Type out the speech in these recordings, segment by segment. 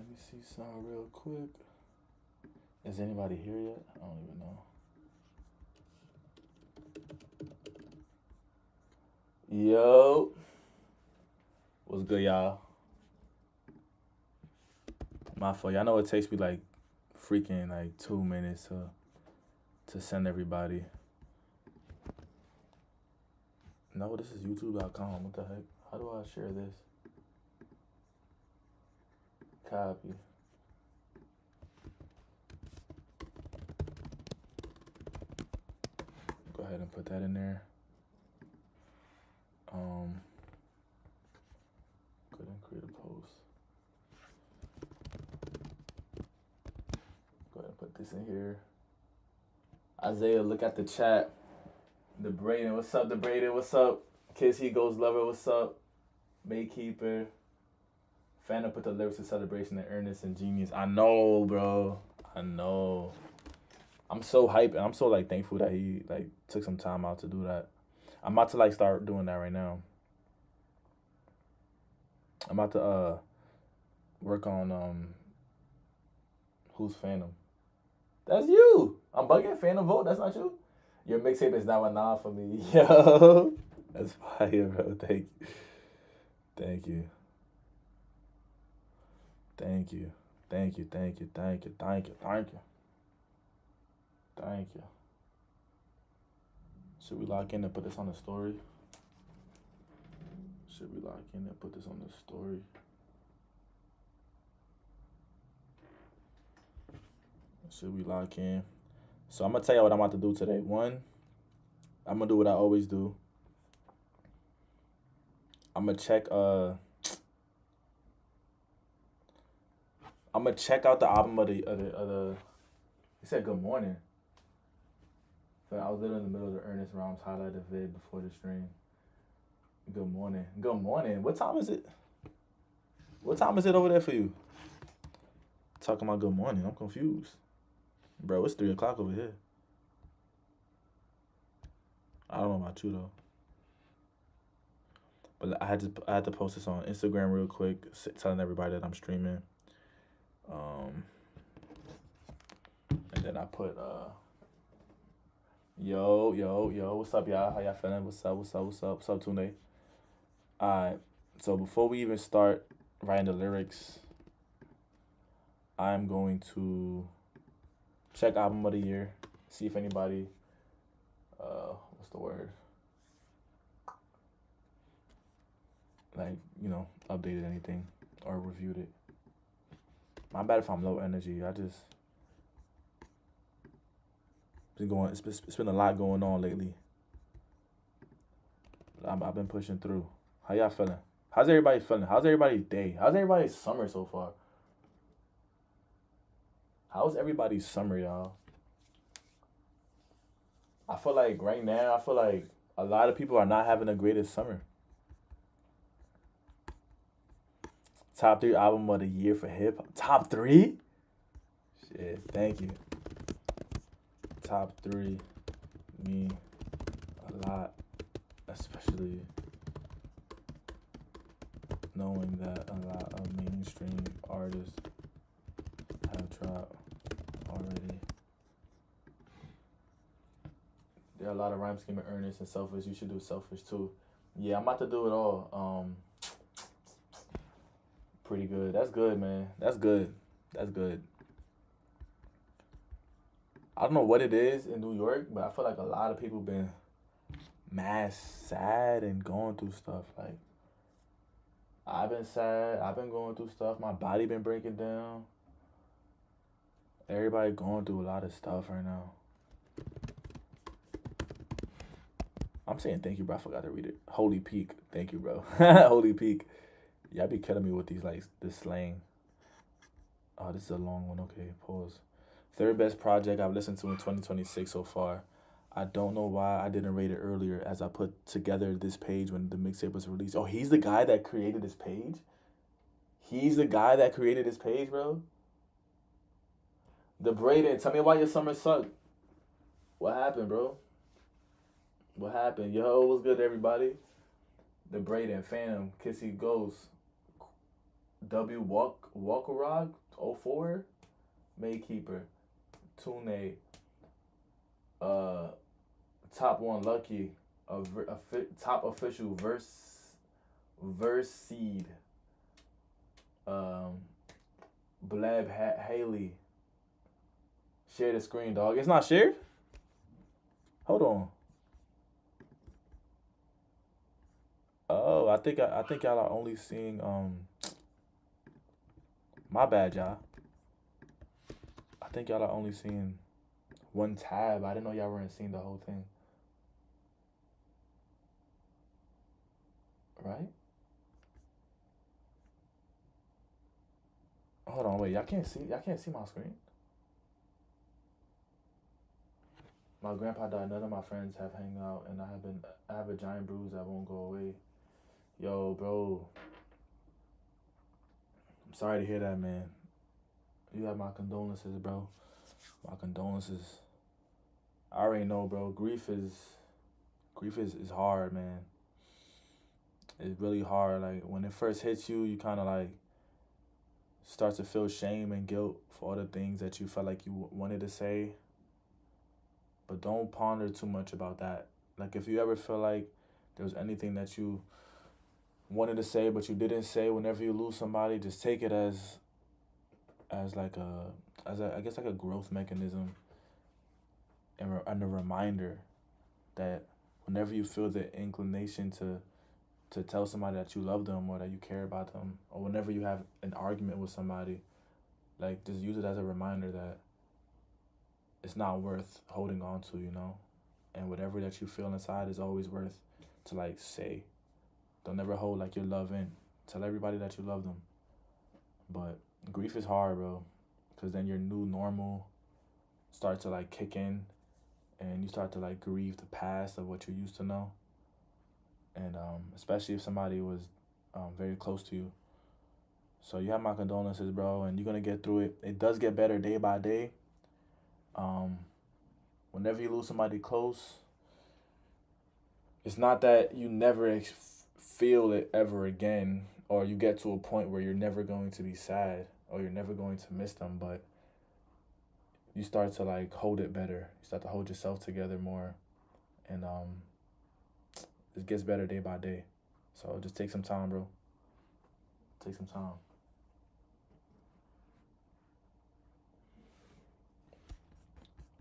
Let me see something real quick. Is anybody here yet? I don't even know. Yo, what's good, y'all? My fault. Y'all know it takes me like freaking like 2 minutes to send everybody. No, this is YouTube.com. What the heck? How do I share this? Copy. Go ahead and put that in there. Go ahead and create a post. Go ahead and put this in here. Isaiah, look at the chat. The Braden, what's up? The Braden, what's up? Kiss He Goes Lover, what's up? Maykeeper. Fana put the lyrics to Celebration in earnest and genius. I know, bro. I know. I'm so hyped and I'm so like thankful that he like took some time out to do that. I'm about to like start doing that right now. I'm about to work on Who's Phantom. That's you. I'm bugging. Phantom vote. That's not you. Your mixtape is now a nah for me. Yo, that's fire, bro. Thank you. Thank you. Thank you. Thank you. Thank you. Thank you. Thank you. Thank you. Thank you. Should we lock in and put this on the story? Should we lock in and put this on the story? Should we lock in? So I'm gonna tell you what I'm about to do today. One, I'm gonna do what I always do. I'm gonna check I'm gonna check out the album of the. He said good morning. So I was literally in the middle of the Ernest Rhymes highlighted vid before the stream. Good morning. Good morning. What time is it? What time is it over there for you? Talking about good morning. I'm confused. Bro, it's 3 o'clock over here. I don't know about you though. But I had to post this on Instagram real quick, telling everybody that I'm streaming. And then I put yo, what's up, y'all? How y'all feeling? What's up, Tune? Alright, so before we even start writing the lyrics, I'm going to check album of the year, see if anybody, what's the word? Like, updated anything or reviewed it. My bad if I'm low energy. It's been a lot going on lately. I've been pushing through. How y'all feeling? How's everybody feeling? How's everybody's day? How's everybody's summer so far? How's everybody's summer, y'all? I feel like right now, a lot of people are not having the greatest summer. Top 3 album of the year for hip hop. Top 3? Shit, thank you. Top 3 mean a lot, especially knowing that a lot of mainstream artists have dropped already. There are a lot of rhyme scheme and earnest and selfish. You should do selfish too. Yeah, I'm about to do it all. Pretty good. That's good, man. That's good. I don't know what it is in New York, but I feel like a lot of people been mad sad and going through stuff. Like, I've been sad. I've been going through stuff. My body been breaking down. Everybody going through a lot of stuff right now. I'm saying thank you, bro. I forgot to read it. Holy Peak. Thank you, bro. Holy Peak. Y'all be killing me with this slang. Oh, this is a long one. Okay, pause. 3rd best project I've listened to in 2026 so far. I don't know why I didn't rate it earlier as I put together this page when the mixtape was released. Oh, he's the guy that created this page? Bro? The Braden, tell me why your summer sucked. What happened, bro? What happened? Yo, what's good, everybody? The Braden, Phantom, Kissy Ghost, Walkerog 04, Maykeeper, Tune, uh, Top One Lucky, top official verse seed, um, Blab Haley. Share the screen, dog. It's not shared. Hold on. Oh, I think y'all are only seeing my bad, y'all. I think y'all are only seeing one tab. I didn't know y'all weren't seeing the whole thing. Right? Hold on, wait. Y'all can't see my screen. My grandpa died. None of my friends have hung out, and I have a giant bruise that won't go away. Yo, bro. I'm sorry to hear that, man. You have my condolences, bro. My condolences. I already know, bro. Grief is hard, man. It's really hard. Like when it first hits you, you kind of like start to feel shame and guilt for all the things that you felt like you wanted to say. But don't ponder too much about that. Like if you ever feel like there was anything that you wanted to say but you didn't say, whenever you lose somebody, just take it as like I guess like a growth mechanism and a reminder that whenever you feel the inclination to tell somebody that you love them or that you care about them, or whenever you have an argument with somebody, like just use it as a reminder that it's not worth holding on to, you know? And whatever that you feel inside is always worth to like say. Don't ever hold like your love in. Tell everybody that you love them. But grief is hard, bro, because then your new normal starts to like kick in and you start to like grieve the past of what you used to know. And especially if somebody was very close to you. So you have my condolences, bro, and you're going to get through it. It does get better day by day. Whenever you lose somebody close, it's not that you never feel it ever again, or you get to a point where you're never going to be sad or you're never going to miss them, but you start to like hold it better. You start to hold yourself together more, and it gets better day by day. So just take some time, bro. Take some time.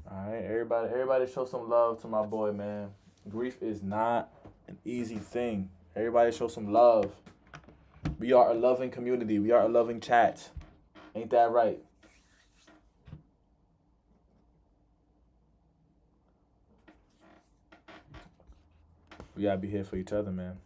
All right, everybody show some love to my boy, man. Grief is not an easy thing. Everybody show some love. We are a loving community. We are a loving chat. Ain't that right? We gotta be here for each other, man.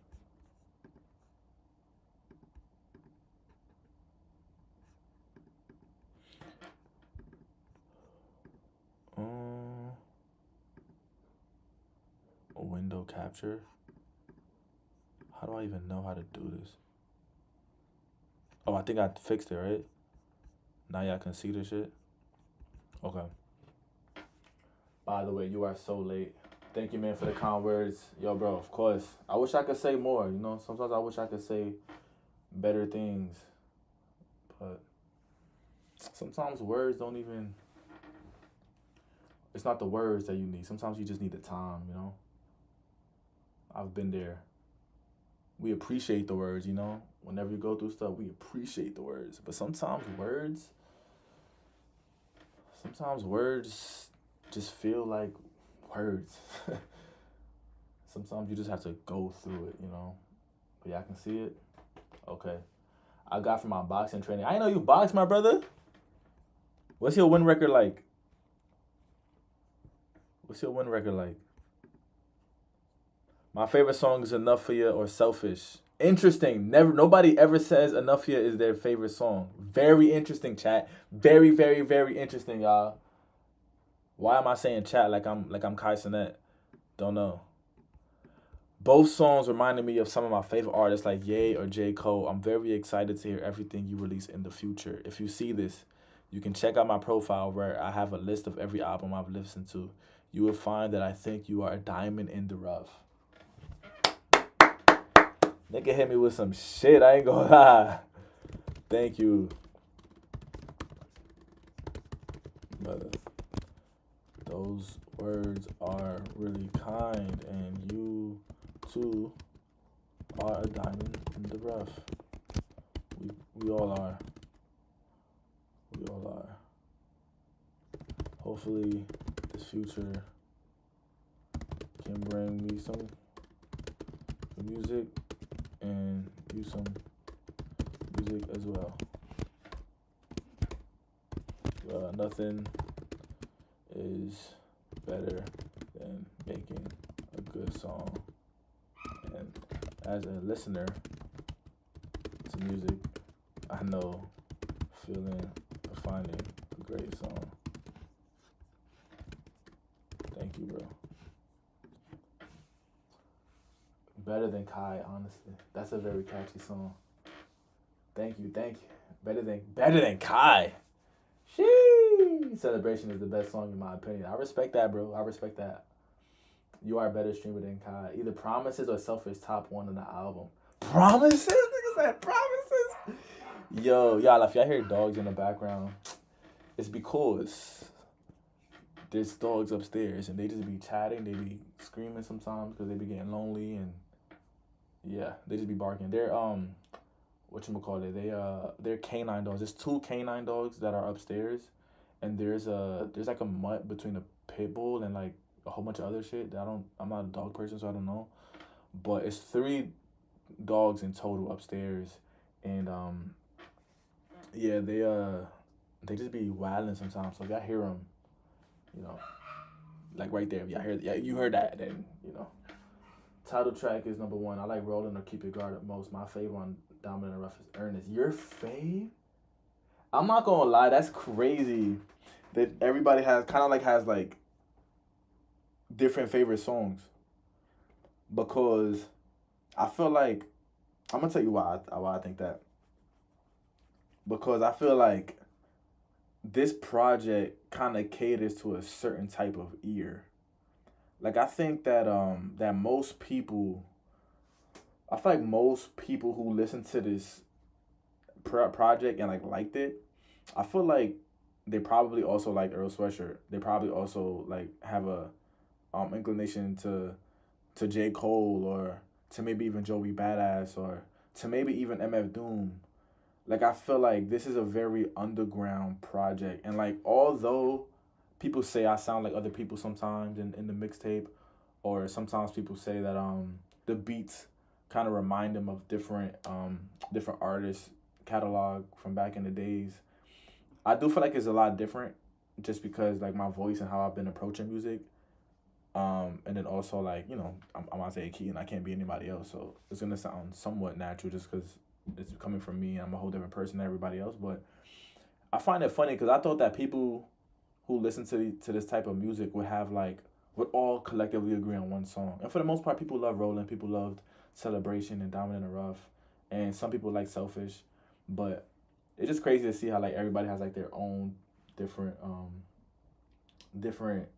A window capture. How do I even know how to do this? Oh, I think I fixed it, right? Now y'all can see this shit. Okay. By the way, you are so late. Thank you, man, for the kind words. Yo, bro, of course. I wish I could say more, you know? Sometimes I wish I could say better things. But sometimes words don't even... It's not the words that you need. Sometimes you just need the time, you know? I've been there. We appreciate the words, you know? Whenever you go through stuff, we appreciate the words. But sometimes words just feel like words. Sometimes you just have to go through it, you know? But y'all can see it? Okay. I got from my boxing training. I didn't know you box, my brother. What's your win record like? What's your win record like? My favorite song is Enough for You or Selfish. Interesting. Nobody ever says Enough for You is their favorite song. Very interesting, chat. Very, very, very interesting, y'all. Why am I saying chat like I'm Kai Cenat? Don't know. Both songs reminded me of some of my favorite artists like Ye or J. Cole. I'm very excited to hear everything you release in the future. If you see this, you can check out my profile where I have a list of every album I've listened to. You will find that I think you are a diamond in the rough. Nigga hit me with some shit, I ain't gonna lie. Thank you, brother. Those words are really kind, and you too are a diamond in the rough. We all are. We all are. Hopefully, this future can bring me some music and you some music as well. Nothing is better than making a good song. And as a listener to music, I know feeling of finding a great song. Thank you, bro. Better than Kai, honestly. That's a very catchy song. Thank you. Better than Kai. Sheesh. Celebration is the best song in my opinion. I respect that, bro. I respect that. You are a better streamer than Kai. Either Promises or Selfish top one on the album. Promises? Niggas said Promises? Yo, y'all, if y'all hear dogs in the background, it's because there's dogs upstairs and they just be chatting. They be screaming sometimes because they be getting lonely and yeah, they just be barking. They're they're canine dogs. There's two canine dogs that are upstairs, and there's like a mutt between a pit bull and like a whole bunch of other shit that I'm not a dog person, so I don't know. But it's 3 dogs in total upstairs, and yeah, they just be wilding sometimes. So if y'all hear them, you know, like right there, if y'all hear, yeah, you heard that, then you know. Title track is number 1. I like Rollin' or Keep It Guarded most. My favorite one, Dominant and Rough, is Ernest. Your fave? I'm not gonna lie, that's crazy. That everybody has different favorite songs. Because I feel like I'm gonna tell you why I think that. Because I feel like this project kind of caters to a certain type of ear. Like I think that most people, I feel like most people who listen to this project and like liked it, I feel like they probably also like Earl Sweatshirt. They probably also like have a inclination to J. Cole or to maybe even Joey Badass or to maybe even MF Doom. Like I feel like this is a very underground project, and like although people say I sound like other people sometimes in the mixtape, or sometimes people say that the beats kind of remind them of different artists catalog from back in the days. I do feel like it's a lot different just because like my voice and how I've been approaching music. And then also like, you know, I'm Isaiah Key and I can't be anybody else, so it's gonna sound somewhat natural just because it's coming from me. I'm a whole different person than everybody else, but I find it funny because I thought that people who listen to this type of music would all collectively agree on one song. And for the most part, people love Rollin', people loved Celebration and Dominant and Rough, and some people like Selfish, but it's just crazy to see how like everybody has like their own different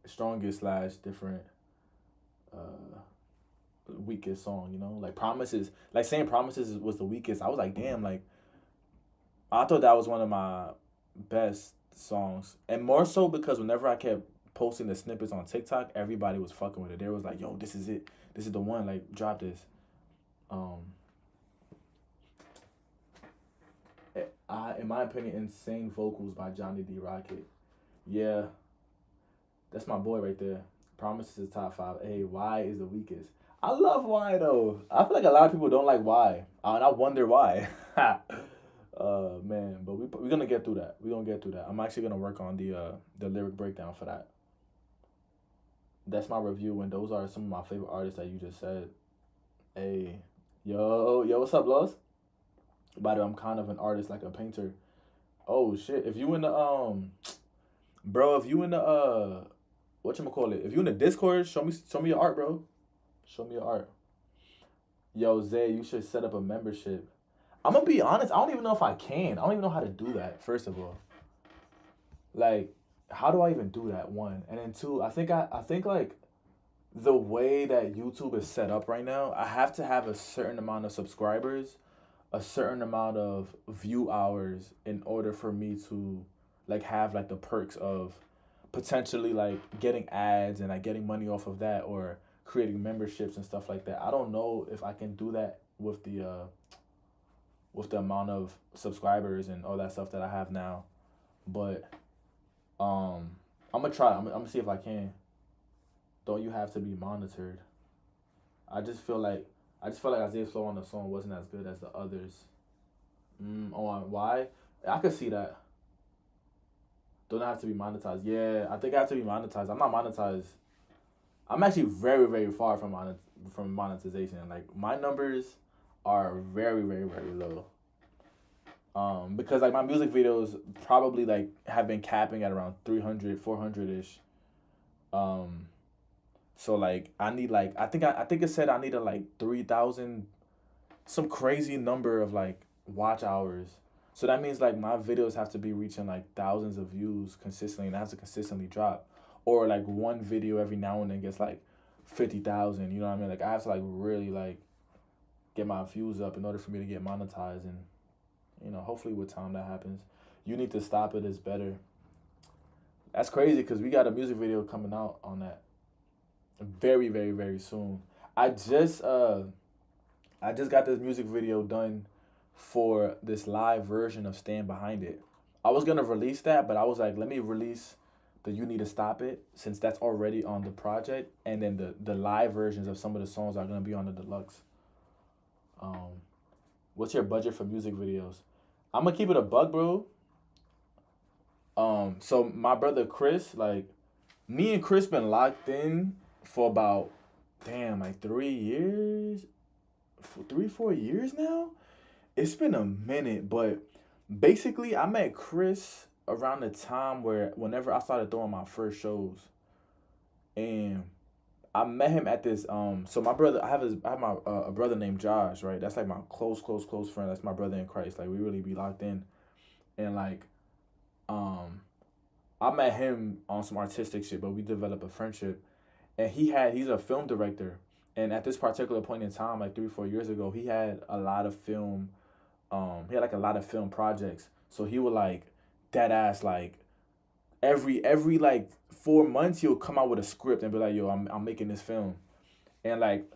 strongest / different weakest song, you know? Like Promises, like saying Promises was the weakest. I was like, damn, like I thought that was one of my best songs. And more so because whenever I kept posting the snippets on TikTok, everybody was fucking with it. They was like, yo, this is it. This is the one, like drop this. In my opinion, Insane Vocals by Johnny D. Rocket. Yeah, that's my boy right there. Promises is top 5. Hey, Y is the weakest. I love Y though. I feel like a lot of people don't like Y, and I wonder why. Man, but we're gonna get through that. I'm actually gonna work on the lyric breakdown for that. That's my review, and those are some of my favorite artists that you just said. Hey, yo, what's up, Los? By the way, I'm kind of an artist, like a painter. Oh shit! If you in the bro, if you in the whatchamacallit, if you in the Discord, show me your art, bro. Show me your art. Yo, Zay, you should set up a membership. I'm gonna be honest, I don't even know if I can. I don't even know how to do that, first of all. Like, how do I even do that, 1? And then 2, I think like the way that YouTube is set up right now, I have to have a certain amount of subscribers a certain amount of view hours in order for me to like have like the perks of potentially like getting ads and like getting money off of that, or creating memberships and stuff like that. I don't know if I can do that with the amount of subscribers and all that stuff that I have now. But I'm gonna try. I'm gonna see if I can. Don't you have to be monitored? I just feel like Isaiah's flow on the song wasn't as good as the others. Why? I could see that. Don't have to be monetized. Yeah, I think I have to be monetized. I'm not monetized. I'm actually very very far from monetization. Like my numbers are very very very low. Because like my music videos probably like have been capping at around 300, 400 ish. Um, so like I need like I think it said I needed like 3,000, some crazy number of like watch hours. So that means like my videos have to be reaching like thousands of views consistently, and I have to consistently drop, or like one video every now and then gets like 50,000. You know what I mean? Like I have to like really like get my views up in order for me to get monetized, and hopefully with time that happens. You Need to Stop It is better. That's crazy because we got a music video coming out on that very very very soon. I just uh I just got this music video done for this live version of Stand Behind It. I was gonna release that, but I was like, let me release the You Need to Stop It since that's already on the project, and then the live versions of some of the songs are gonna be on the deluxe. Um, what's your budget for music videos? I'm gonna keep it a bug, bro. So my brother Chris, like me and Chris been locked in for about damn like 3 years, 3 4 years now. It's been a minute, but basically I met Chris around the time where whenever I started throwing my first shows, and I met him at this. So my brother, I have my a brother named Josh, right? That's like my close friend. That's my brother in Christ. Like we really be locked in, and like um I met him on some artistic shit, but we developed a friendship. And he's a film director, and at this particular point in time, like 3 4 years ago, he had a lot of film. He had like a lot of film projects. So he would like dead ass like every like 4 months he'll come out with a script and be like, yo, I'm making this film. And like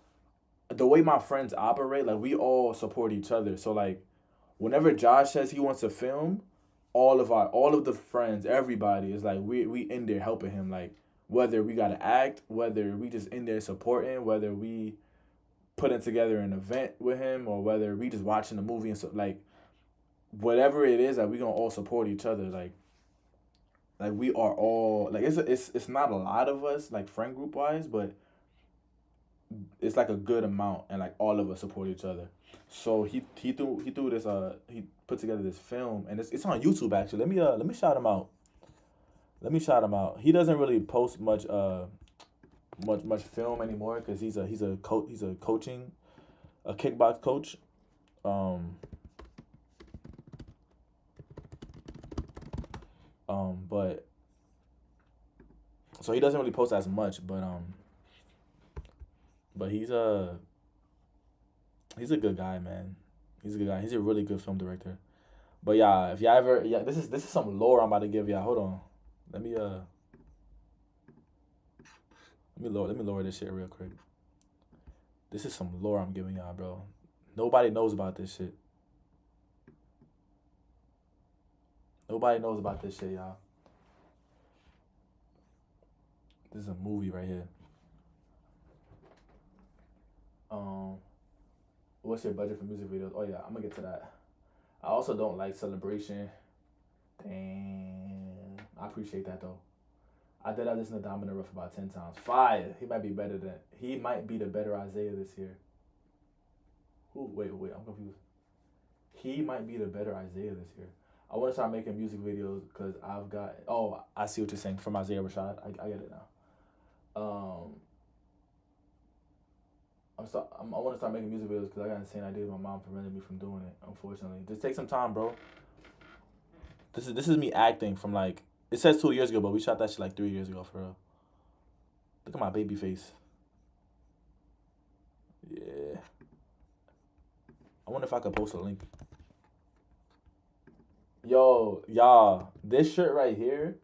the way my friends operate, like we all support each other. So like whenever Josh says he wants to film, all of the friends, everybody is like we in there helping him. Like whether we gotta act, whether we just in there supporting, whether we putting together an event with him, or whether we just watching the movie and so like whatever it is, like we gonna all support each other. Like we are all like it's not a lot of us like friend group wise, but it's like a good amount, and like all of us support each other. So he threw this he put together this film, and it's on YouTube actually. Let me shout him out. Let me shout him out. He doesn't really post much film anymore because he's a coaching, a kickbox coach. Um but so he doesn't really post as much, but he's a good guy, man. He's a good guy. He's a really good film director. But yeah, if y'all ever, yeah, this is some lore I'm about to give y'all. Hold on, let me uh let me lower this shit real quick. This is some lore I'm giving y'all, bro. Nobody knows about this shit. Nobody knows about this shit, y'all. This is a movie right here. Um, what's your budget for music videos? Oh yeah, I'm gonna get to that. I also don't like Celebration. Damn, I appreciate that though. I did have this in the Diamond in the Rough about 10 times. Fire. He might be the better Isaiah this year. Who? Wait, I'm confused. He might be the better Isaiah this year. I want to start making music videos because I've got. Oh, I see what you're saying from Isaiah Rashad. I get it now. I want to start making music videos because I got insane ideas. My mom prevented me from doing it. Unfortunately, just take some time, bro. This is me acting from like it says 2 years ago, but we shot that shit like 3 years ago for real. Look at my baby face. Yeah. I wonder if I could post a link. Yo, y'all, this shit right here,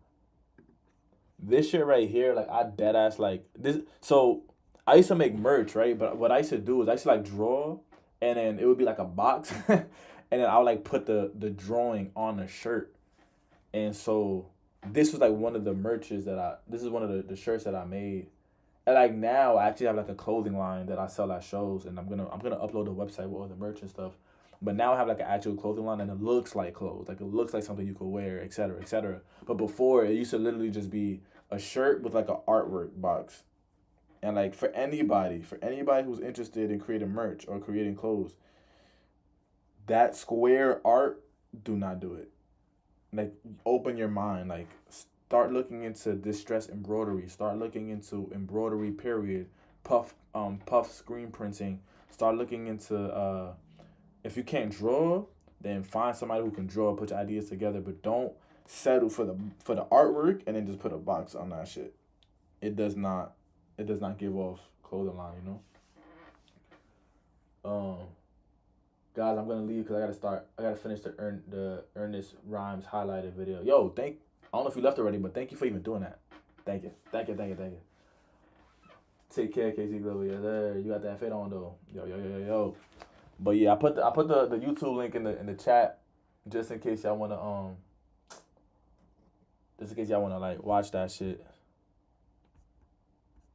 like I dead ass like this. So I used to make merch, right? But what I used to do is I used to like draw, and then it would be like a box, and then I would like put the drawing on a shirt, and so this was like one of the merches that I. This is one of the shirts that I made. And like now, I actually have like a clothing line that I sell at shows, and I'm gonna upload a website with all the merch and stuff. But now I have like an actual clothing line, and it looks like clothes, like it looks like something you could wear, etc., etc. But before, it used to literally just be a shirt with like an artwork box, and like for anybody who's interested in creating merch or creating clothes, that square art, do not do it. Like open your mind, like start looking into distress embroidery, start looking into embroidery period, puff screen printing, start looking into if you can't draw, then find somebody who can draw, put your ideas together, but don't settle for the artwork and then just put a box on that shit. It does not give off clothing line, um guys, I'm gonna leave because I gotta finish the Ernest Rhymes highlighted video. Yo, I don't know if you left already, but thank you for even doing that. Thank you. Thank you, thank you, thank you. Take care, KC Glover. Yes, sir. You got that fit on though. Yo, yo, yo, yo, yo. But yeah, I put the YouTube link in the chat just in case y'all wanna like watch that shit.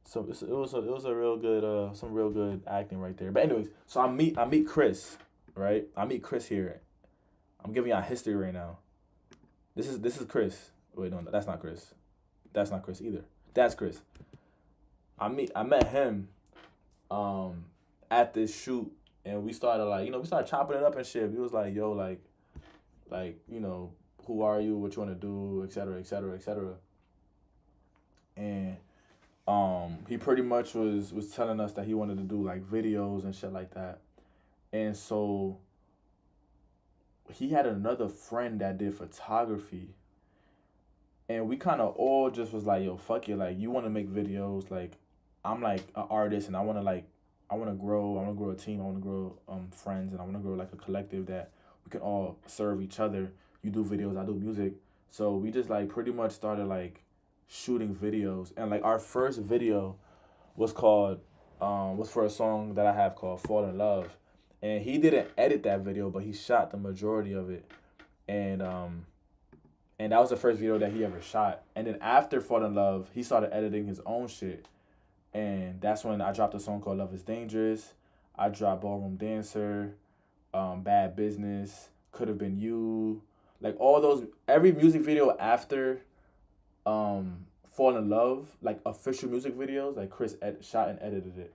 So it was a real good some real good acting right there. But anyways, so I meet Chris, right? I meet Chris here. I'm giving y'all history right now. This is Chris. Wait, no, that's not Chris. That's not Chris either. That's Chris. I met him um at this shoot, and we started like we started chopping it up and shit. He was like, yo, like who are you, what you want to do, etc., etc., etc. And he pretty much was telling us that he wanted to do like videos and shit like that. And so he had another friend that did photography, and we kind of all just was like, yo, fuck it, like you want to make videos, like I'm like an artist, and I want to grow a team, I want to grow friends, and I want to grow like a collective that we can all serve each other. You do videos, I do music. So we just like pretty much started like shooting videos, and like our first video was for a song that I have called Fall in Love. And he didn't edit that video, but he shot the majority of it. And that was the first video that he ever shot. And then after Fall in Love, he started editing his own shit. And that's when I dropped a song called Love is Dangerous. I dropped Ballroom Dancer, Bad Business, Could Have Been You. Like all those, every music video after Fall in Love, like official music videos, like Chris shot and edited it.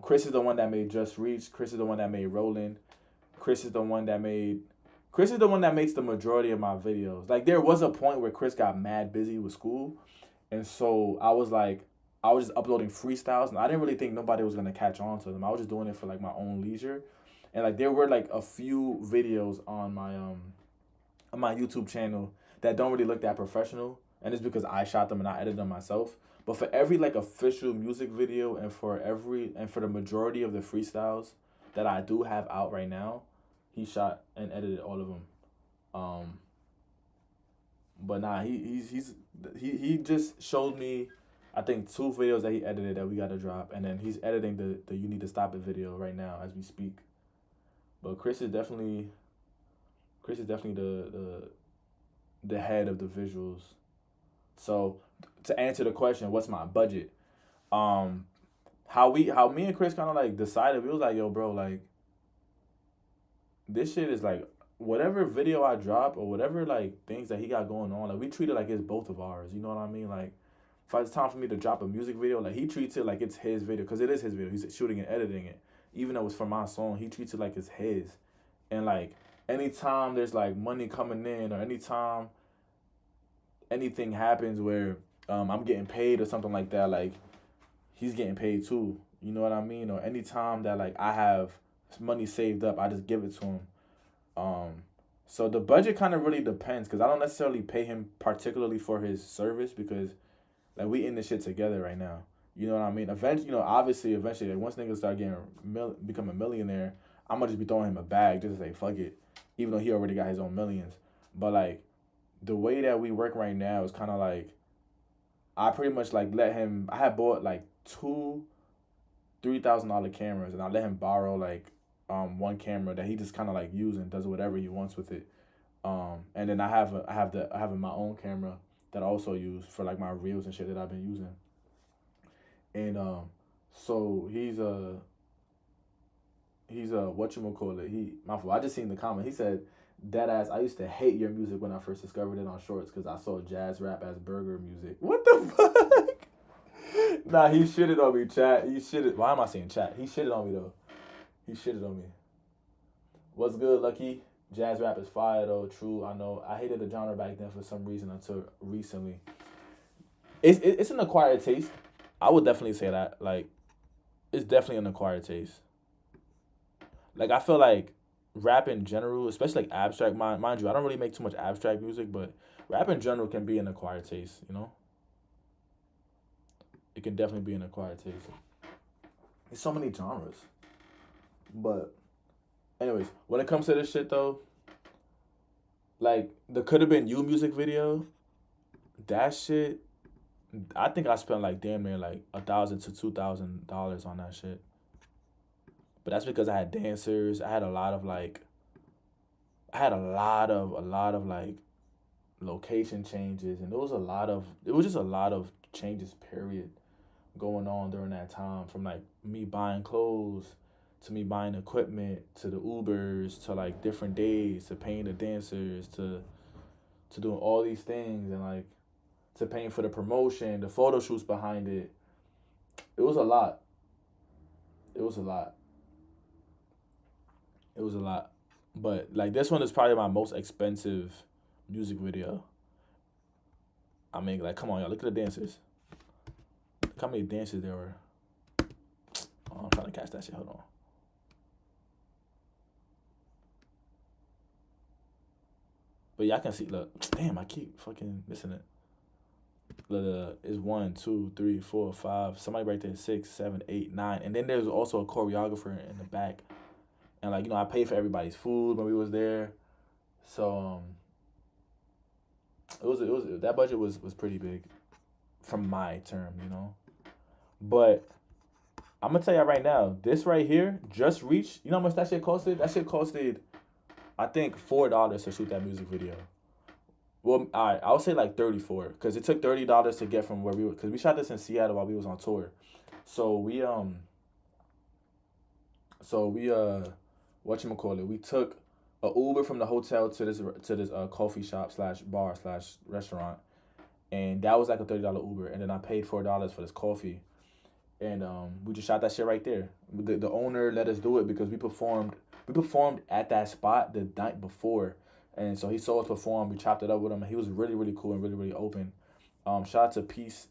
Chris is the one that made Just Reach. Chris is the one that made Rollin'. Chris is the one that made. Chris is the one that makes the majority of my videos. Like there was a point where Chris got mad busy with school, and so I was just uploading freestyles, and I didn't really think nobody was gonna catch on to them. I was just doing it for like my own leisure, and like there were like a few videos on my YouTube channel that don't really look that professional, and it's because I shot them and I edited them myself. But for every like official music video and for the majority of the freestyles that I do have out right now, he shot and edited all of them. But nah, he just showed me, I think, 2 videos that he edited that we got to drop, and then he's editing the You Need to Stop It video right now as we speak. But Chris is definitely the head of the visuals. So to answer the question, what's my budget? How me and Chris kind of like decided, we was like, yo, bro, like this shit is like whatever video I drop or whatever like things that he got going on, like we treat it like it's both of ours. You know what I mean? Like if it's time for me to drop a music video, like he treats it like it's his video because it is his video. He's shooting and editing it, even though it's for my song. He treats it like it's his, and like anytime there's like money coming in or anytime anything happens where I'm getting paid or something like that, like he's getting paid too. You know what I mean? Or anytime that like I have money saved up, I just give it to him. So the budget kind of really depends because I don't necessarily pay him particularly for his service because like we in this shit together right now. You know what I mean? Eventually, obviously, eventually, like once niggas start become a millionaire, I'm gonna just be throwing him a bag just to say fuck it, even though he already got his own millions. But like the way that we work right now is kind of like I pretty much like let him. I had bought like two $3,000 cameras, and I let him borrow like one camera that he just kind of like uses and does whatever he wants with it. And then I have my own camera that I also use for like my reels and shit that I've been using. And so he's a whatchamacallit. My fault. I just seen the comment. He said, "Dead ass. I used to hate your music when I first discovered it on Shorts because I saw jazz rap as burger music." What the fuck? Nah, he shitted on me, chat. He shitted. Why am I saying chat? He shitted on me though. He shitted on me. What's good, Lucky? Jazz rap is fire though. True, I know. I hated the genre back then for some reason until recently. It's an acquired taste. I would definitely say that. Like, it's definitely an acquired taste. Like I feel like rap in general, especially like abstract, mind you, I don't really make too much abstract music, but rap in general can be an acquired taste. You know, it can definitely be an acquired taste. There's so many genres, but anyways, when it comes to this shit though, like the could have been you music video, that shit. I think I spent like damn near like $1,000 to $2,000 on that shit. But that's because I had dancers. I had a lot of like a lot of like location changes, and it was just a lot of changes period going on during that time, from like me buying clothes to me buying equipment to the Ubers to like different days to paying the dancers to doing all these things, and like to paying for the promotion, the photo shoots behind it. It was a lot. It was a lot. It was a lot. But like this one is probably my most expensive music video. I mean, like, come on, y'all. Look at the dancers. Look how many dancers there were. Oh, I'm trying to catch that shit. Hold on. But yeah, I can see. Look, damn, I keep fucking missing it. Look, it's 1, 2, 3, 4, 5. Somebody right there, 6, 7, 8, 9. And then there's also a choreographer in the back. And like, I paid for everybody's food when we was there. So it was that budget was pretty big from my term. But I'm gonna tell y'all right now, this right here just reached. You know how much that shit costed? That shit costed, I think, $4 to shoot that music video. Well, all right, I would say like 34, because it took $30 to get from where we were, because we shot this in Seattle while we was on tour. So we whatchamacallit, we took a Uber from the hotel to this coffee shop slash bar slash restaurant, and that was like a $30 Uber, and then I paid $4 for this coffee, and we just shot that shit right there. The owner let us do it because we performed at that spot the night before, and so he saw us perform. We chopped it up with him, and he was really really cool and really really open. Shout out to Peace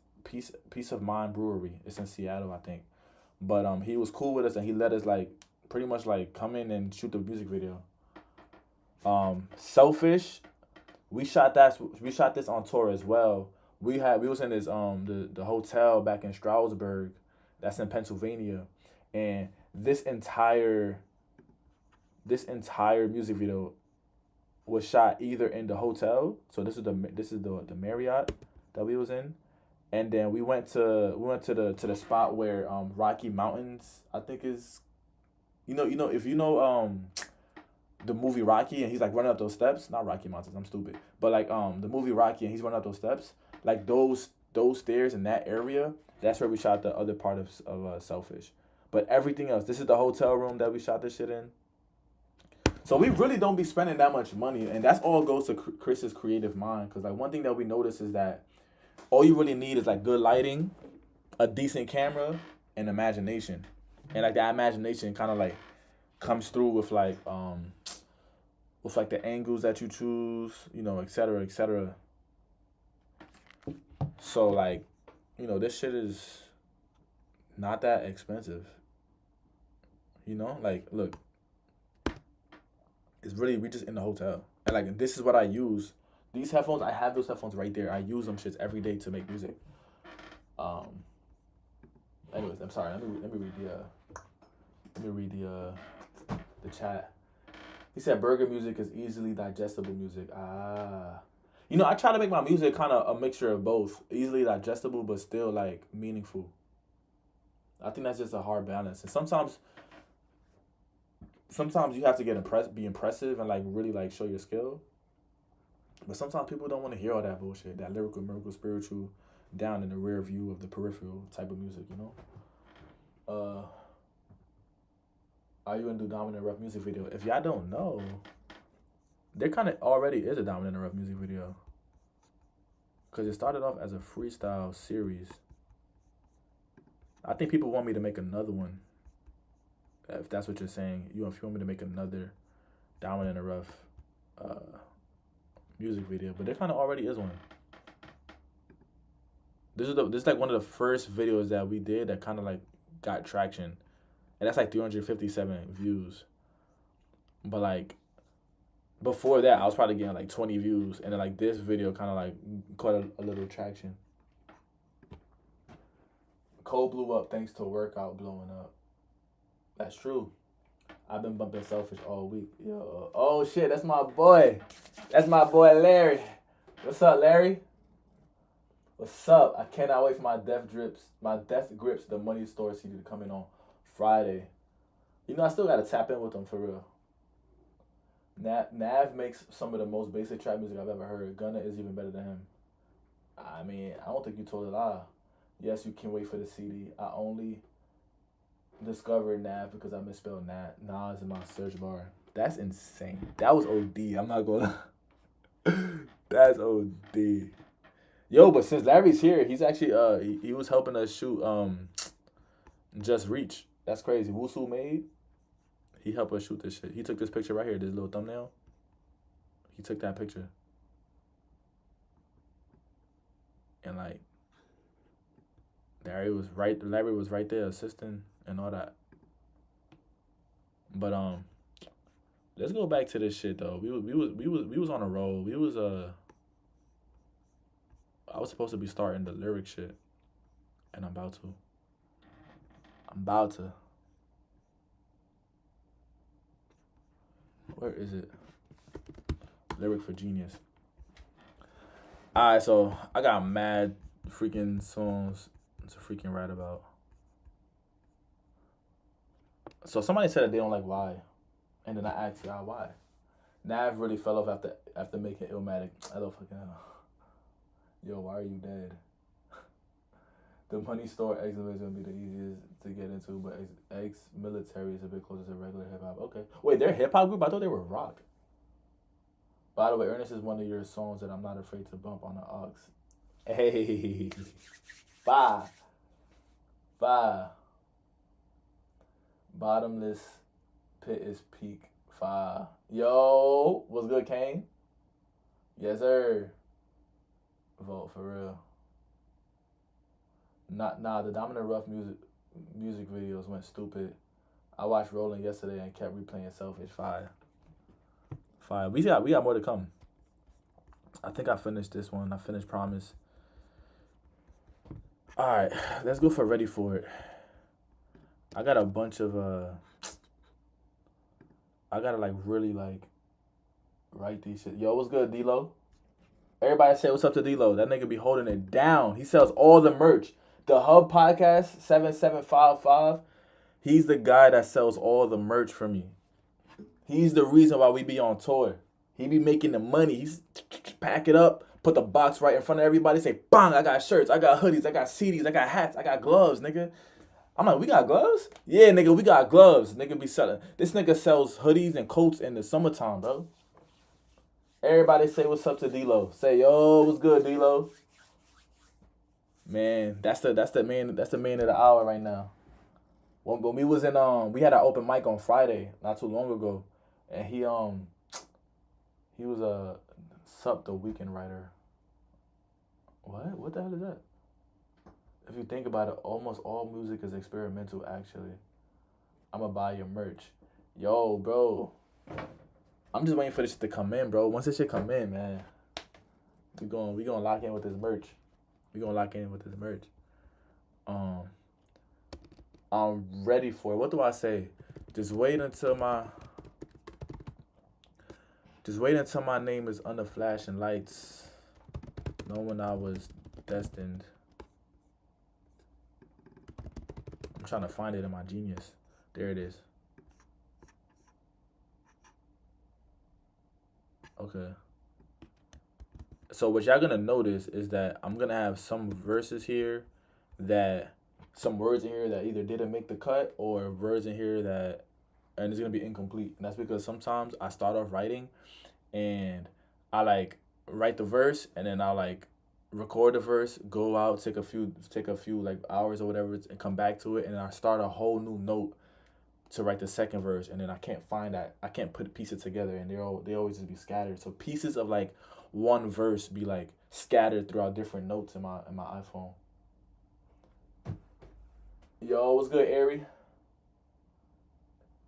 of Mind Brewery. It's in Seattle, I think. But he was cool with us, and he let us like pretty much like come in and shoot the music video. Selfish, we shot this on tour as well. We was in this the hotel back in Stroudsburg, that's in Pennsylvania, and this entire music video was shot either in the hotel. So this is the Marriott that we was in, and then we went to the spot where Rocky Mountains, I think, is, if the movie Rocky, and he's like running up those steps. Not Rocky Mountains, I'm stupid. But like the movie Rocky, and he's running up those steps. Like those stairs in that area, that's where we shot the other part of Selfish. But everything else, this is the hotel room that we shot this shit in. So we really don't be spending that much money, and that's all goes to Chris's creative mind. Cause like one thing that we notice is that all you really need is like good lighting, a decent camera, and imagination. And like that imagination kind of like comes through with like the angles that you choose, et cetera, et cetera. So like, this shit is not that expensive. Like, look, it's really, we just in the hotel, and like this is what I use. These headphones, I have those headphones right there. I use them shits every day to make music. Anyways, I'm sorry. Let me read the chat. He said burger music is easily digestible music. You know, I try to make my music kind of a mixture of both, easily digestible but still like meaningful. I think that's just a hard balance, and sometimes you have to be impressive, and like really like show your skill. But sometimes people don't want to hear all that bullshit, that lyrical, miracle, spiritual, down in the rear view of the peripheral type of music, you know? Are you into Dominant Rough music video? If y'all don't know, there kind of already is a Dominant Rough music video. Because it started off as a freestyle series. I think people want me to make another one. If that's what you're saying. If you want me to make another Dominant Rough music video. But there kind of already is one. This is like one of the first videos that we did that kind of like got traction. And that's like 357 views. But like, before that, I was probably getting like 20 views. And then like this video kind of like caught a little traction. Cole blew up thanks to workout blowing up. That's true. I've been bumping Selfish all week. Yo, oh shit, that's my boy. That's my boy Larry. What's up, Larry? What's up? I cannot wait for my Death Grips, the Money Store CD to come in on Friday. You know, I still gotta tap in with them for real. Nav makes some of the most basic trap music I've ever heard. Gunna is even better than him. I mean, I don't think you told a lie. Yes, you can wait for the CD. I only discovered Nav because I misspelled Nas in my search bar. That's insane. That was OD. I'm not gonna. That's OD. Yo, but since Larry's here, he's actually he was helping us shoot Just Reach. That's crazy. Wusu made. He helped us shoot this shit. He took this picture right here, this little thumbnail. He took that picture. And like Larry was right there assisting and all that. But let's go back to this shit though. We was on a roll. I was supposed to be starting the lyric shit. And I'm about to. Where is it? Lyric for Genius. Alright, so I got mad freaking songs to freaking write about. So somebody said that they don't like Why. And then I asked y'all why. Nav really fell off after making Illmatic. I don't fucking know. Yo, why are you dead? The Money Store exhibit is gonna be the easiest to get into, but ex-military is a bit closer to regular hip hop. Okay. Wait, they're a hip hop group? I thought they were rock. By the way, Ernest is one of your songs that I'm not afraid to bump on the aux. Hey. Bye. Bottomless pit is peak. 5. Yo, what's good, Kane? Yes, sir. Vote for real. The Dominant Rough music videos went stupid. I watched Rolling yesterday and kept replaying Selfish. 5. We got more to come. I think I finished this one. I finished Promise. Alright, let's go for Ready For It. I got a bunch of I gotta like really like write these shit. Yo, what's good, D-Lo? Everybody say what's up to D-Lo. That nigga be holding it down. He sells all the merch. The Hub Podcast 7755. He's the guy that sells all the merch for me. He's the reason why we be on tour. He be making the money. He's pack it up, put the box right in front of everybody, say, bang, I got shirts, I got hoodies, I got CDs, I got hats, I got gloves, nigga. I'm like, we got gloves? Yeah, nigga, we got gloves. Nigga be selling. This nigga sells hoodies and coats in the summertime, bro. Everybody say what's up to D-Lo. Say, yo, what's good, D-Lo? Man, that's the man of the hour right now. When we was in we had our open mic on Friday, not too long ago, and he was a the weekend writer. What the hell is that? If you think about it, almost all music is experimental, actually. I'm gonna buy your merch. Yo, bro. I'm just waiting for this shit to come in, bro. Once this shit come in, man, we gonna lock in with this merch. I'm ready for it. What do I say? Just wait until my Just wait until my name is under flashing lights, knowing I was destined. I'm trying to find it in my Genius. There it is. Okay. So what y'all gonna notice is that I'm gonna have some verses here that some words in here that either didn't make the cut or words in here that and it's gonna be incomplete. And that's because sometimes I start off writing and I like write the verse and then I like record the verse, go out, take a few like hours or whatever and come back to it and I start a whole new note to write the second verse and then I can't find that. I can't put pieces together and they always just be scattered. So pieces of like one verse be like scattered throughout different notes in my iPhone. Yo, what's good, Ari?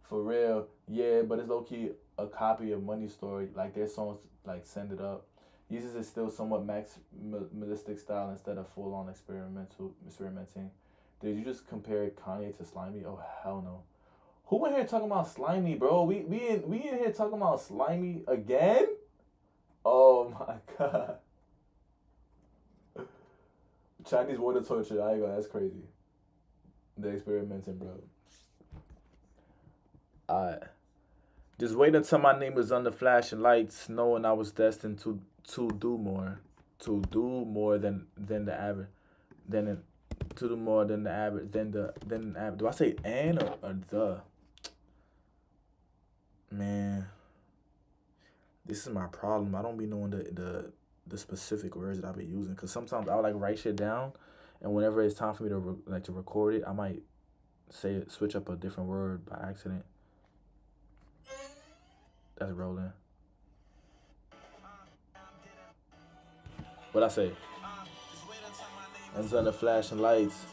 For real, yeah, but it's low key a copy of Money Story. Like their songs, like Send It Up. Yeezus is still somewhat maximalistic style instead of full on experimenting. Did you just compare Kanye to Slimy? Oh hell no. Who in here talking about Slimy, bro? We in here talking about Slimy again? Oh my god. Chinese water torture. I ain't gonna. That's crazy. They experimenting, bro. Alright. Just wait until my name was under flashing lights, knowing I was destined to do more, than the average, than to do more than the average, than the average. Do I say and or the? Man, this is my problem. I don't be knowing the specific words that I be using, cause sometimes I would like write shit down, and whenever it's time for me to to record it, I might say it, switch up a different word by accident. That's rolling. What I say? Under the flashing lights.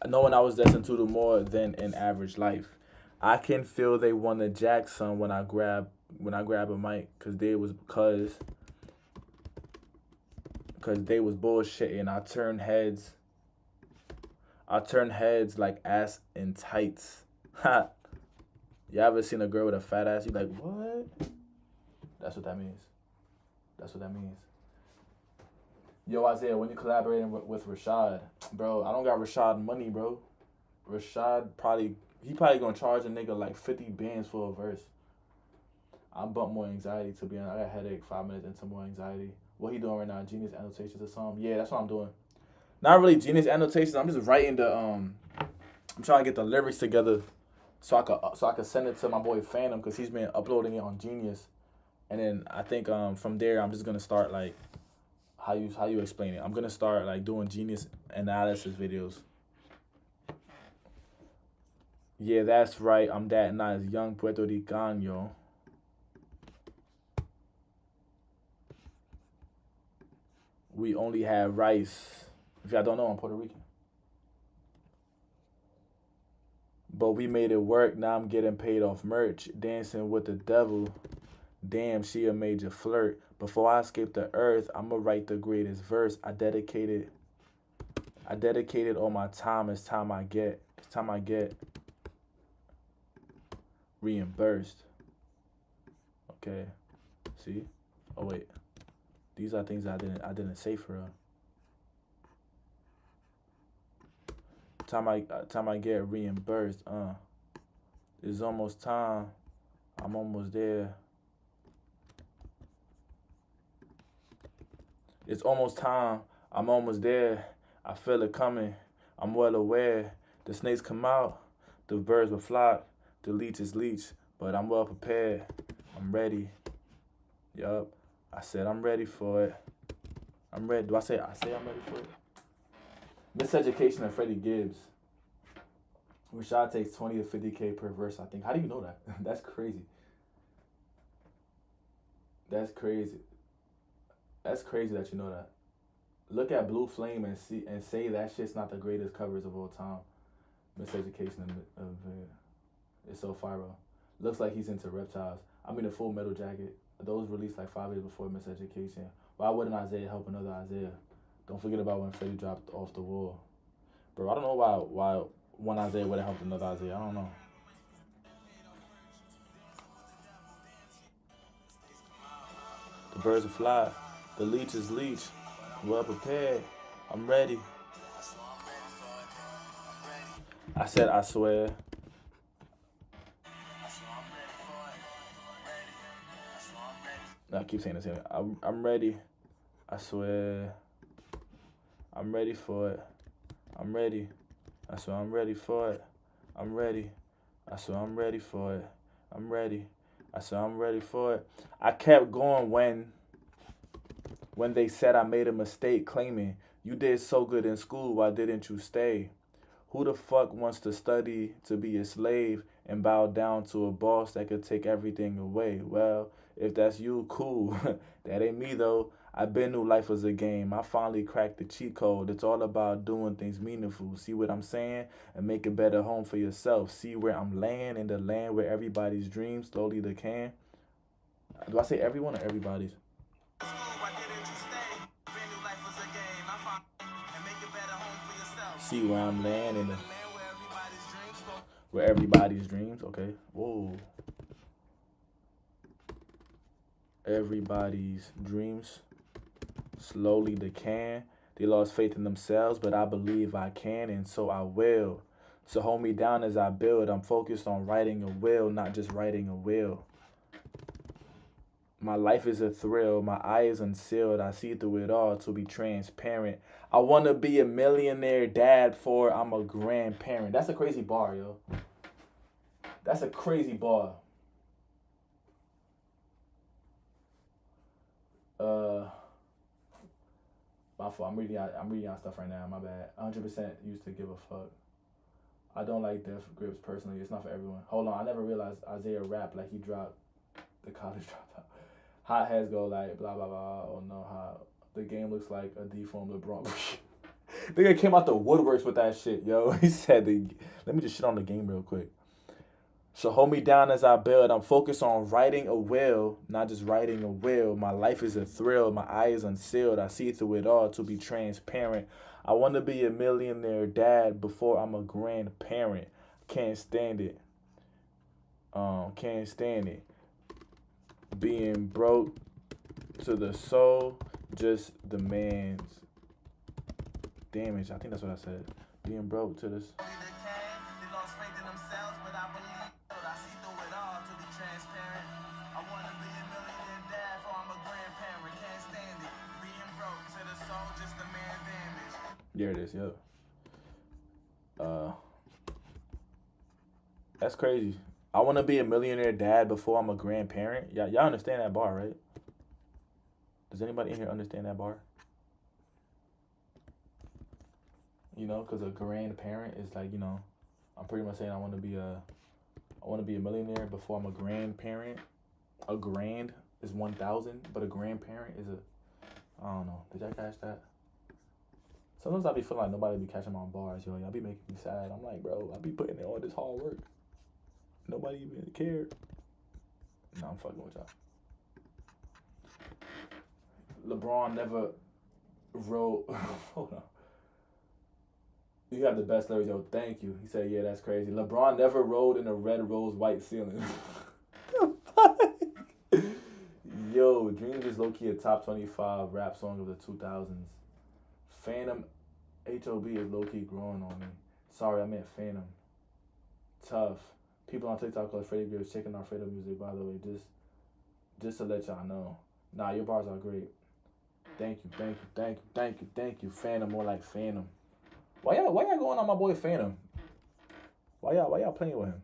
Knowing I was destined to do more than an average life. I can feel they want to jack some when I grab a mic, cause they was bullshitting. I turn heads like ass in tights. Ha. You ever seen a girl with a fat ass? You like, what? That's what that means. That's what that means. Yo, Isaiah, when you collaborating with Rashad, bro, I don't got Rashad money, bro. Rashad probably gonna charge a nigga like 50 bands for a verse. I bump more anxiety, to be honest. I got a headache 5 minutes into more anxiety. What he doing right now? Genius annotations or something? Yeah, that's what I'm doing. Not really genius annotations. I'm just writing I'm trying to get the lyrics together so I could send it to my boy Phantom because he's been uploading it on Genius. And then I think from there I'm just gonna start like how you explain it. I'm gonna start like doing Genius analysis videos. Yeah, that's right. I'm that nice, young Puerto Ricano. We only have rice. If y'all don't know, I'm Puerto Rican. But we made it work. Now I'm getting paid off merch. Dancing with the devil. Damn, she a major flirt. Before I escape the earth, I'ma write the greatest verse. I dedicated all my time. It's time I get reimbursed. Okay. See? Oh wait. These are things I didn't say for real. Time I get reimbursed. It's almost time. I'm almost there. It's almost time. I'm almost there. I feel it coming. I'm well aware. The snakes come out. The birds will flock. The leeches leech. But I'm well prepared. I'm ready. Yup. I said I'm ready for it. I'm ready. Do I say I'm ready for it? Miseducation of Freddie Gibbs. Rashad takes 20 to 50K per verse, I think. How do you know that? That's crazy. That's crazy. That's crazy that you know that. Look at Blue Flame and say that shit's not the greatest covers of all time. Miseducation of it's so fire. Looks like he's into reptiles. I mean, a Full Metal Jacket. Those released like 5 years before Miseducation. Why wouldn't Isaiah help another Isaiah? Don't forget about when Freddie dropped Off the Wall. Bro, I don't know why one Isaiah wouldn't help another Isaiah. I don't know. Birds will fly. The leech is leech. Well prepared. I'm ready. I said I swear. No, I keep saying this here. I'm ready. I swear. I'm ready for it. I'm ready. I swear I'm ready for it. I'm ready. I swear I'm ready for it. I'm ready. I swear I'm ready for it. I kept going when they said I made a mistake, claiming you did so good in school, why didn't you stay? Who the fuck wants to study to be a slave and bow down to a boss that could take everything away? Well, if that's you, cool. That ain't me though. I been knew life was a game. I finally cracked the cheat code. It's all about doing things meaningful. See what I'm saying? And make a better home for yourself. See where I'm laying in the land where everybody's dreams slowly decaying. Do I say everyone or everybody's? See where I'm laying in the where everybody's dreams. Okay. Whoa. Everybody's dreams slowly decaying. They lost faith in themselves, but I believe I can, and so I will. So hold me down as I build. I'm focused on writing a will, not just writing a will. My life is a thrill. My eye is unsealed. I see through it all to be transparent. I want to be a millionaire dad for I'm a grandparent. That's a crazy bar, yo. That's a crazy bar. My fault. I'm reading out stuff right now. My bad. 100% used to give a fuck. I don't like Death Grips personally. It's not for everyone. Hold on. I never realized Isaiah rap like he dropped the college dropout. Hot heads go like blah blah blah. Oh no, how the game looks like a deformed LeBron. Nigga came out the woodworks with that shit, yo. He said, "Let me just shit on the game real quick." So hold me down as I build. I'm focused on writing a will, not just writing a will. My life is a thrill. My eye is unsealed. I see through it all to be transparent. I want to be a millionaire dad before I'm a grandparent. Can't stand it. Can't stand it. Being broke to the soul just demands damage. I think that's what I said. Being broke to this. There it is, yo. That's crazy. I want to be a millionaire dad before I'm a grandparent. Yeah, y'all understand that bar, right? Does anybody in here understand that bar? You know, because a grandparent is like, you know, I'm pretty much saying I want to be a millionaire before I'm a grandparent. A grand is 1,000, but a grandparent is I don't know. Did y'all catch that? Sometimes I be feeling like nobody be catching my bars, yo. Y'all be making me sad. I'm like, bro, I be putting in all this hard work. Nobody even cared. No, I'm fucking with y'all. LeBron never wrote. Hold on. You have the best lyrics, yo. Thank you. He said, yeah, that's crazy. LeBron never rode in a red rose white ceiling. Yo, Dreams is low-key a top 25 rap song of the 2000s. Phantom HOB is low-key growing on me. Sorry, I meant Phantom. Tough. People on TikTok call Freddie Gibbs checking our Fredo music, by the way, just to let y'all know. Nah, your bars are great. Thank you. Phantom, more like Phantom. Why y'all going on my boy Phantom? Why y'all playing with him?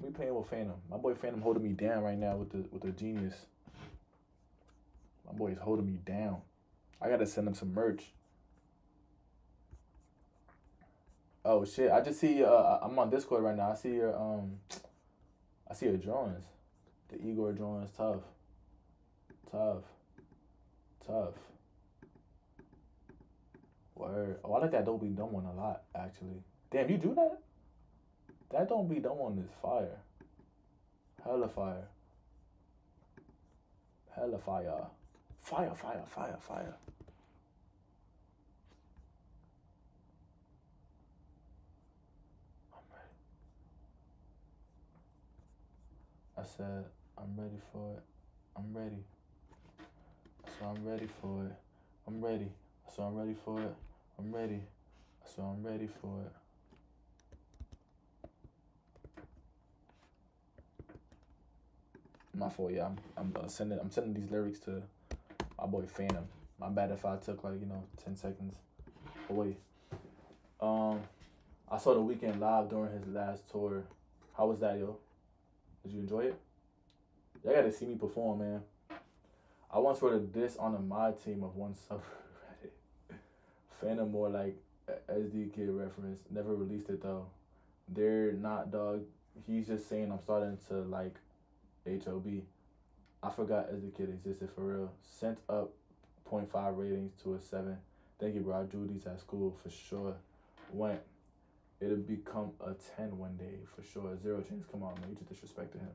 We playing with Phantom. My boy Phantom holding me down right now with the genius. My boy's holding me down. I gotta send him some merch. Oh shit! I just see I'm on Discord right now. I see your drawings. The Igor drawings, tough. Word. Oh, I like that Don't Be Dumb one a lot, actually. Damn, you drew that? That Don't Be Dumb one is fire. Hella fire. Fire. I said, I'm ready for it. I'm ready. So I'm ready for it. I'm ready. So I'm ready for it. I'm ready. So I'm ready for it. My fault, yeah. I'm sending these lyrics to my boy Phantom. My bad if I took like 10 seconds away. Um, I saw The Weeknd live during his last tour. How was that, yo? Did you enjoy it? Y'all gotta see me perform, man. I once wrote a diss on a mod team of one subreddit. Phantom more like SD Kid reference. Never released it though. They're not dog. He's just saying I'm starting to like HOB. I forgot SD Kid existed for real. Sent up 0.5 ratings to a 7. Thank you, bro. I drew these at school for sure. Went. It'll become a 10 one day for sure. Zero chance. Come on, man. You just disrespected him.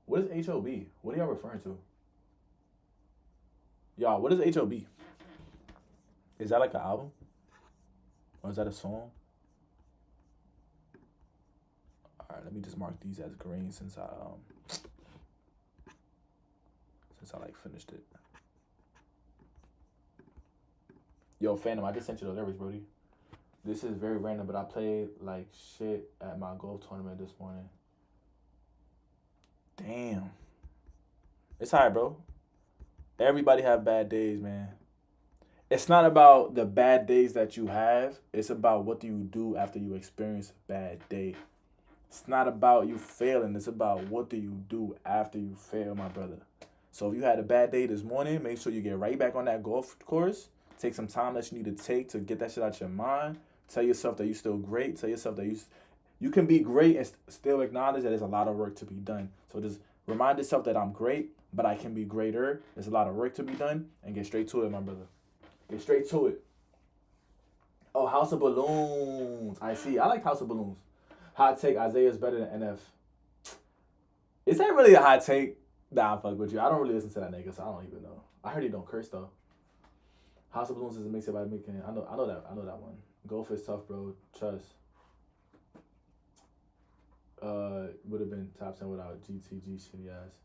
What is HOB? What are y'all referring to? Y'all, what is HOB? Is that like an album? Or is that a song? Alright, let me just mark these as green since I like finished it. Yo, Phantom, I just sent you the lyrics, Brody. This is very random, but I played like shit at my golf tournament this morning. Damn. It's alright, bro. Everybody have bad days, man. It's not about the bad days that you have. It's about what do you do after you experience a bad day. It's not about you failing. It's about what do you do after you fail, my brother. So if you had a bad day this morning, make sure you get right back on that golf course. Take some time that you need to take to get that shit out your mind. Tell yourself that you're still great. Tell yourself that you can be great and still acknowledge that there's a lot of work to be done. So just remind yourself that I'm great, but I can be greater. There's a lot of work to be done, and get straight to it, my brother. Get straight to it. Oh, House of Balloons. I see. I like House of Balloons. Hot take, Isaiah's better than NF. Is that really a hot take? Nah, I'm fuck with you. I don't really listen to that nigga, so I don't even know. I heard he don't curse though. House of Balloons is a mixtape by making. I know that one. Golf is tough, bro. Trust. Would have been top 10 without GTG shitty ass.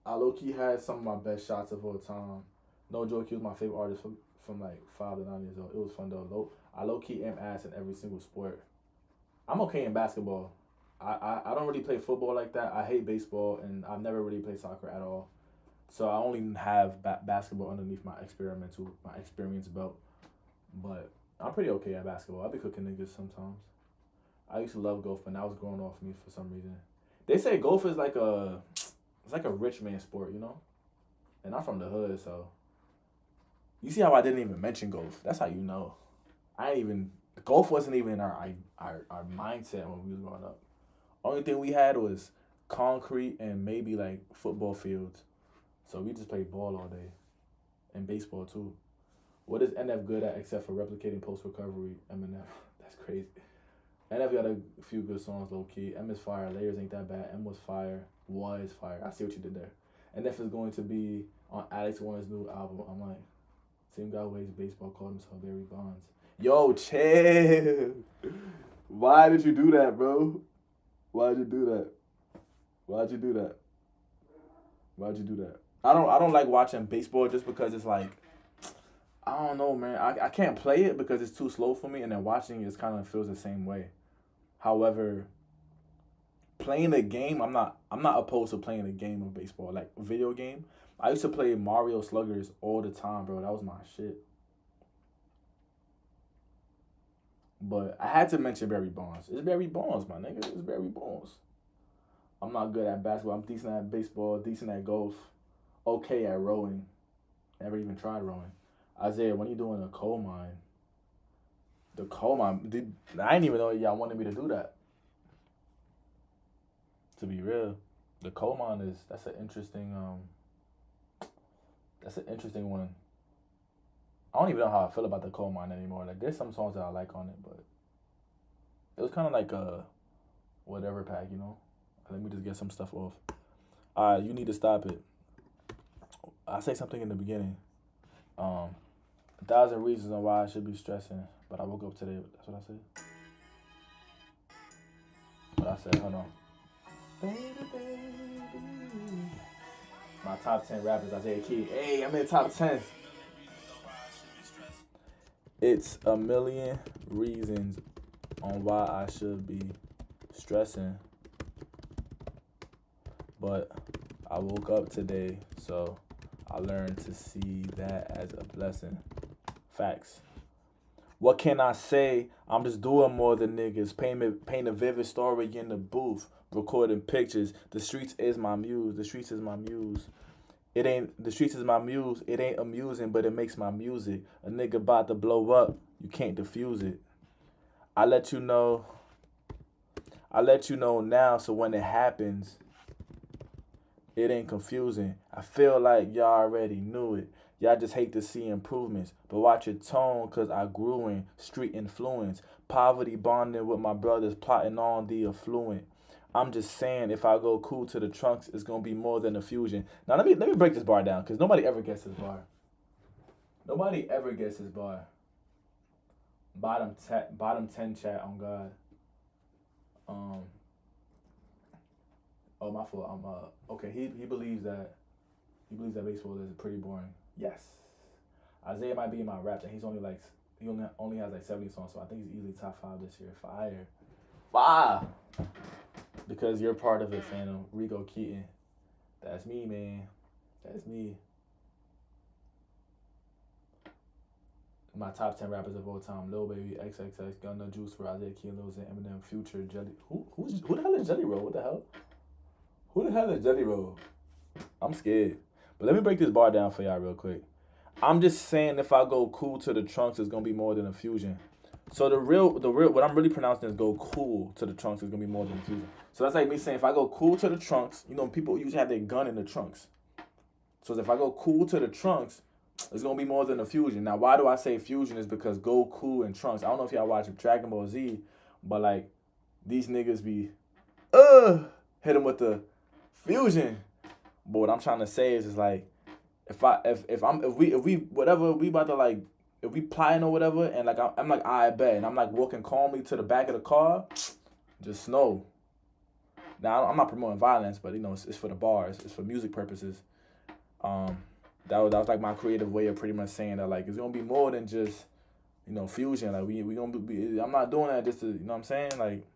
I low key had some of my best shots of all time. No joke, he was my favorite artist from like 5 to 9 years old. It was fun though. I low key am ass in every single sport. I'm okay in basketball. I don't really play football like that. I hate baseball, and I've never really played soccer at all. So I only have basketball underneath my experience belt. But I'm pretty okay at basketball. I be cooking niggas sometimes. I used to love golf, but now it's growing off me for some reason. They say golf is like it's like a rich man sport, you know? And I'm from the hood, so you see how I didn't even mention golf. That's how you know. Golf wasn't even in our mindset when we was growing up. Only thing we had was concrete and maybe like football fields. So we just played ball all day. And baseball too. What is NF good at except for replicating post-recovery? Eminem. That's crazy. NF got a few good songs, low-key. M is fire. Layers ain't that bad. M was fire. Was fire. I see what you did there. NF is going to be on Alex Warren's new album. I'm like, same guy who hates baseball called himself Barry Bonds. Yo, chill. Why did you do that, bro? Why'd you do that? Why'd you do that? Why'd you do that? I don't like watching baseball just because it's like, I don't know, man. I can't play it because it's too slow for me, and then watching it kind of feels the same way. However, playing the game, I'm not opposed to playing a game of baseball, like a video game. I used to play Mario Sluggers all the time, bro. That was my shit. But I had to mention Barry Bonds. It's Barry Bonds, my nigga. It's Barry Bonds. I'm not good at basketball. I'm decent at baseball, decent at golf, okay at rowing. Never even tried rowing. Isaiah, when you doing a coal mine? The coal mine, I didn't even know y'all wanted me to do that. To be real, the coal mine that's an interesting one. I don't even know how I feel about the coal mine anymore. Like, there's some songs that I like on it, but it was kind of like a whatever pack, you know? Let me just get some stuff off. All right, you need to stop it. I say something in the beginning. 1,000 reasons on why I should be stressing, but I woke up today. That's what I said. But I said. Hold on. Baby, baby. My top 10 rappers, Isaiah Key. Hey, I'm in the top 10. It's a million reasons on why I should be stressing. But I woke up today, so I learned to see that as a blessing. Facts. What can I say? I'm just doing more than niggas. Paint a vivid story in the booth. Recording pictures. The streets is my muse. The streets is my muse. It ain't the streets is my muse. It ain't amusing, but it makes my music. A nigga about to blow up. You can't defuse it. I let you know now, so when it happens, it ain't confusing. I feel like y'all already knew it. Y'all just hate to see improvements. But watch your tone, cause I grew in street influence. Poverty bonding with my brothers, plotting on the affluent. I'm just saying, if I go cool to the trunks, it's gonna be more than a fusion. Now let me break this bar down, cause nobody ever gets this bar. Nobody ever gets this bar. Bottom 10 chat on God. Oh, my fault. Okay. He believes that baseball is pretty boring. Yes. Isaiah might be in my rap, and he only has like 70 songs, so I think he's easily top 5 this year. Fire. Because you're part of it, Phantom. Rico Keaton. That's me, man. That's me. My top 10 rappers of all time: Lil Baby, XXX, Gunna, Juice WRLD, Isaiah Keaton, Lil Xan, Eminem, Future, Jelly. Who the hell is Jelly Roll? What the hell? Who the hell is Jelly Roll? I'm scared. But let me break this bar down for y'all real quick. I'm just saying, if I go cool to the trunks, it's gonna be more than a fusion. So the real, what I'm really pronouncing is go cool to the trunks is gonna be more than a fusion. So that's like me saying, if I go cool to the trunks, people usually have their gun in the trunks. So if I go cool to the trunks, it's gonna be more than a fusion. Now, why do I say fusion? Is because Goku and Trunks. I don't know if y'all watch Dragon Ball Z, but like these niggas be hit them with the fusion. But what I'm trying to say is like if we plotting or whatever, and like I'm like, I bet, and I'm like walking calmly to the back of the car, just know. Now I'm not promoting violence, but it's for the bars, it's for music purposes. That was like my creative way of pretty much saying that like it's gonna be more than just fusion. Like we gonna be. I'm not doing that just to what I'm saying, like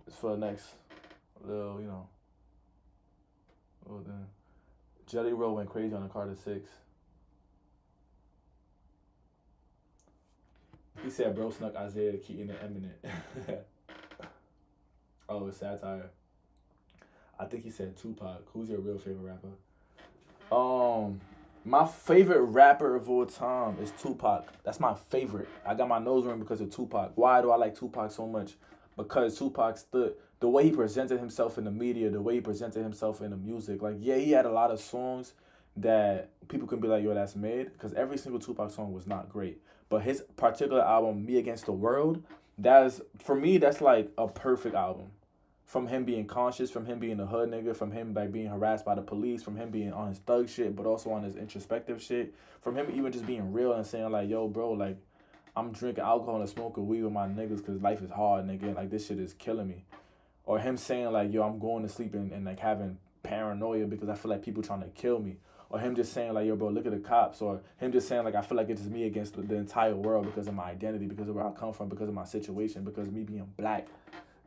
it's for the next little Well then, Jelly Roll went crazy on the Carter 6. He said bro snuck Isaiah Keaton and Eminem. Oh, it's satire. I think he said Tupac. Who's your real favorite rapper? My favorite rapper of all time is Tupac. That's my favorite. I got my nose ring because of Tupac. Why do I like Tupac so much? Because Tupac stood, the way he presented himself in the media, the way he presented himself in the music. Like, yeah, he had a lot of songs that people can be like, yo, that's mid. Because every single Tupac song was not great. But his particular album, Me Against the World, for me, that's like a perfect album. From him being conscious, from him being a hood nigga, from him like being harassed by the police, from him being on his thug shit, but also on his introspective shit, from him even just being real and saying like, yo, bro, like, I'm drinking alcohol and smoking weed with my niggas because life is hard, nigga, like, this shit is killing me. Or him saying like, yo, I'm going to sleep and like having paranoia because I feel like people trying to kill me. Or him just saying like, yo, bro, look at the cops. Or him just saying like, I feel like it's just me against the entire world because of my identity, because of where I come from, because of my situation, because of me being black.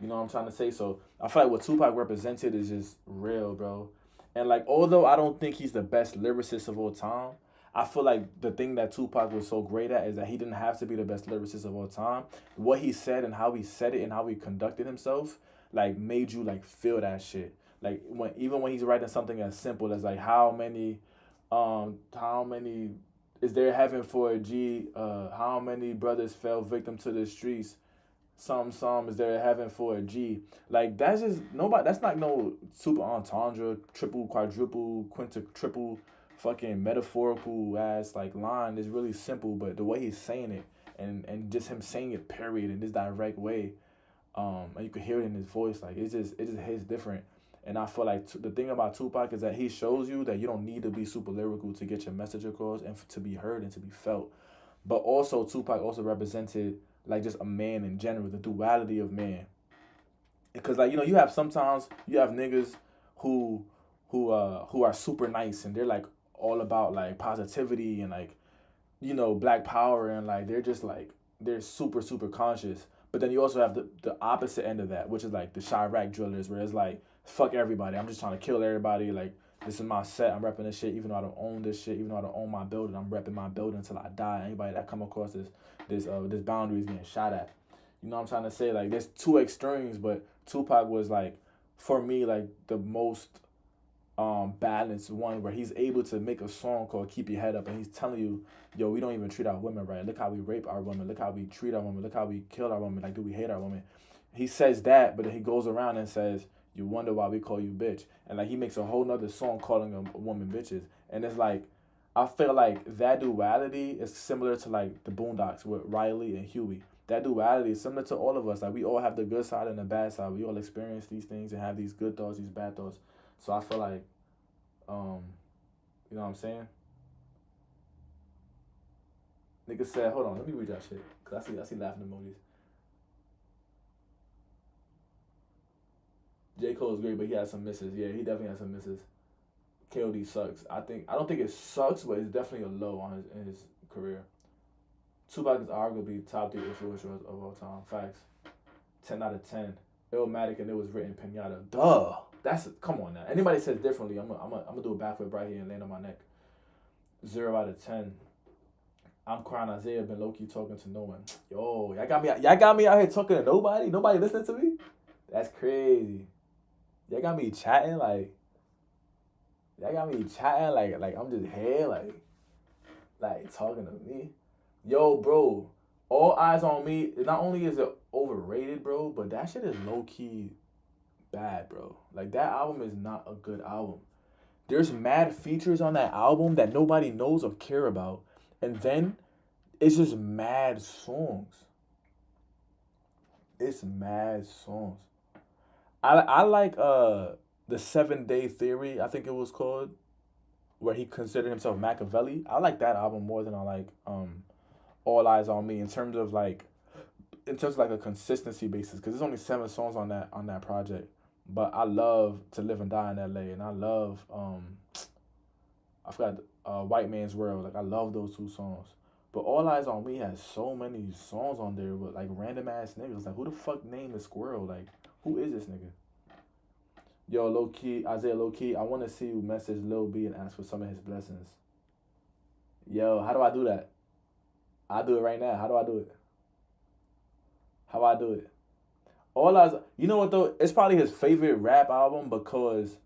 You know what I'm trying to say? So I feel like what Tupac represented is just real, bro. And like, although I don't think he's the best lyricist of all time, I feel like the thing that Tupac was so great at is that he didn't have to be the best lyricist of all time. What he said and how he said it and how he conducted himself, like, made you like feel that shit. Like even when he's writing something as simple as like how many is there heaven for a G? How many brothers fell victim to the streets? Some is there heaven for a G? Like, that's just nobody. That's not no super entendre, triple, quadruple, triple, fucking metaphorical ass like line. It's really simple, but the way he's saying it and just him saying it period in this direct way, and you can hear it in his voice. Like it just hits different. And I feel like the thing about Tupac is that he shows you that you don't need to be super lyrical to get your message across and to be heard and to be felt. But also Tupac also represented like just a man in general, the duality of man. because like you have sometimes you have niggas who who are super nice and they're like all about like positivity and like black power and like they're just like they're super conscious. But then you also have the opposite end of that, which is like the Chirac drillers, where it's like fuck everybody. I'm just trying to kill everybody. Like this is my set. I'm repping this shit, even though I don't own this shit. Even though I don't own my building, I'm repping my building until I die. Anybody that come across this boundary is getting shot at. You know what I'm trying to say? Like there's two extremes, but Tupac was like, for me, like the most balanced one, where he's able to make a song called "Keep Your Head Up" and he's telling you, yo, we don't even treat our women right. Look how we rape our women. Look how we treat our women. Look how we kill our women. Like, do we hate our women? He says that, but then he goes around and says, you wonder why we call you bitch. And like he makes a whole nother song calling a woman bitches. And it's like, I feel like that duality is similar to like the Boondocks with Riley and Huey. That duality is similar to all of us. Like we all have the good side and the bad side. We all experience these things and have these good thoughts, these bad thoughts. So I feel like, you know what I'm saying? Nigga said, hold on, let me read that shit. Cause I see laughing emojis. J. Cole is great, but he has some misses. Yeah, he definitely has some misses. KOD sucks. I don't think it sucks, but it's definitely a low on in his career. Tupac is arguably top 3 influential of all time. Facts. 10 out of 10. Illmatic and it was written Pinata. Duh. Come on now. Anybody says differently, I'm gonna do a backflip right here and land on my neck. 0 out of 10. I'm crying. Isaiah been low key talking to no one. Yo, y'all got me out here talking to nobody. Nobody listening to me. That's crazy. Y'all got me chatting like. Y'all got me chatting like I'm just here like talking to me. Yo, bro. All Eyes on Me. Not only is it overrated, bro, but that shit is low key bad, bro. Like that album is not a good album. There's mad features on that album that nobody knows or care about. And then it's just mad songs. It's mad songs. I like the 7 Day Theory, I think it was called, where he considered himself Machiavelli. I like that album more than I like All Eyes on Me in terms of like a consistency basis, because there's only 7 songs on that project. But I love To Live and Die in LA, and I love I forgot White Man's World. Like I love those 2 songs. But All Eyes on Me has so many songs on there with like random ass niggas. Like who the fuck named the Squirrel? Like who is this nigga? Yo, low key, Isaiah, low key, I want to see you message Lil B and ask for some of his blessings. Yo, how do I do that? I'll do it right now. How do I do it? How I do it? All Eyes, you know what though? It's probably his favorite rap album because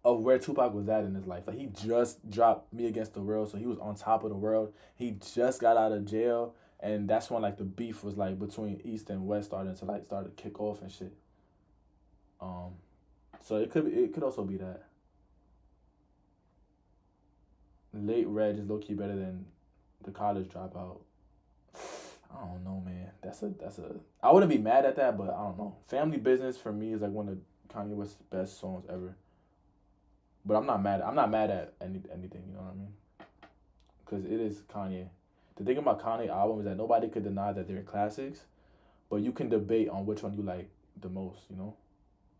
of where Tupac was at in his life. Like he just dropped Me Against the World, so he was on top of the world. He just got out of jail, and that's when like the beef was like between East and West started to kick off and shit. So it could also be that. Late Reg is low key better than the College Dropout. I don't know, man. That's a. I wouldn't be mad at that, but I don't know. Family Business for me is like one of Kanye West's best songs ever. But I'm not mad. I'm not mad at anything. You know what I mean? Because it is Kanye. The thing about Kanye album is that nobody could deny that they're classics, but you can debate on which one you like the most. You know,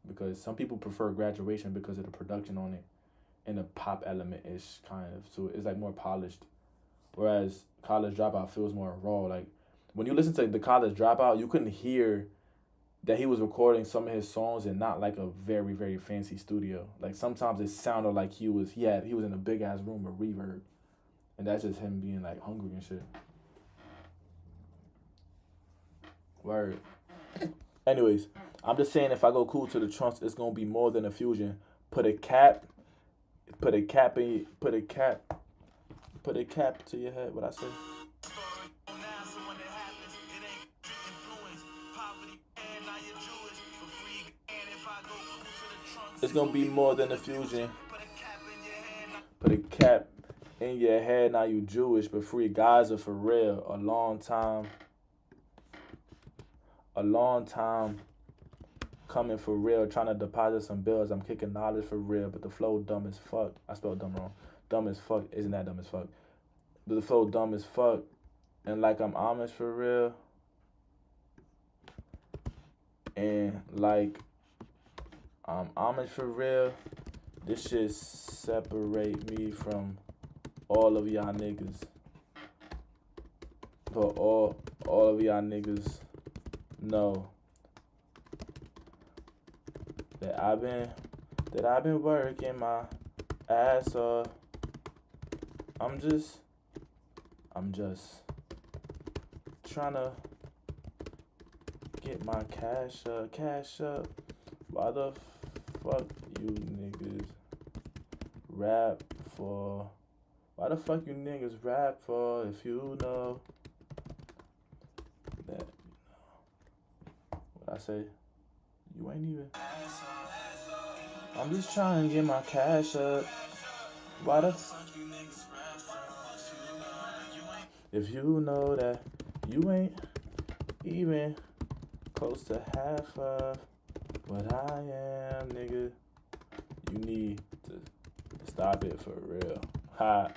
because some people prefer Graduation because of the production on it, and the pop element is kind of, so it's like more polished. Whereas College Dropout feels more raw. Like when you listen to the College Dropout, you couldn't hear that he was recording some of his songs in not like a very, very fancy studio. Like sometimes it sounded like he was in a big ass room with reverb. And that's just him being like hungry and shit. Word. Anyways, I'm just saying if I go cool to the trunks, it's gonna be more than a fusion. Put a cap to your head, what I say? It's gonna be more than a fusion. Put a cap in your head, now you Jewish, but free Gaza for real. A long time coming for real, trying to deposit some bills. I'm kicking knowledge for real, but the flow dumb as fuck. I spelled dumb wrong. Dumb as fuck. Isn't that dumb as fuck? But the flow dumb as fuck. And like I'm Amish for real. And like, I'm for real. This shit separate me from all of y'all niggas. But all of y'all niggas know that I've been working my ass off. I'm just trying to get my cash up. Why the fuck you niggas rap for? Why the fuck you niggas rap for if you know that, what I say? You ain't even. I'm just trying to get my cash up. Why the fuck you niggas rap for if you know that you ain't even close to half of what I am, nigga? You need to stop it for real. Ha.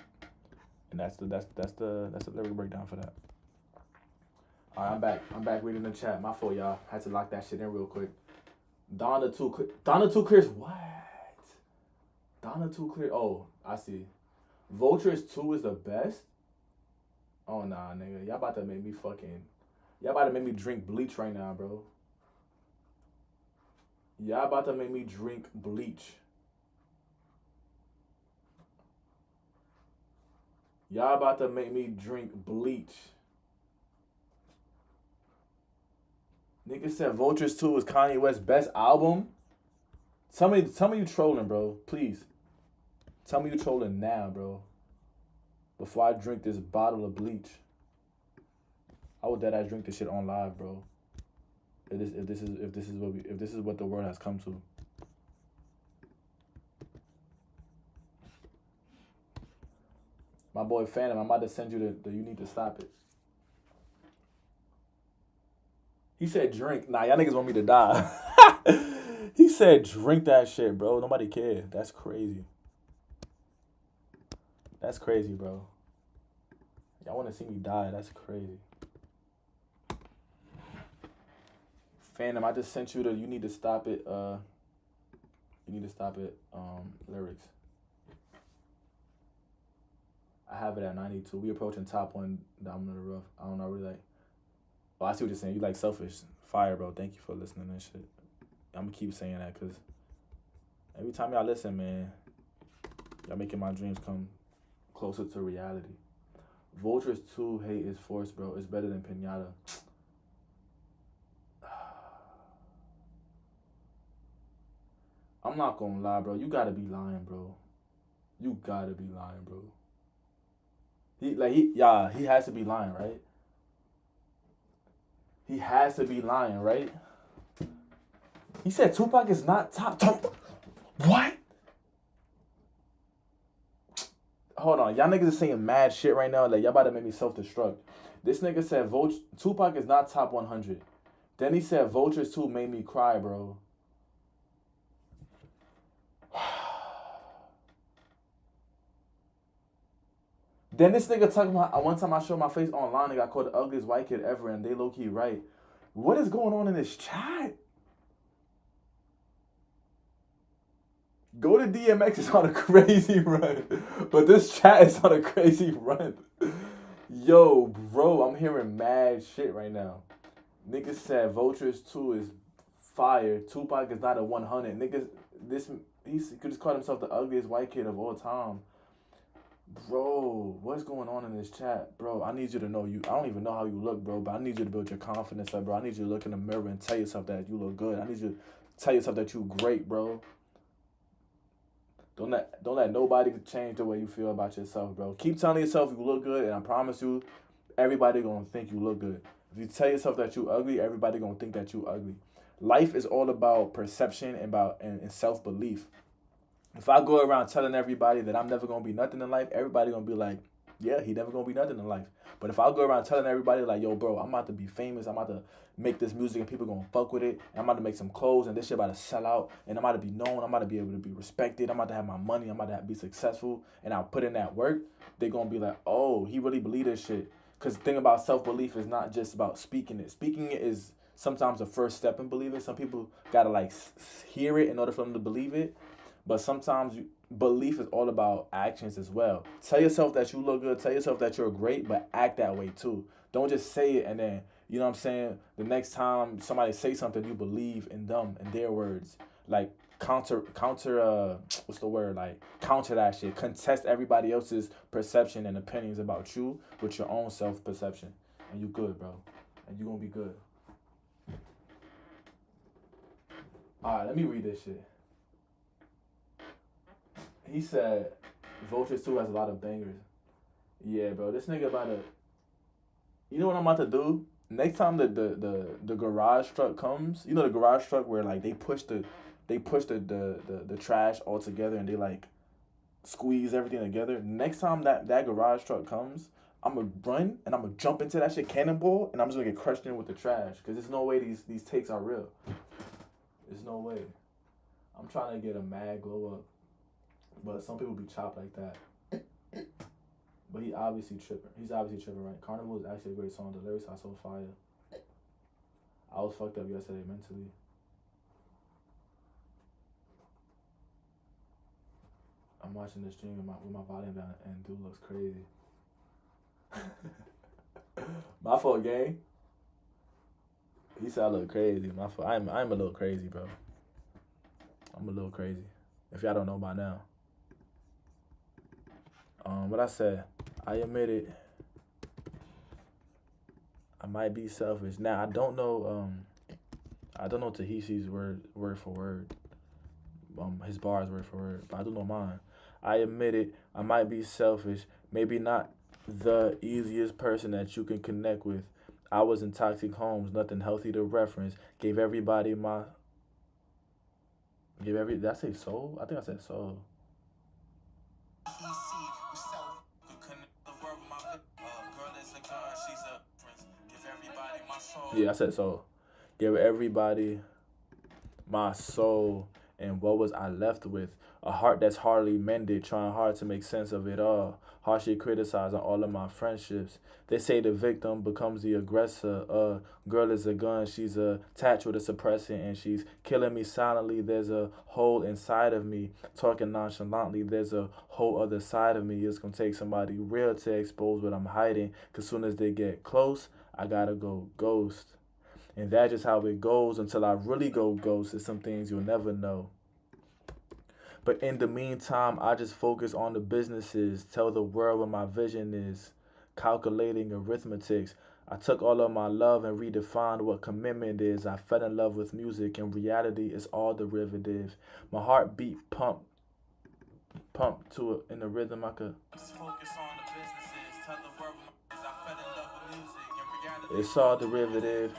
And that's the lyric breakdown for that. Alright, I'm back reading the chat. My fault, y'all. Had to lock that shit in real quick. Donna 2 clears what? Donna 2 clear. Oh, I see. Vultures 2 is the best? Oh nah, nigga. Y'all about to make me drink bleach right now, bro. Y'all about to make me drink bleach. Y'all about to make me drink bleach. Nigga said Vultures 2 is Kanye West's best album? Tell me you trolling, bro. Please. Tell me you trolling now, bro. Before I drink this bottle of bleach. I would dead ass drink this shit on live, bro. If this is what the world has come to. My boy Phantom, I'm about to send you the you need to stop it. He said drink. Nah, y'all niggas want me to die. He said drink that shit, bro. Nobody cares. That's crazy. That's crazy, bro. Y'all want to see me die. That's crazy. Phantom, I just sent you the you need to stop it lyrics. I have it at 92. We approaching top 1 Diamond in the Rough. I don't know, really like. Oh, I see what you're saying. You like Selfish. Fire, bro. Thank you for listening and shit. I'm gonna keep saying that because every time y'all listen, man, y'all making my dreams come closer to reality. Vultures 2 hate is forced, bro. It's better than Pinata. I'm not gonna lie, bro. You gotta be lying, bro. You gotta be lying, bro. He has to be lying, right? He has to be lying, right? He said Tupac is not top. What? Hold on. Y'all niggas is saying mad shit right now. Like, y'all about to make me self-destruct. This nigga said Tupac is not top 100. Then he said Vultures 2 made me cry, bro. Then this nigga talking about, one time I showed my face online and got called the ugliest white kid ever, and they low-key right. What is going on in this chat? Go to DMX is on a crazy run. But this chat is on a crazy run. Yo, bro, I'm hearing mad shit right now. Niggas said Vultures 2 is fire. Tupac is not a 100. Niggas, he could just call himself the ugliest white kid of all time. Bro, what's going on in this chat? Bro, I need you to know I don't even know how you look, bro, but I need you to build your confidence up, bro. I need you to look in the mirror and tell yourself that you look good. I need you to tell yourself that you great, bro. Don't let nobody change the way you feel about yourself, bro. Keep telling yourself you look good, and I promise you, everybody gonna think you look good. If you tell yourself that you ugly, everybody gonna think that you ugly. Life is all about perception and self-belief. If I go around telling everybody that I'm never going to be nothing in life, everybody going to be like, yeah, he never going to be nothing in life. But if I go around telling everybody like, yo, bro, I'm about to be famous. I'm about to make this music and people going to fuck with it. And I'm about to make some clothes and this shit about to sell out. And I'm about to be known. I'm about to be able to be respected. I'm about to have my money. I'm about to be successful. And I'll put in that work. They're going to be like, oh, he really believe this shit. Because the thing about self-belief is not just about speaking it. Speaking it is sometimes the first step in believing. Some people gotta like hear it in order for them to believe it. But sometimes belief is all about actions as well. Tell yourself that you look good. Tell yourself that you're great, but act that way too. Don't just say it and then, you know what I'm saying, the next time somebody say something, you believe in them and their words. Like what's the word? Like counter that shit. Contest everybody else's perception and opinions about you with your own self perception. And you good, bro. And you gonna be good. Alright, let me read this shit. He said Vultures 2 has a lot of bangers. Yeah, bro. This nigga about to. You know what I'm about to do? Next time the garage truck comes, you know the garage truck where like they push the trash all together and they like squeeze everything together. Next time that garage truck comes, I'm gonna run and I'm gonna jump into that shit cannonball and I'm just gonna get crushed in with the trash. Cause there's no way these takes are real. There's no way. I'm trying to get a mad glow up. But some people be chopped like that. But he obviously tripping. He's obviously tripping, right? Carnival is actually a great song. The lyrics are so fire. I was fucked up yesterday mentally. I'm watching the stream with my volume down and dude looks crazy. My fault, gang. He said I look crazy. My fault. I'm a little crazy, bro. I'm a little crazy. If y'all don't know by now. What I said, I admit it. I might be selfish. Now I don't know Tahisi's word for word. His bars word for word, but I do know mine. I admit it. I might be selfish. Maybe not the easiest person that you can connect with. I was in toxic homes, nothing healthy to reference. Did I say soul? I think I said soul. Yeah, I said soul. Give everybody my soul, and what was I left with? A heart that's hardly mended, trying hard to make sense of it all. Harshly criticizing all of my friendships. They say the victim becomes the aggressor. Girl is a gun, she's attached with a suppressant, and she's killing me silently. There's a hole inside of me, talking nonchalantly. There's a whole other side of me. It's gonna take somebody real to expose what I'm hiding. Cause soon as they get close, I gotta go ghost. And that's just how it goes until I really go ghost. There's some things you'll never know. But in the meantime, I just focus on the businesses, tell the world what my vision is, calculating arithmetics. I took all of my love and redefined what commitment is. I fell in love with music, and reality is all derivative. My heartbeat pump to it in the rhythm I could. Focus on the businesses, tell the world I fell in love with music, and reality it's all derivative.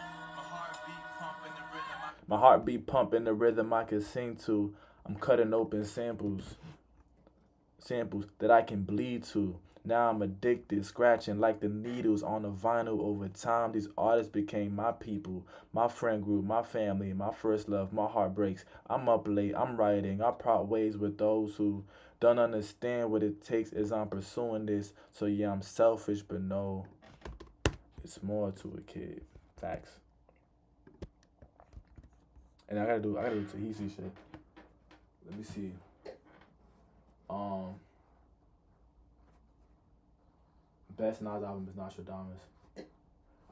My heartbeat pump in the rhythm I can sing to. I'm cutting open samples that I can bleed to. Now I'm addicted, scratching like the needles on the vinyl. Over time, these artists became my people, my friend group, my family, my first love, my heartbreaks. I'm up late, I'm writing, I part ways with those who don't understand what it takes as I'm pursuing this. So yeah, I'm selfish, but no, it's more to it, kid. Facts. And I gotta do Tahiti shit. Let me see. Best Nas album is Nostradamus.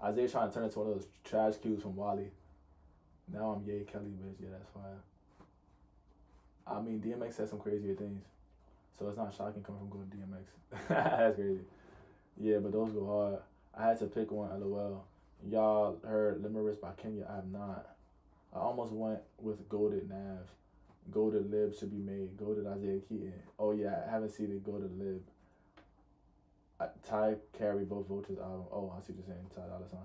Isaiah trying to turn into one of those trash cues from Wally. Now I'm Ye Kelly, bitch. Yeah, that's fire. I mean, DMX said some crazier things, so it's not shocking coming from good DMX. That's crazy. Yeah, but those go hard. I had to pick one. LOL. Y'all heard Limericks by Kenya? I have not. I almost went with Goated Nav. Goated Lib should be made. Goated Isaiah Keaton. Oh yeah, I haven't seen it. Goated Lib. Ty carry both Vultures album. Oh, I see what you're saying. Ty Dolla Sign.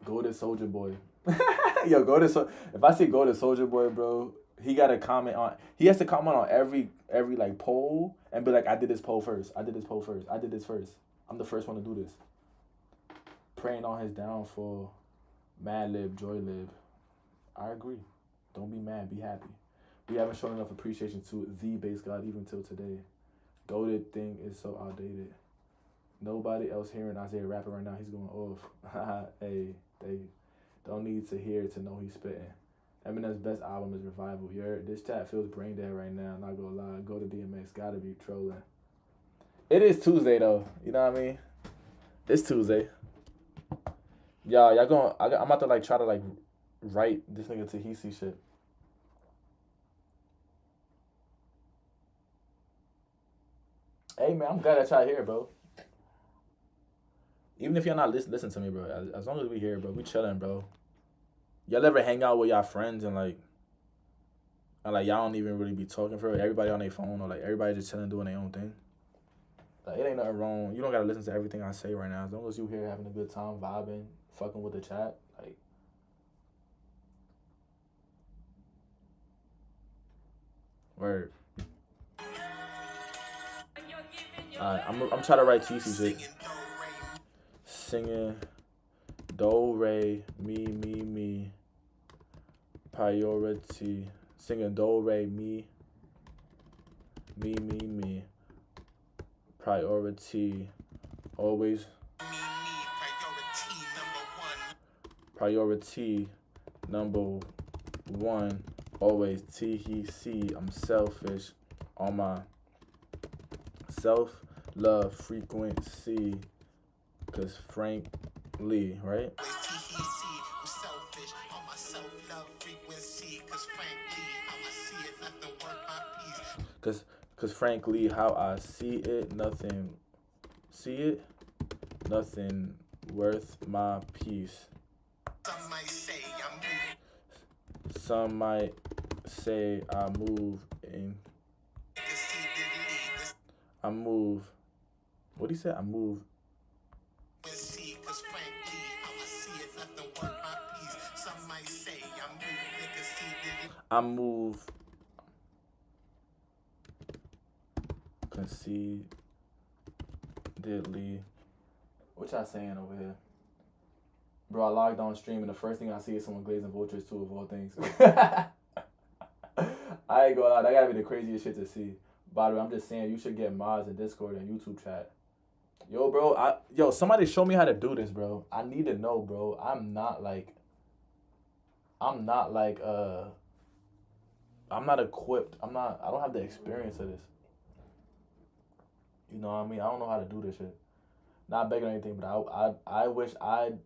Goated Soldier Boy. Yo, if I see Goated Soldier Boy, bro, he got to comment on. He has to comment on every like poll and be like, I did this poll first. I did this first. I'm the first one to do this. Praying on his downfall. Mad Lib, Joy Lib. I agree. Don't be mad, be happy. We haven't shown enough appreciation to the base god even till today. Goated thing is so outdated. Nobody else hearing Isaiah rapping right now. He's going off. Hey, Don't need to hear to know he's spitting. Eminem's best album is Revival. This chat feels brain dead right now. Not gonna lie. Go to DMX. Gotta be trolling. It is Tuesday though. You know what I mean? It's Tuesday. Y'all going? I'm about to like try to like write this nigga Tahisi shit. Hey man, I'm glad that y'all here, bro. Even if y'all not listen to me, bro. As long as we here, bro, we chilling, bro. Y'all ever hang out with y'all friends and like y'all don't even really be talking for it? Everybody on their phone or like everybody just chilling doing their own thing. Like it ain't nothing wrong. You don't gotta listen to everything I say right now. As long as you here having a good time, vibing, fucking with the chat, like. Word. Alright, I'm trying to write TC shit. Singing do re mi priority. Singing do re mi priority. Always priority number one. Always THC. I'm selfish on my self-love frequency. Cause Frank Lee, right? Cause Frank Lee, how I see it, nothing worth my peace. Some might say I move. What do you say? I move. I move concededly. What y'all saying over here? Bro, I logged on stream and the first thing I see is someone glazing vultures too, of all things. I ain't gonna lie, that gotta be the craziest shit to see. By the way, I'm just saying you should get mods in Discord and YouTube chat. Yo, bro, somebody show me how to do this, bro. I need to know, bro. I'm not equipped. I don't have the experience of this. You know what I mean? I don't know how to do this shit. Not begging or anything, but I wish I'd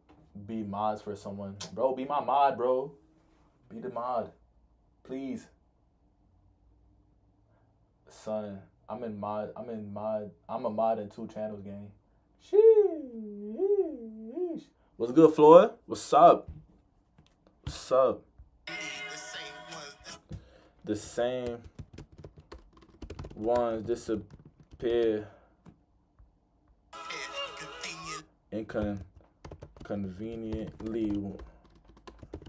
be mods for someone. Bro, be my mod, bro. Be the mod. Please. Son, I'm a mod in 2 channels, gang. Sheesh. What's good, Floyd? What's up? The same ones disappear inconveniently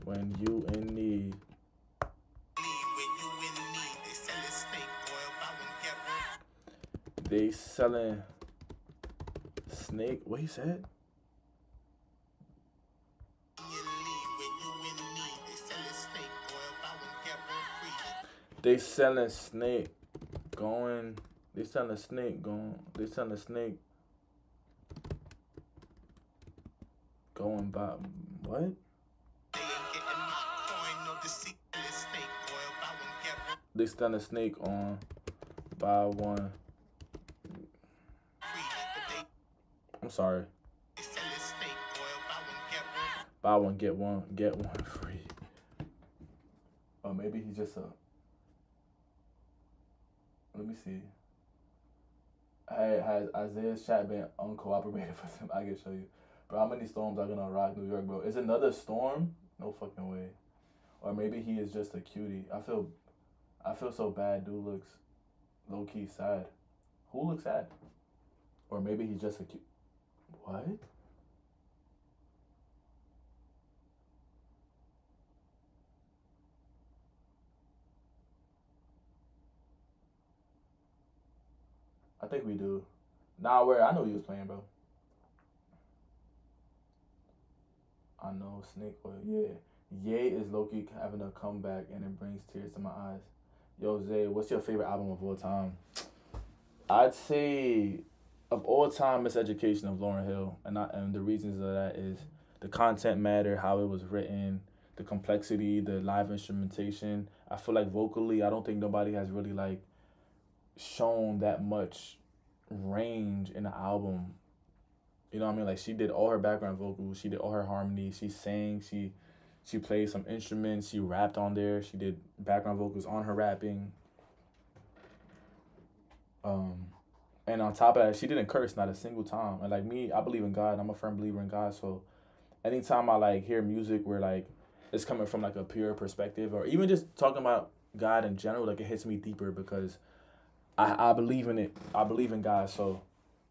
when you in need. They selling snake. What he said? They selling snake going. They selling snake going. They selling snake going by what? They selling snake on buy one. I'm sorry. Buy one get one free. Or maybe he's just a. Let me see. Has Isaiah's chat been uncooperative with him? I can show you. Bro, how many storms are gonna rock New York, bro? Is another storm? No fucking way. Or maybe he is just a cutie. I feel so bad. Dude looks low key sad. Who looks sad? Or maybe he's just a cute. What? I think we do. Nah, where? I know you was playing, bro. I know, Snake Oil. Yeah. Ye is low-key having a comeback and it brings tears to my eyes. Yo, Zay, what's your favorite album of all time? I'd say of all time, Miseducation of Lauryn Hill. And the reasons of that is the content matter, how it was written, the complexity, the live instrumentation. I feel like vocally, I don't think nobody has really like shown that much range in the album. You know what I mean? Like she did all her background vocals, she did all her harmonies, she sang, she played some instruments, she rapped on there, she did background vocals on her rapping. Um, and on top of that, she didn't curse not a single time. And like me, I believe in God. I'm a firm believer in God. So anytime I like hear music where like it's coming from like a pure perspective, or even just talking about God in general, like it hits me deeper because I believe in it. I believe in God. So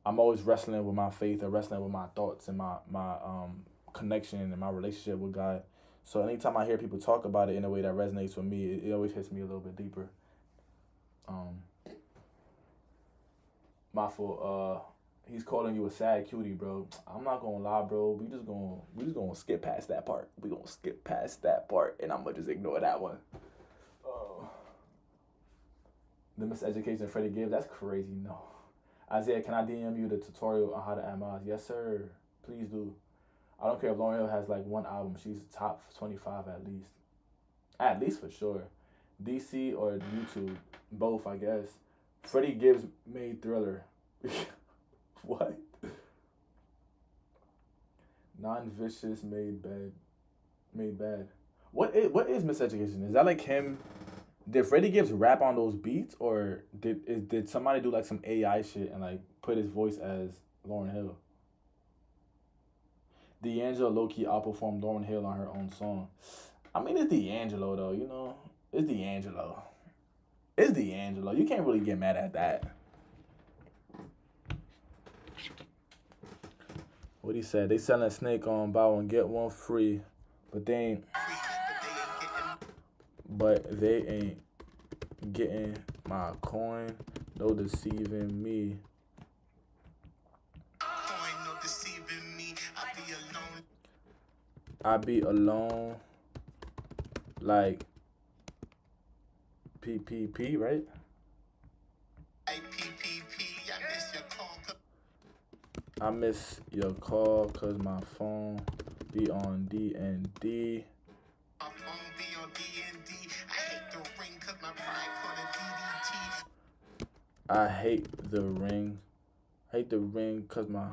I'm always wrestling with my faith or wrestling with my thoughts and my connection and my relationship with God. So anytime I hear people talk about it in a way that resonates with me, it always hits me a little bit deeper. Um, my fault. He's calling you a sad cutie, bro. I'm not gonna lie, bro. We just gonna skip past that part. We gonna skip past that part, and I'm gonna just ignore that one. Uh, the miseducation of Freddie Gibbs. That's crazy. No. Isaiah, can I DM you the tutorial on how to add mods? Yes, sir. Please do. I don't care if Lauryn Hill has like one album. She's top 25 at least. At least for sure. DC or YouTube. Both, I guess. Freddie Gibbs made Thriller. What? Non-vicious made bad. Made bad. What is miseducation? Is that like him? Did Freddie Gibbs rap on those beats, or did somebody do like some AI shit and like put his voice as Lauryn Hill? D'Angelo low-key outperformed Lauryn Hill on her own song. I mean, it's D'Angelo though, you know? It's D'Angelo. It's D'Angelo. You can't really get mad at that. What he said, they selling Snake on buy one get one free, but they ain't getting my coin. No deceiving me. I be alone like PPP, right? I miss your call cause my phone be on D&D. I hate the ring. Cause my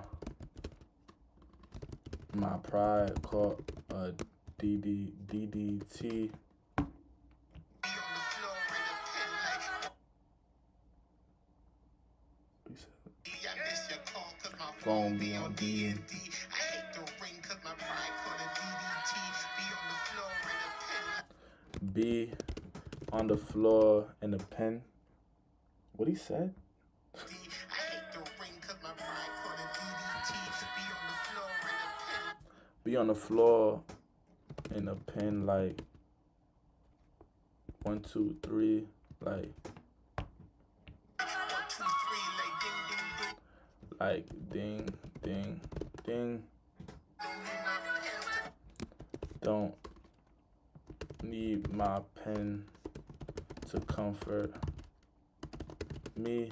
pride caught a DDT. Phone be on D&D. Be on the floor in the pen. What he said? Be on the floor in a pen like 1, 2, 3, like ding, ding, ding. Don't need my pen to comfort me.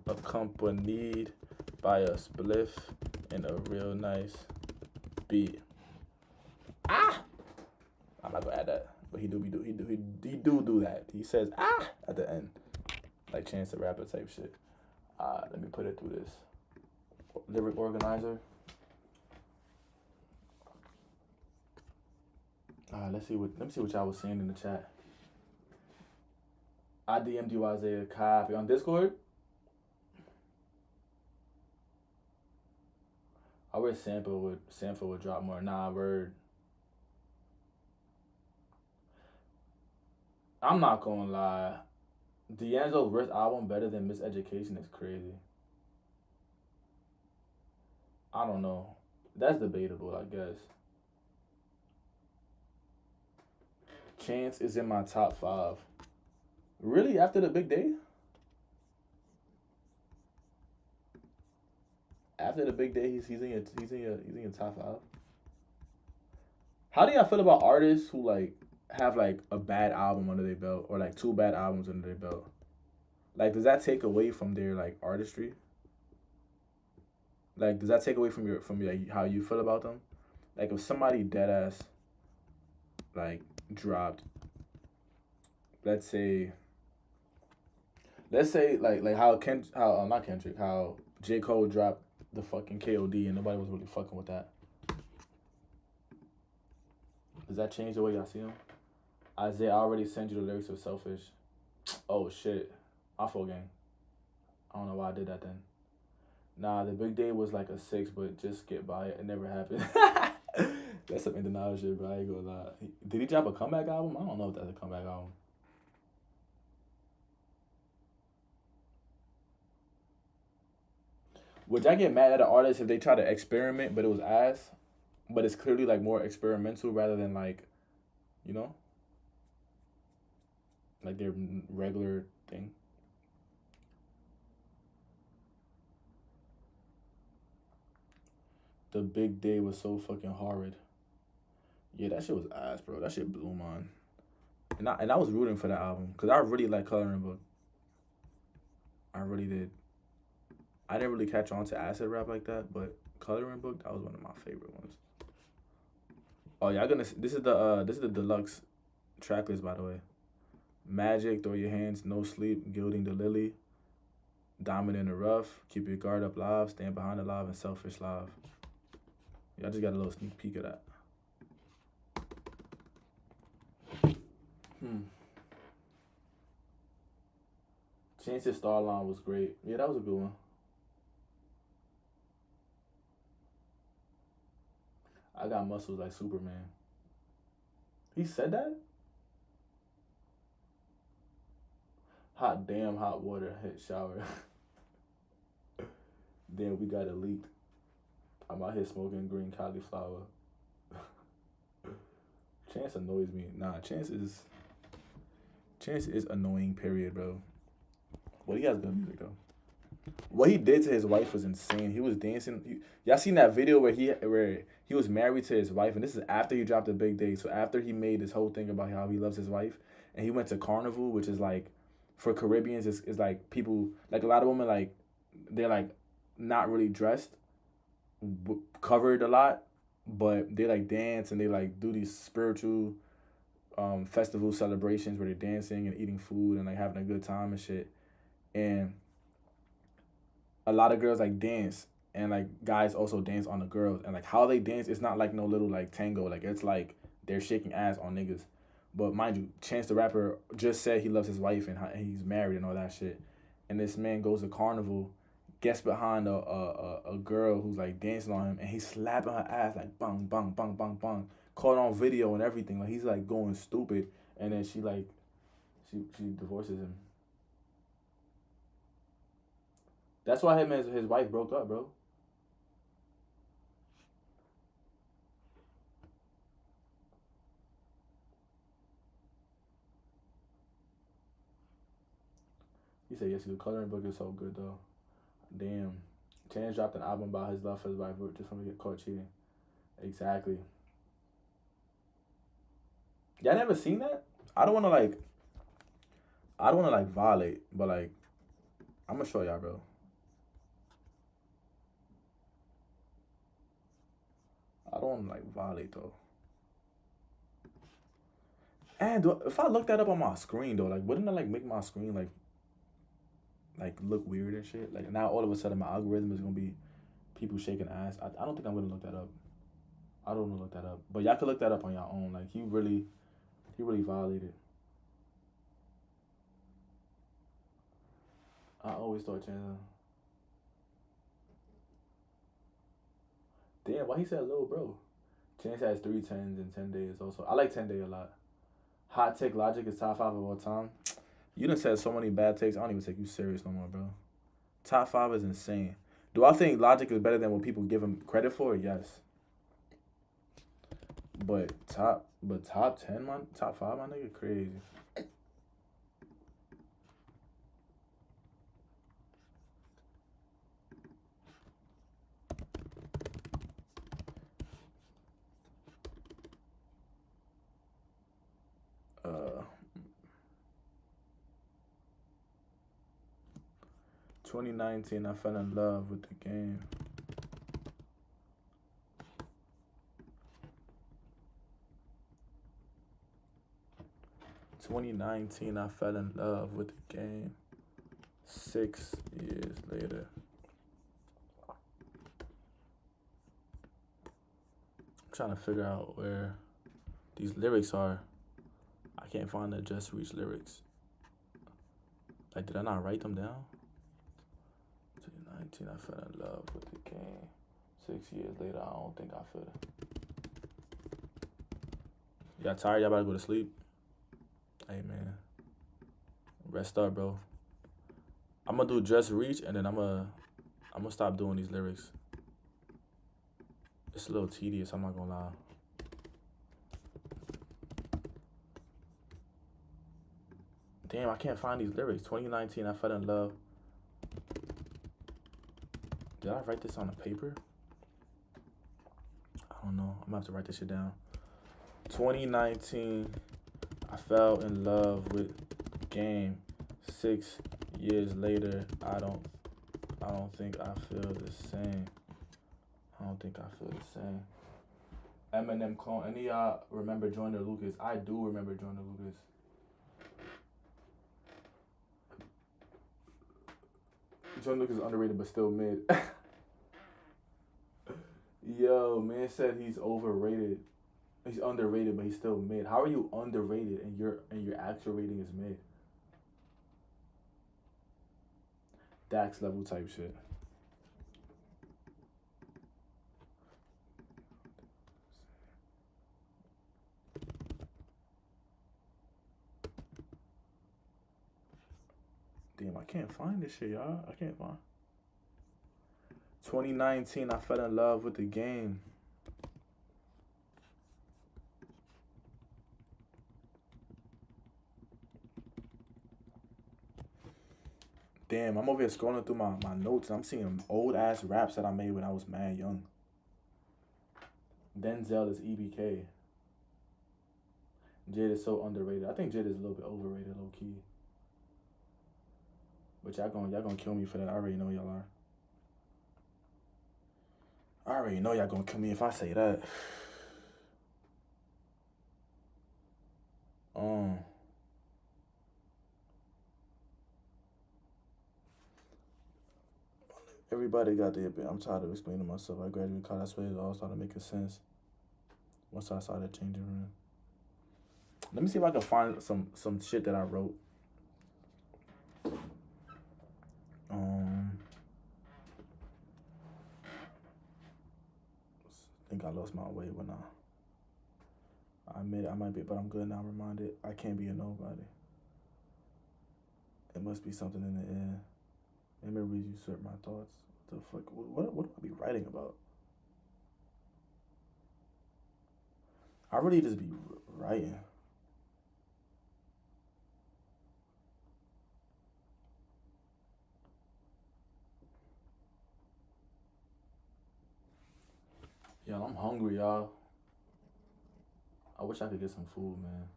Accompanied by a spliff and a real nice beat. Ah! I'm not gonna add that, but he do that. He says at the end, like Chance the Rapper type shit. Let me put it through this lyric organizer. Let me see what y'all was saying in the chat. I DM'd you Isaiah. Copy on Discord. I wish Sample would drop more. Nah, word. I'm not gonna lie. D'Angelo's worst album better than Miseducation is crazy. I don't know. That's debatable, I guess. Chance is in my top 5. Really? After the big day? After the big day, he's in your top 5. How do y'all feel about artists who like have like a bad album under their belt, or like 2 bad albums under their belt? Like, does that take away from their like artistry? Like, does that take away from your like, how you feel about them? Like, if somebody dead ass like dropped, let's say, like how not Kendrick, how J Cole dropped the fucking KOD and nobody was really fucking with that. Does that change the way y'all see him? Isaiah, I already sent you the lyrics of Selfish. Oh shit, I full gang. I don't know why I did that then. Nah, the big day was like a 6, but just get by it. It never happened. That's some in shit, bro. I ain't gonna lie. Did he drop a comeback album? I don't know if that's a comeback album. Would y'all get mad at an artist if they try to experiment, but it was ass? But it's clearly like more experimental rather than like, you know, like their regular thing. The big day was so fucking horrid. Yeah, that shit was ass, bro. That shit blew mine. And I was rooting for that album because I really like Coloring Book. I really did. I didn't really catch on to acid rap like that, but Coloring Book, that was one of my favorite ones. Oh yeah, this is the deluxe track list, by the way. Magic, Throw Your Hands, No Sleep, Gilding the Lily, Diamond in the Rough, Keep Your Guard Up Live, Stand Behind the Live, and Selfish Live. Yeah, I just got a little sneak peek of that. Chance's Star Line was great. Yeah, that was a good one. I got muscles like Superman. He said that? Hot damn, hot water, hit shower. Damn, we got it leaked. I'm out here smoking green cauliflower. Chance annoys me. Nah, Chance is annoying. Period, bro. But he has good music though. What he did to his wife was insane. He was dancing. Y'all seen that video where he was married to his wife, and this is after he dropped the big day. So after he made this whole thing about how he loves his wife, and he went to Carnival, which is like, for Caribbeans, is like people like a lot of women like they're like not really dressed, covered a lot, but they like dance and they like do these spiritual festival celebrations where they're dancing and eating food and like having a good time and shit. And a lot of girls like dance and like guys also dance on the girls, and like how they dance, it's not like no little like tango, like it's like they're shaking ass on niggas. But mind you, Chance the Rapper just said he loves his wife and he's married and all that shit. And this man goes to Carnival, gets behind a girl who's like dancing on him, and he's slapping her ass like bang bang bang bang bang, caught on video and everything. Like he's like going stupid, and then she divorces him. That's why him and his wife broke up, bro. He said yes, the Coloring Book is so good though. Damn. Chance dropped an album about his love for his wife just from get caught cheating. Exactly. Y'all never seen that? I don't wanna like I don't wanna like violate, but like I'm gonna show y'all, bro. I don't wanna like violate though. And if I look that up on my screen though, like wouldn't that like make my screen like look weird and shit? Like now all of a sudden my algorithm is gonna be people shaking ass. I don't think I'm gonna look that up. I don't wanna look that up. But y'all could look that up on your own. Like he really violated. I always thought Chance. Damn, why he said little bro? Chance has 3 10s in 10 days also. I like 10 Day a lot. Hot Take Logic is top 5 of all time. You done said so many bad takes. I don't even take you serious no more, bro. Top 5 is insane. Do I think Logic is better than what people give him credit for? Yes. But top 10, top 5, my nigga, crazy. Uh, 2019, I fell in love with the game. 2019, I fell in love with the game. 6 years later. I'm trying to figure out where these lyrics are. I can't find the Just Reach lyrics. Like, did I not write them down? 2019, I fell in love with the game. 6 years later, I don't think I fell. Y'all tired? Y'all about to go to sleep? Hey, man. Rest up, bro. I'm gonna do Just Reach, and then I'm gonna stop doing these lyrics. It's a little tedious, I'm not gonna lie. Damn, I can't find these lyrics. 2019, I fell in love. Did I write this on a paper? I don't know. I'm gonna have to write this shit down. 2019, I fell in love with game. 6 years later, I don't think I feel the same. I don't think I feel the same. Eminem clone. Any of y'all remember Joyner Lucas? I do remember Joyner Lucas. Joyner Lucas is underrated but still mid. Yo, man said he's overrated. He's underrated but he's still mid. How are you underrated and your actual rating is mid? Dax level type shit. Damn, I can't find this shit, y'all. I can't find. 2019, I fell in love with the game. Damn, I'm over here scrolling through my notes and I'm seeing old ass raps that I made when I was mad young. Denzel is EBK. Jid is so underrated. I think Jid is a little bit overrated, low key. But y'all gonna kill me for that. I already know y'all are. I already know y'all gonna kill me if I say that. Everybody got their bit. I'm tired of explaining myself. I graduated college. That's where it all started making sense. Once I started changing around. Let me see if I can find some shit that I wrote. I think I lost my way when I admit it, I might be, but I'm good now. I'm reminded I can't be a nobody. It must be something in the air. Memories usurp my thoughts. What the fuck? What do I be writing about? I really just be writing. Yo, I'm hungry, y'all. I wish I could get some food, man.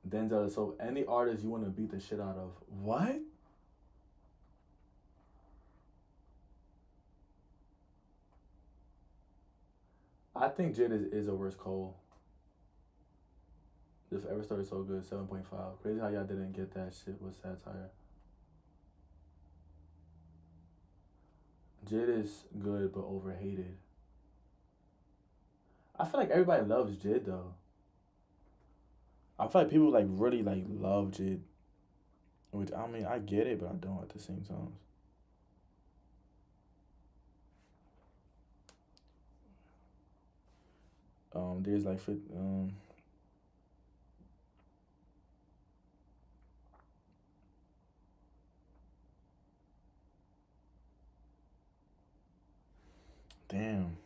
Denzel, so any artist you want to beat the shit out of. What? I think Jid is a worse Cole. If Ever Started So Good, 7.5. Crazy how y'all didn't get that shit with satire. Jid is good but overhated. I feel like everybody loves Jid though. I feel like people like really like love Jid. Which I mean I get it, but I don't at the same time. There's like damn.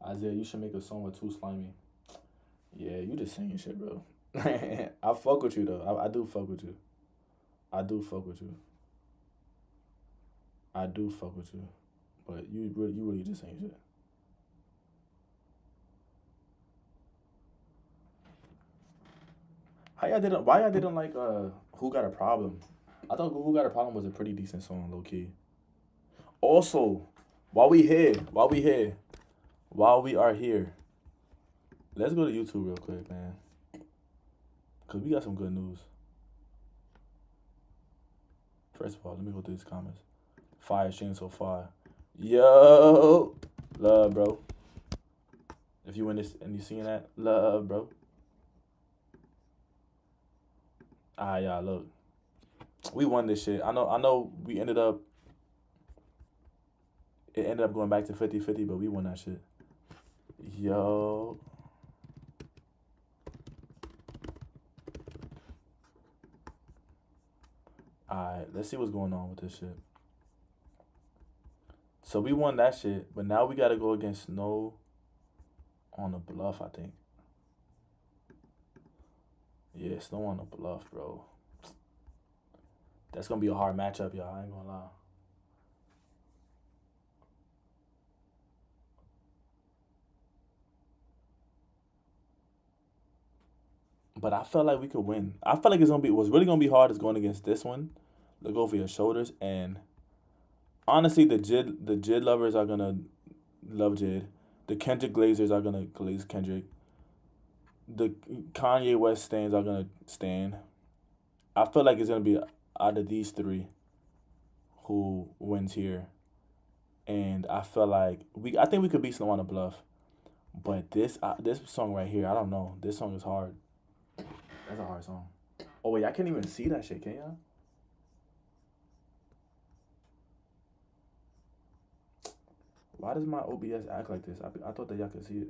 Isaiah, you should make a song with Too Slimy. Yeah, you just saying shit, bro. I fuck with you though. I do fuck with you. I do fuck with you. I do fuck with you. But you really just saying shit. Why y'all didn't like Who Got a Problem? I thought Who Got a Problem was a pretty decent song, low key. Also, While we here, while we are here, let's go to YouTube real quick, man. Cause we got some good news. First of all, let me go through these comments. Fire stream so far. Yo, love, bro. If you in this and you seeing that, love, bro. Yeah, look. We won this shit. I know we ended up it ended up going back to 50-50, but we won that shit. Yo. Alright, let's see what's going on with this shit. So we won that shit, but now we gotta go against Snow on the bluff, I think. Yeah, Snow on the bluff, bro. That's gonna be a hard matchup, y'all. I ain't gonna lie. But I felt like we could win. I felt like what's really gonna be hard is going against this one. Look over your shoulders, and honestly, the Jid lovers are gonna love Jid. The Kendrick Glazers are gonna glaze Kendrick. The Kanye West stands are gonna stand. I feel like it's gonna be out of these three who wins here. And I feel like I think we could beat Snow on the Bluff. But this song right here, I don't know. This song is hard. That's a hard song. Oh wait, I can't even see that shit, can y'all? Why does my OBS act like this? I thought that y'all could see it.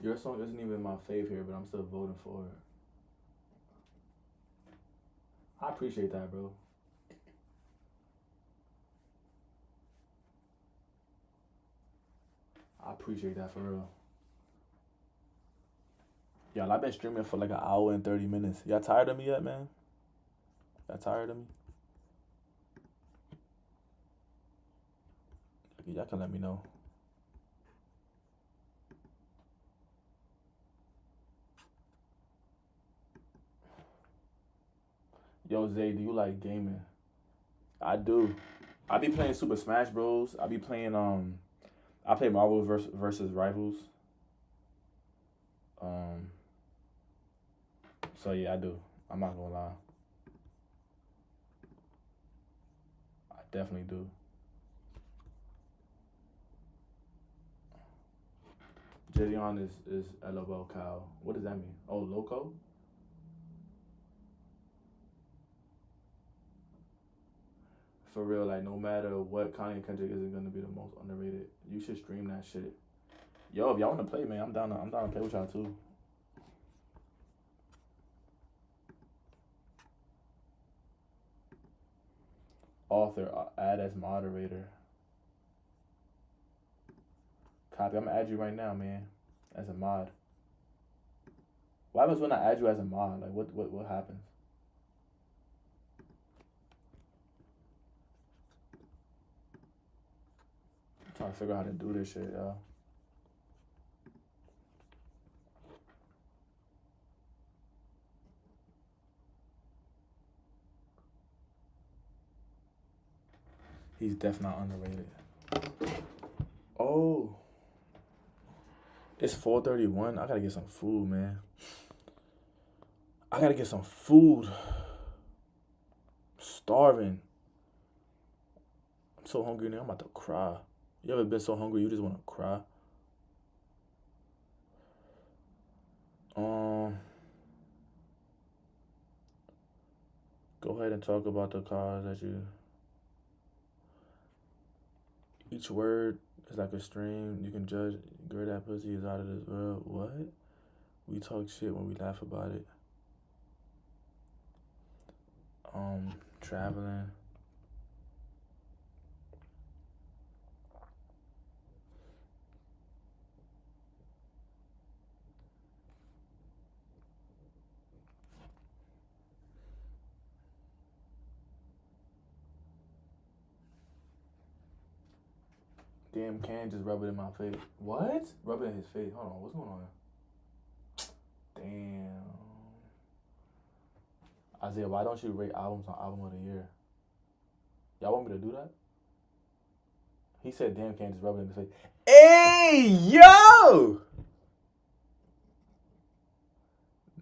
Your song isn't even my fave here, but I'm still voting for it. I appreciate that, bro. I appreciate that for real. Y'all, I've been streaming for like an hour and 30 minutes. Y'all tired of me yet, man? Y'all tired of me? Y'all can let me know. Yo, Zay, do you like gaming? I do. I be playing Super Smash Bros. I be playing I play Marvel versus Rivals. So yeah, I do. I'm not gonna lie. I definitely do. Jidion is LOL cow. What does that mean? Oh, loco? For real, like no matter what, Kanye Kendrick isn't gonna be the most underrated. You should stream that shit. Yo, if y'all wanna play, man, I'm down to play with y'all too. Author, add as moderator. Copy. I'm gonna add you right now, man, as a mod. What happens when I add you as a mod? Like, what happens? I'm trying to figure out how to do this shit, yo. He's definitely not underrated. Oh. It's 4:31. I gotta get some food, man. I gotta get some food. I'm starving. I'm so hungry now. I'm about to cry. You ever been so hungry you just wanna cry? Go ahead and talk about the cars that you. Each word is like a stream. You can judge. Girl, that pussy is out of this world. What? We talk shit when we laugh about it. Traveling. Damn, Can just rub it in my face. What? Rub it in his face. Hold on, what's going on? Damn. Isaiah, why don't you rate albums on album of the year? Y'all want me to do that? He said, "Damn, can't just rub it in his face." Hey, yo!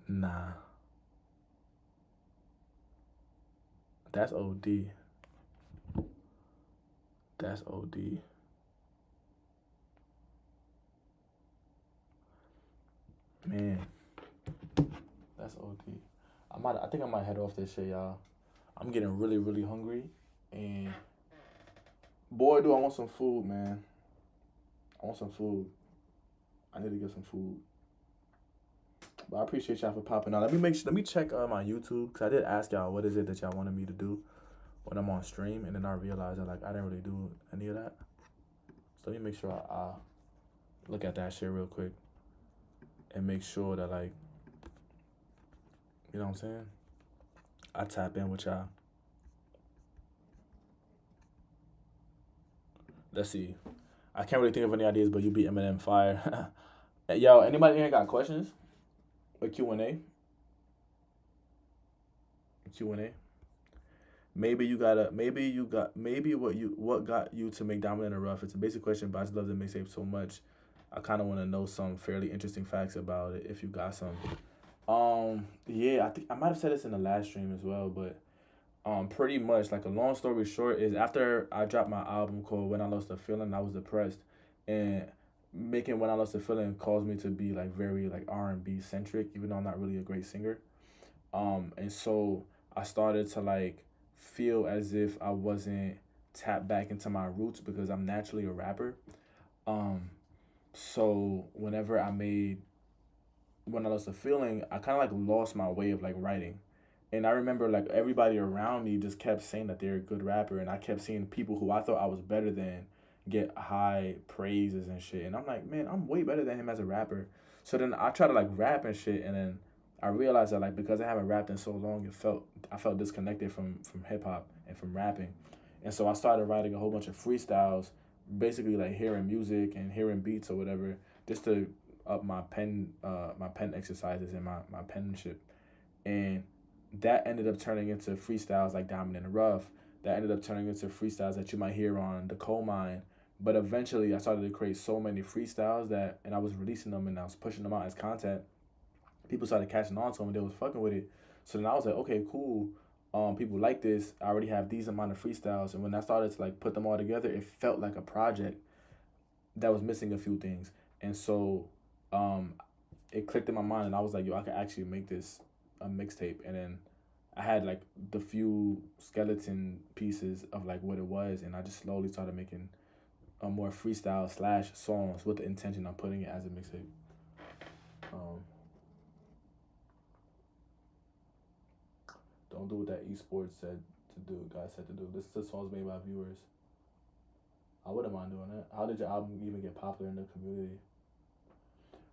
Nah, that's OD. That's OD. Man, that's OD. I think I might head off this shit, y'all. I'm getting really, really hungry, and boy, do I want some food, man. I want some food. I need to get some food. But I appreciate y'all for popping out. Let me check my YouTube because I did ask y'all what is it that y'all wanted me to do when I'm on stream, and then I realized that like I didn't really do any of that. So let me make sure I look at that shit real quick and make sure that like you know what I'm saying. I tap in with y'all. Let's see. I can't really think of any ideas, but you beat Eminem fire. Yo, anybody here got questions? Or Q&A? Q&A? Maybe what got you to make Diamond in the Rough. It's a basic question, but I just love the mixtape so much. I kind of want to know some fairly interesting facts about it if you got some. Yeah, I think I might have said this in the last stream as well, but pretty much like a long story short is after I dropped my album called When I Lost the Feeling, I was depressed, and making When I Lost the Feeling caused me to be like very like R&B centric, even though I'm not really a great singer. And so I started to like feel as if I wasn't tapped back into my roots because I'm naturally a rapper. Um, so whenever I made When I Lost the Feeling, I kind of like lost my way of like writing. And I remember like everybody around me just kept saying that they're a good rapper, and I kept seeing people who I thought I was better than get high praises and shit. And I'm like, man, I'm way better than him as a rapper. So then I try to like rap and shit, and then I realized that like because I haven't rapped in so long, I felt disconnected from hip hop and from rapping, and so I started writing a whole bunch of freestyles, basically like hearing music and hearing beats or whatever, just to up my pen exercises and my penmanship, and that ended up turning into freestyles like Diamond in the Rough. That ended up turning into freestyles that you might hear on the Coal Mine. But eventually, I started to create so many freestyles and I was releasing them and I was pushing them out as content. People started catching on to them and they was fucking with it. So then I was like, okay, cool. People like this. I already have these amount of freestyles, and when I started to like put them all together, it felt like a project that was missing a few things. And so, um, it clicked in my mind, and I was like, yo, I could actually make this a mixtape. And then I had like the few skeleton pieces of like what it was, and I just slowly started making a more freestyle slash songs with the intention of putting it as a mixtape. Um, don't do what that esports said to do. Guys said to do. This is the songs made by viewers. I wouldn't mind doing that. How did your album even get popular in the community?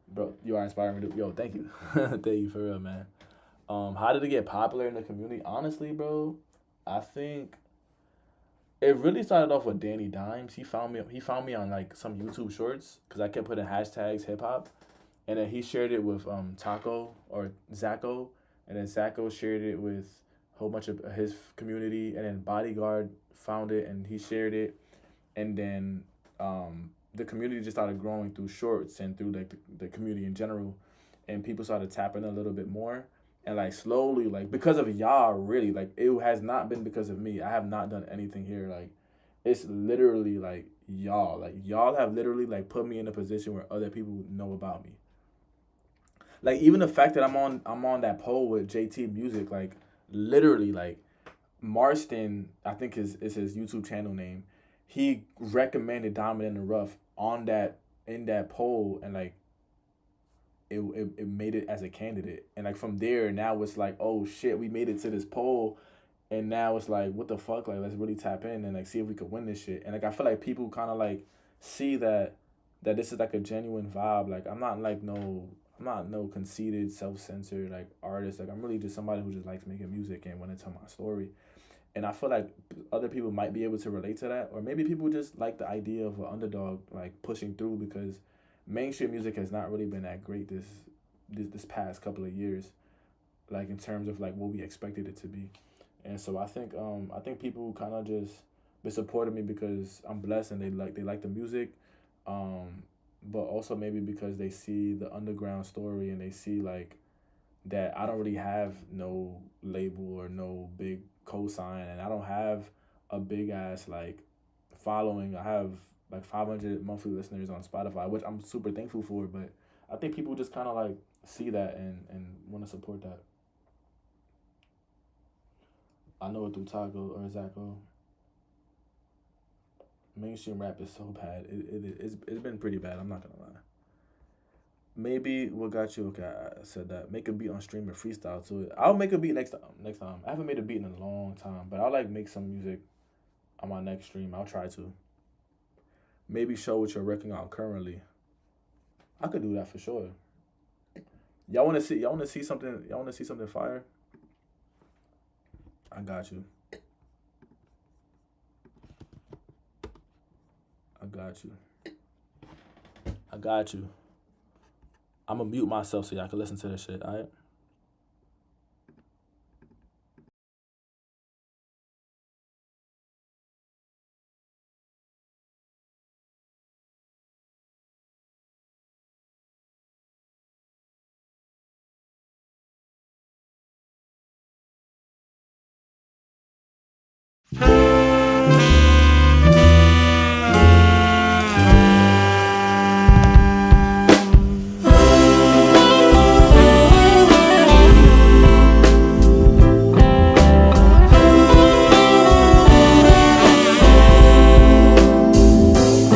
Bro, you are inspiring me to. Yo, thank you, thank you for real, man. How did it get popular in the community? Honestly, bro, I think it really started off with Danny Dimes. He found me on like some YouTube shorts because I kept putting hashtags hip hop, and then he shared it with Taco or Zacho, and then Zacho shared it with a whole bunch of his community, and then Bodyguard found it and he shared it, and then the community just started growing through shorts and through like the community in general, and people started tapping a little bit more, and like slowly like because of y'all really like it has not been because of me. I have not done anything here like it's literally like y'all have literally like put me in a position where other people know about me. Like even the fact that I'm on that poll with JT Music, like literally like Marston, I think is his YouTube channel name. He recommended Diamond in the Rough on that in that poll, and like it made it as a candidate. And like from there now it's like, oh shit, we made it to this poll, and now it's like, what the fuck? Like let's really tap in and like see if we could win this shit. And like I feel like people kinda like see that this is like a genuine vibe. Like I'm not no conceited, self censored like artist. Like I'm really just somebody who just likes making music and want to tell my story. And I feel like other people might be able to relate to that, or maybe people just like the idea of an underdog like pushing through because mainstream music has not really been that great this past couple of years, like in terms of like what we expected it to be. And so I think people kind of just been supporting me because I'm blessed and they like the music, um, but also maybe because they see the underground story and they see like that I don't really have no label or no big cosign, and I don't have a big ass like following. I have like 500 monthly listeners on Spotify, which I'm super thankful for. But I think people just kind of like see that and want to support that. I know it through Taco or Zacho. Mainstream rap is so bad. It's been pretty bad. I'm not gonna lie. Maybe what got you? Okay, I said that. Make a beat on stream and freestyle to it. I'll make a beat next time. Next time. I haven't made a beat in a long time, but I'll like make some music on my next stream. I'll try to. Maybe show what you're working on currently. I could do that for sure. Y'all wanna see? Y'all wanna see something? Y'all wanna see something fire? I got you. I got you. I got you. I'm gonna mute myself so y'all can listen to this shit. All right.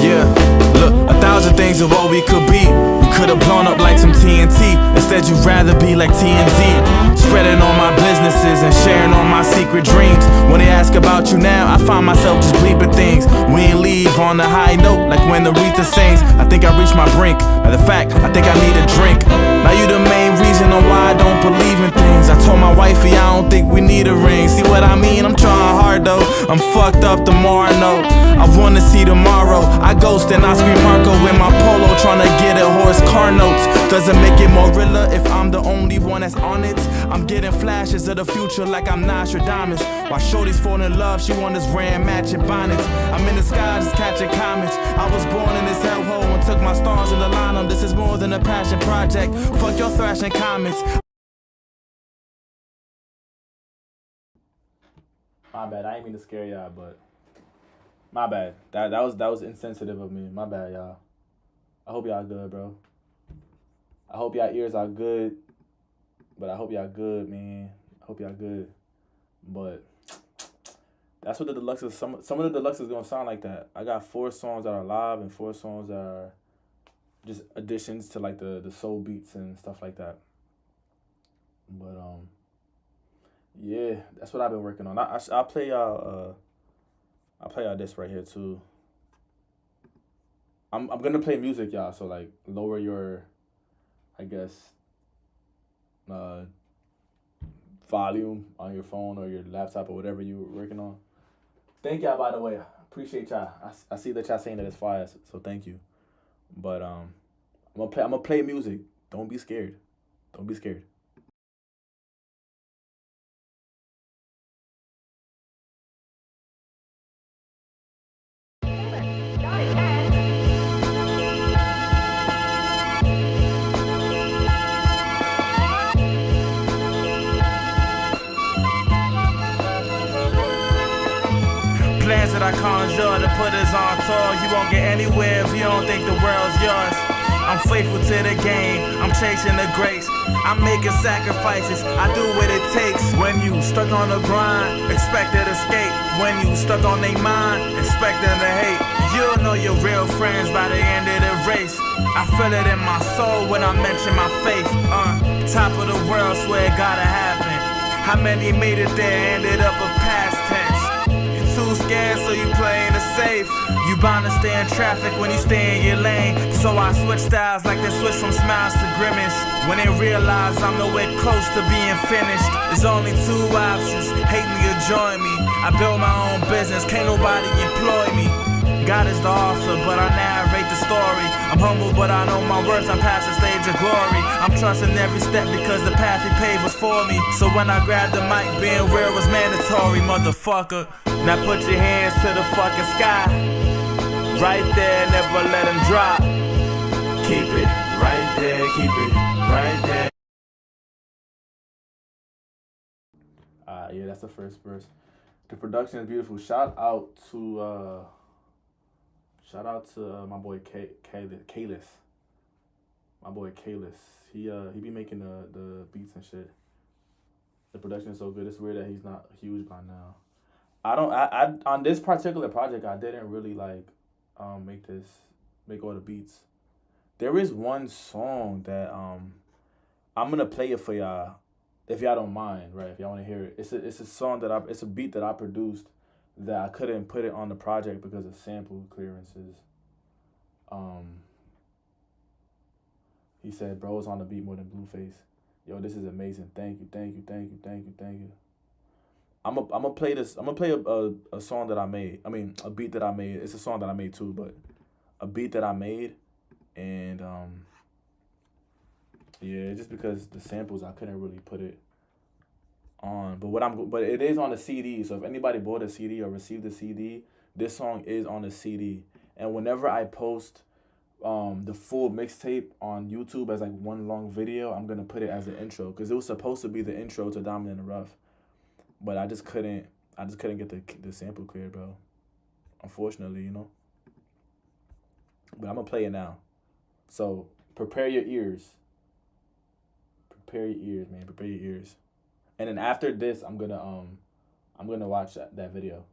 Yeah, look, 1,000 things of what we could be. We could have blown up like some TNT. Instead, you'd rather be like TNT. Spreading all my businesses and sharing all my secret dreams. When they ask about you now, I find myself just bleeping things. We ain't leave on a high note like when Aretha sings. I think I reached my brink. Matter of fact, I think I need a drink. Now you the main reason on why I don't believe in things. I told my wifey I don't think we need a ring. See what I mean? I'm trying hard though. I'm fucked up tomorrow, no. I wanna see tomorrow. I ghost and I scream Marco in my polo, trying to get a horse car notes. Doesn't make it more realer if I'm the only one that's on it. I'm getting flashes of the future like I'm Nostradamus. While shorty's falling in love, she want us wearing matching bonnets. I'm in the sky just catching comets. I was born in this hellhole and took my stars in the lineup. This is more than a passion project. Fuck your thrashing comments. My bad. I ain't mean to scare y'all, but my bad. That was insensitive of me. My bad, y'all. I hope y'all good, bro. I hope y'all ears are good. But I hope y'all good, man. I hope y'all good. But that's what the deluxe is. Some of the deluxe is gonna sound like that. I got 4 songs that are live and 4 songs that are just additions to like the soul beats and stuff like that. But yeah, that's what I've been working on. I'll play y'all this right here too. I'm gonna play music, y'all. So like lower your, I guess, volume on your phone or your laptop or whatever you're working on. Thank y'all, by the way. Appreciate y'all. I see that y'all saying that it's fire, so thank you. But I'm gonna play music. Don't be scared. Don't be scared. Plans that I conjure to put us on tour. You won't get anywhere if you don't think the world's yours. I'm faithful to the game, I'm chasing the grace. I'm making sacrifices, I do what it takes. When you stuck on the grind, expect to escape. When you stuck on their mind, expect them to hate. You'll know your real friends by the end of the race. I feel it in my soul when I mention my faith. Top of the world, swear it gotta happen. How many made it there, ended up a past tense? Too scared, so you playing it safe. You bound to stay in traffic when you stay in your lane. So I switch styles like they switch from smiles to grimace. When they realize I'm nowhere close to being finished. There's only 2 options, hate me or join me. I build my own business, can't nobody employ me. God is the author, but I narrate the story. story. I'm humble, but I know my worth. I'm past the stage of glory. I'm trusting every step because the path he paved was for me. So when I grabbed the mic, being real was mandatory, motherfucker. Now put your hands to the fucking sky. Right there, never let them drop. Keep it right there, keep it right there. Yeah, that's the first verse. The production is beautiful. Shout out to my boy Kalis. My boy Kalis. He be making the beats and shit. The production is so good. It's weird that he's not huge by now. I on this particular project I didn't really like make all the beats. There is one song that I'm gonna play it for y'all if y'all don't mind, right? If y'all want to hear it. It's a song it's a beat that I produced that I couldn't put it on the project because of sample clearances. He said, "Bro, it's on the beat more than Blueface." Yo, this is amazing. Thank you. I'm gonna play this. I'm gonna play a song that I made. I mean, a beat that I made. It's a song that I made too, but a beat that I made, and yeah, just because the samples I couldn't really put it on. But it is on the CD. So if anybody bought a CD or received a CD, this song is on the CD. And whenever I post the full mixtape on YouTube as like one long video, I'm gonna put it as the intro because it was supposed to be the intro to Diamond in the Rough. But I just couldn't get the sample cleared, bro. Unfortunately, you know. But I'm gonna play it now. So prepare your ears. Prepare your ears, man. Prepare your ears. And then after this, I'm gonna watch that video.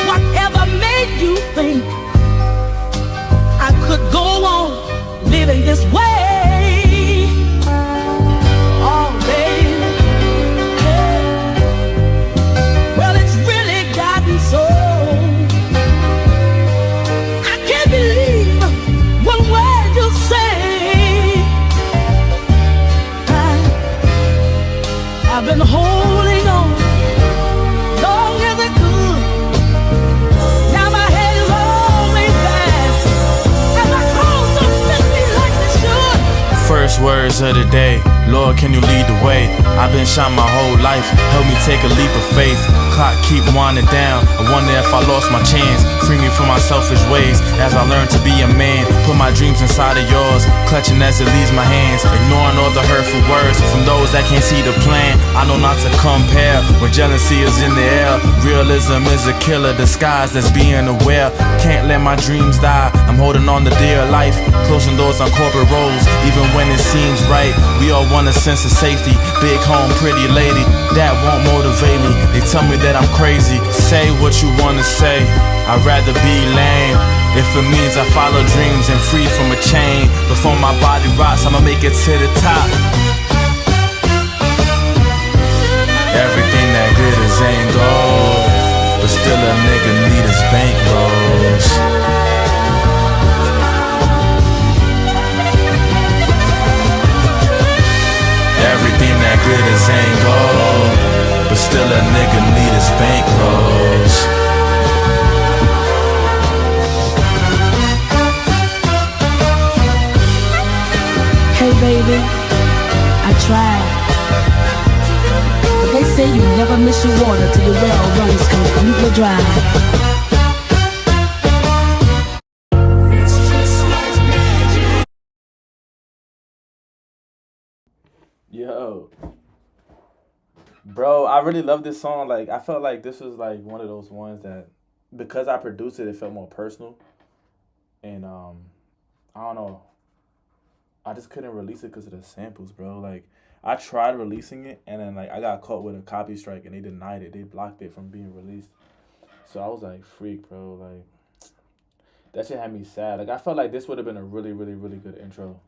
Whatever made you think I could go on living this way? I've been holding on long as I could. Now my head is always back, and my clothes don't fit me like they should. First words of the day, Lord, can you lead the way? I've been shot my whole life, help me take a leap of faith. Clock keep winding down, I wonder if I lost my chance. Free me from my selfish ways as I learn to be a man. Put my dreams inside of yours, clutching as it leaves my hands. Ignoring all the hurtful words from those that can't see the plan. I know not to compare when jealousy is in the air. Realism is a killer, disguised as being aware. Can't let my dreams die, I'm holding on to dear life. Closing doors on corporate roles, even when it seems right. We all want a sense of safety, big home, pretty lady. That won't motivate me, they tell me that I'm crazy. Say what you wanna say, I'd rather be lame. If it means I follow dreams and free from a chain. Before my body rots, I'ma make it to the top. Everything that glitters ain't gold, but still a nigga need his bankrolls. Everything that glitters ain't gold, but still a nigga need his bankrolls. Hey baby, I tried, but they say you never miss your water till your well runs completely dry. Yo, bro, I really love this song. Like, I felt like this was like one of those ones that, because I produced it, it felt more personal. And I don't know, I just couldn't release it because of the samples, bro. Like, I tried releasing it, and then like I got caught with a copy strike, and they denied it. They blocked it from being released. So I was like, freak, bro. Like, that shit had me sad. Like, I felt like this would have been a really, really, really good intro.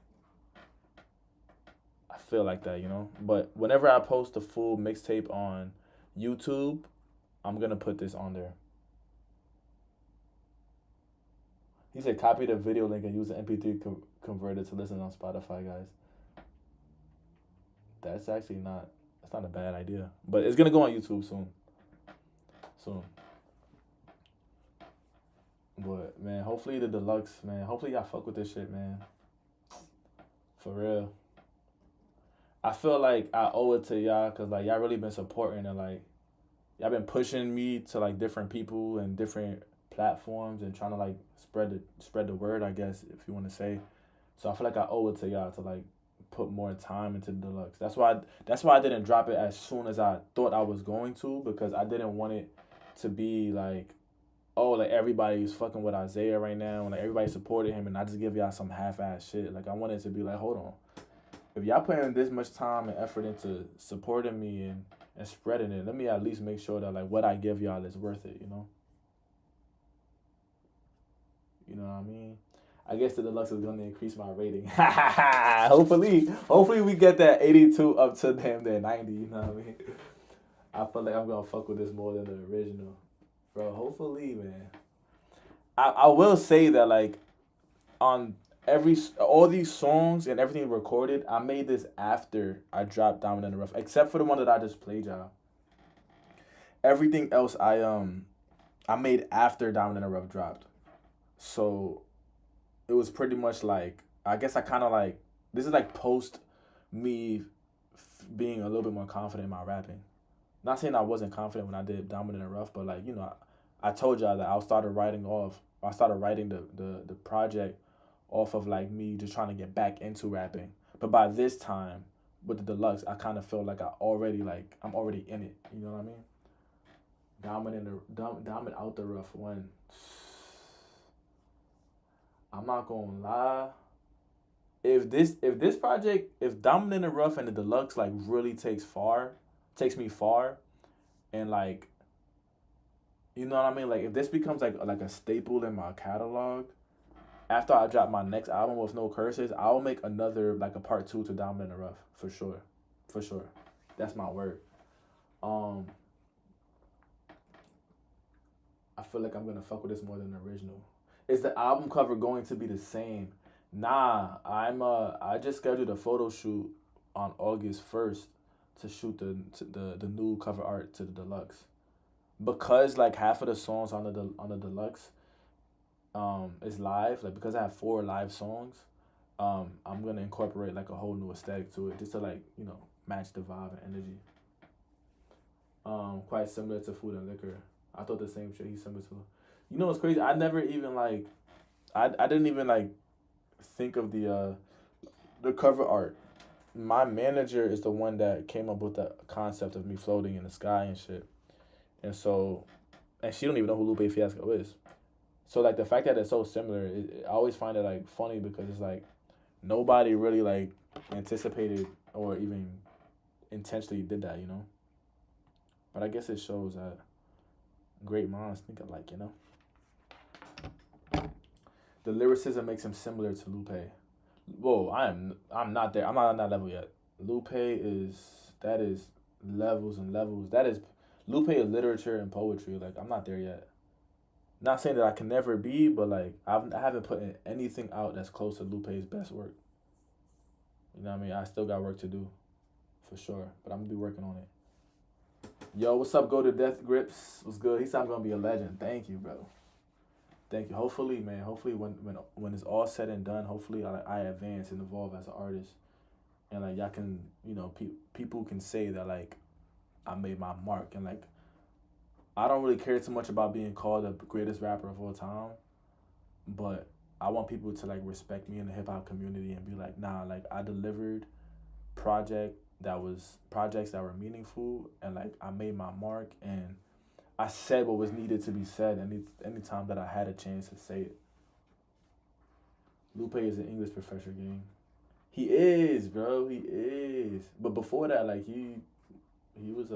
I feel like that, you know? But whenever I post the full mixtape on YouTube, I'm going to put this on there. He said copy the video link and use the MP3 converter to listen on Spotify, guys. That's not a bad idea. But it's going to go on YouTube soon. hopefully the deluxe, man. Hopefully y'all fuck with this shit, man. For real. I feel like I owe it to y'all because like y'all really been supporting and like y'all been pushing me to like different people and different platforms and trying to like spread the word, I guess, if you want to say. So I feel like I owe it to y'all to like put more time into the deluxe. That's why I didn't drop it as soon as I thought I was going to, because I didn't want it to be like, oh, like everybody's fucking with Isaiah right now and like everybody supported him and I just give y'all some half-ass shit. Like I wanted to be like, hold on. If y'all putting this much time and effort into supporting me and spreading it, let me at least make sure that like what I give y'all is worth it, you know? You know what I mean? I guess the deluxe is gonna increase my rating. Hopefully we get that 82 up to damn near 90, you know what I mean? I feel like I'm gonna fuck with this more than the original. Bro, hopefully, man. I will say that like on all these songs and everything recorded, I made this after I dropped Diamond in the Rough, except for the one that I just played y'all. Everything else I made after Diamond in the Rough dropped. So it was pretty much like, I guess I kind of like, this is like post me being a little bit more confident in my rapping. Not saying I wasn't confident when I did Diamond in the Rough, but like, you know, I told y'all that I started writing the project off of like me just trying to get back into rapping. But by this time with the deluxe, I kind of feel like I'm already in it. You know what I mean? Diamond out the Rough one. I'm not gonna lie. If Diamond in the Rough and the deluxe like really takes me far, and like, you know what I mean? Like if this becomes like a staple in my catalog, after I drop my next album with no curses, I'll make another like a part 2 to Diamond in the Rough for sure. That's my word. I feel like I'm gonna fuck with this more than the original. Is the album cover going to be the same? Nah, I just scheduled a photo shoot on August 1st to shoot the new cover art to the deluxe. Because like half of the songs on the deluxe is live, like because I have 4 live songs, I'm gonna incorporate like a whole new aesthetic to it just to like, you know, match the vibe and energy. Quite similar to Food and Liquor. I thought the same shit he's similar to. You know what's crazy? I never even like, I didn't even like think of the cover art. My manager is the one that came up with the concept of me floating in the sky and shit. And she don't even know who Lupe Fiasco is. So like the fact that it's so similar, I always find it like funny because it's like nobody really like anticipated or even intentionally did that, you know? But I guess it shows that great minds think alike, you know? The lyricism makes him similar to Lupe. Whoa, I'm not there. I'm not on that level yet. Lupe is levels and levels. Lupe is literature and poetry. Like I'm not there yet. Not saying that I can never be, but like I haven't put anything out that's close to Lupe's best work. You know what I mean? I still got work to do, for sure. But I'm gonna be working on it. Yo, what's up? Go to Death Grips. What's good? He said I'm gonna be a legend. Thank you, bro. Thank you. Hopefully, man. Hopefully, when it's all said and done, hopefully I advance and evolve as an artist, and like y'all can, you know, people can say that like I made my mark, and like I don't really care too much about being called the greatest rapper of all time, but I want people to like respect me in the hip hop community and be like, nah, like I delivered projects that were meaningful, and like I made my mark and I said what was needed to be said any time that I had a chance to say it. Lupe is an English professor, gang. He is, bro. He is. But before that, like he was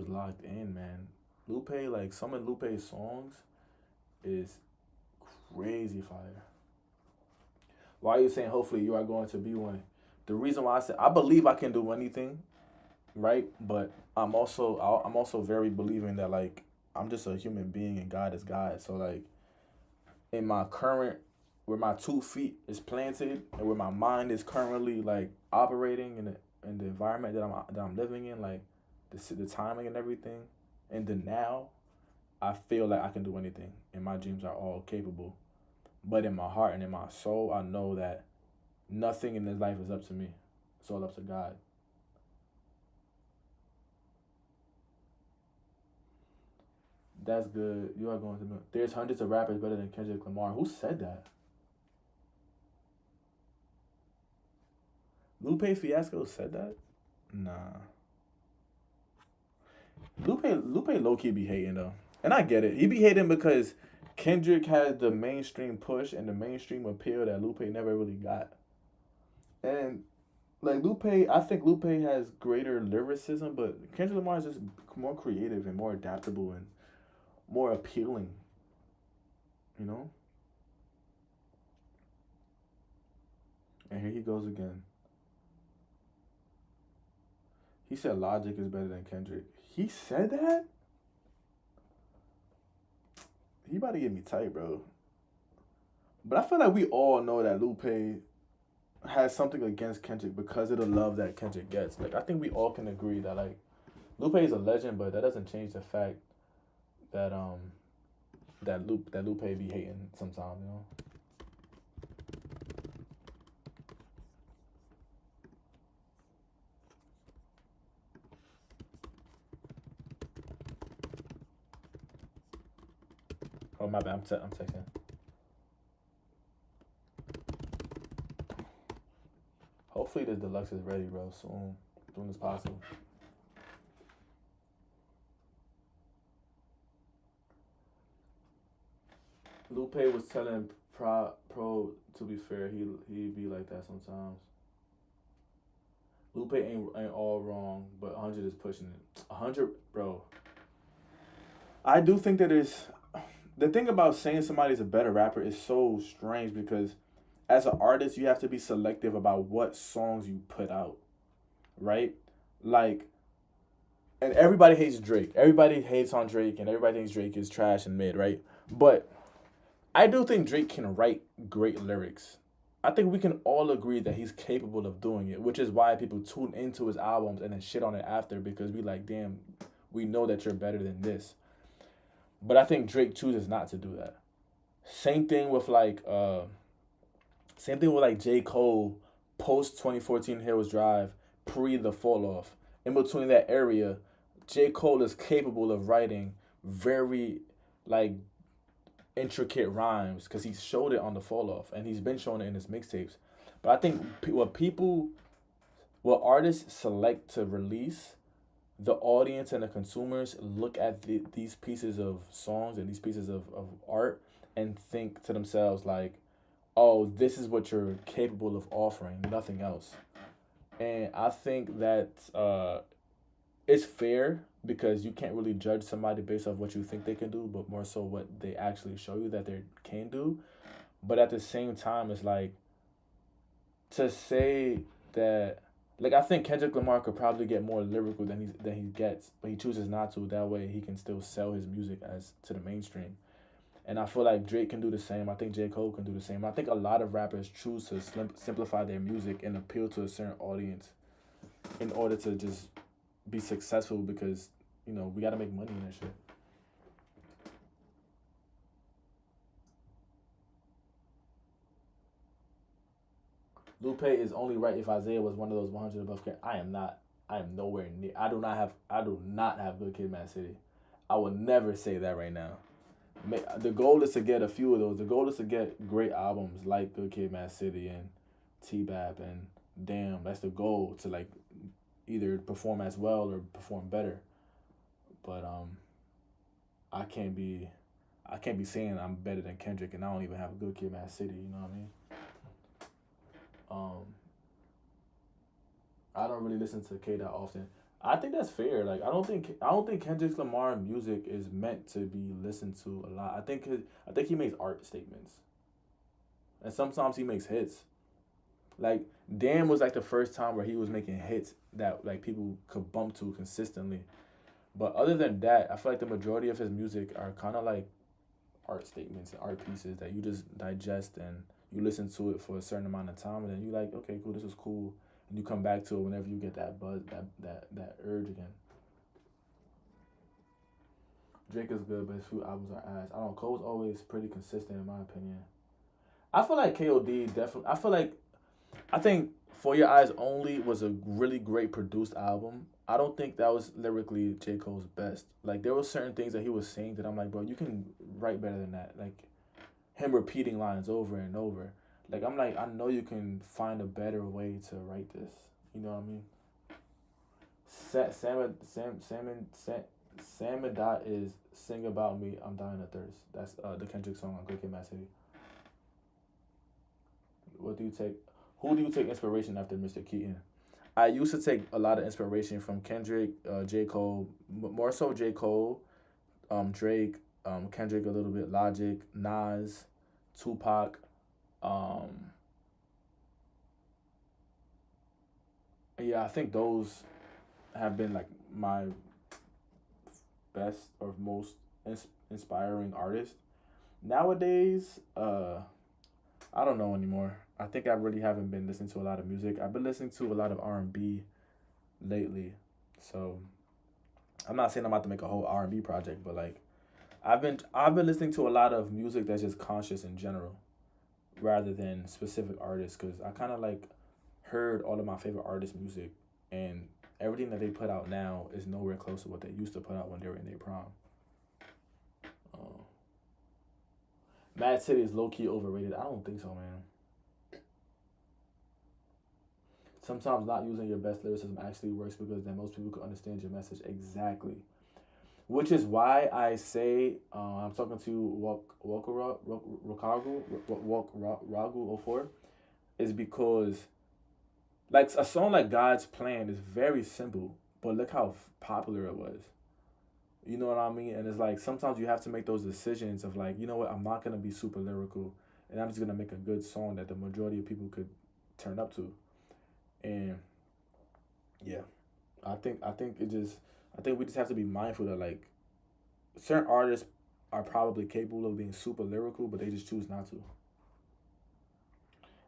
locked in, man. Lupe, like some of Lupe's songs is crazy fire. Why are you saying hopefully you are going to be one? The reason why I said I believe I can do anything, right? But I'm also very believing that like I'm just a human being and God is God. So like in my current, where my 2 feet is planted and where my mind is currently like operating in the environment that I'm living in, like the timing and everything, and the now, I feel like I can do anything, and my dreams are all capable. But in my heart and in my soul, I know that nothing in this life is up to me. It's all up to God. That's good. You are going to. There's hundreds of rappers better than Kendrick Lamar. Who said that? Lupe Fiasco said that? Nah. Lupe low key be hating though, and I get it. He be hating because Kendrick has the mainstream push and the mainstream appeal that Lupe never really got. And like Lupe, I think Lupe has greater lyricism, but Kendrick Lamar is just more creative and more adaptable and more appealing. You know. And here he goes again. He said Logic is better than Kendrick. He said that? He about to get me tight, bro. But I feel like we all know that Lupe has something against Kendrick because of the love that Kendrick gets. Like, I think we all can agree that, like, Lupe is a legend, but that doesn't change the fact that Lupe be hating sometimes, you know? Oh, my bad. I'm texting. Hopefully this deluxe is ready, bro, soon as possible. Lupe was telling Pro to be fair, he be like that sometimes. Lupe ain't all wrong, but 100 is pushing it. 100, bro. I do think that the thing about saying somebody's a better rapper is so strange because as an artist, you have to be selective about what songs you put out, right? Like, and everybody hates Drake. Everybody hates on Drake, and everybody thinks Drake is trash and mid, right? But I do think Drake can write great lyrics. I think we can all agree that he's capable of doing it, which is why people tune into his albums and then shit on it after because we like, damn, we know that you're better than this. But I think Drake chooses not to do that. Same thing with J. Cole post 2014 Hills Drive, pre the fall off. In between that area, J. Cole is capable of writing very like intricate rhymes because he showed it on the fall off and he's been showing it in his mixtapes. But I think what artists select to release, the audience and the consumers look at these pieces of songs and these pieces of art and think to themselves like, oh, this is what you're capable of offering, nothing else. And I think that it's fair because you can't really judge somebody based off what you think they can do, but more so what they actually show you that they can do. But at the same time, it's like to say that, like, I think Kendrick Lamar could probably get more lyrical than he gets, but he chooses not to. That way, he can still sell his music as to the mainstream. And I feel like Drake can do the same. I think J. Cole can do the same. I think a lot of rappers choose to simplify their music and appeal to a certain audience in order to just be successful because, you know, we got to make money in that shit. Lupe is only right if Isaiah was one of those 100 above. I am not. I am nowhere near. I do not have Good Kid, Mad City. I will never say that right now. The goal is to get a few of those. The goal is to get great albums like Good Kid, Mad City and T-Bap and Damn. That's the goal, to like either perform as well or perform better. But I can't be saying I'm better than Kendrick and I don't even have a Good Kid, Mad City. You know what I mean? I don't really listen to K that often. I think that's fair. Like I don't think Kendrick Lamar music is meant to be listened to a lot. I think he makes art statements, and sometimes he makes hits. Like Damn was like the first time where he was making hits that like people could bump to consistently. But other than that, I feel like the majority of his music are kind of like art statements and art pieces that you just digest and you listen to it for a certain amount of time, and then you like, okay, cool, this is cool. And you come back to it whenever you get that buzz, that urge again. Drake is good, but his few albums are ass. I don't know. Cole's always pretty consistent in my opinion. I feel like KOD definitely. I think For Your Eyes Only was a really great produced album. I don't think that was lyrically J. Cole's best. Like there were certain things that he was saying that I'm like, bro, you can write better than that. Like him repeating lines over and over. Like I'm like, I know you can find a better way to write this. You know what I mean? Sam and Dot is Sing About Me, I'm Dying of Thirst. That's the Kendrick song on Great Kid, Mad City. What do you take? Who do you take inspiration after Mr. Keaton? I used to take a lot of inspiration from Kendrick, J. Cole, more so J. Cole, Drake, Kendrick a little bit, Logic, Nas, Tupac, yeah, I think those have been like my best or most inspiring artists. Nowadays, I don't know anymore. I think I really haven't been listening to a lot of music. I've been listening to a lot of R&B lately. So I'm not saying I'm about to make a whole R&B project, but like I've been listening to a lot of music that's just conscious in general rather than specific artists, cuz I kind of like heard all of my favorite artists' music, and everything that they put out now is nowhere close to what they used to put out when they were in their prime. Mad City is low-key overrated. I don't think so, man. Sometimes not using your best lyricism actually works because then most people can understand your message exactly. Which is why I say, I'm talking to Ragu04, is because like a song like God's Plan is very simple, but look how popular it was. You know what I mean? And it's like sometimes you have to make those decisions of like, you know what, I'm not gonna be super lyrical, and I'm just gonna make a good song that the majority of people could turn up to. And yeah, I think we just have to be mindful that like certain artists are probably capable of being super lyrical, but they just choose not to.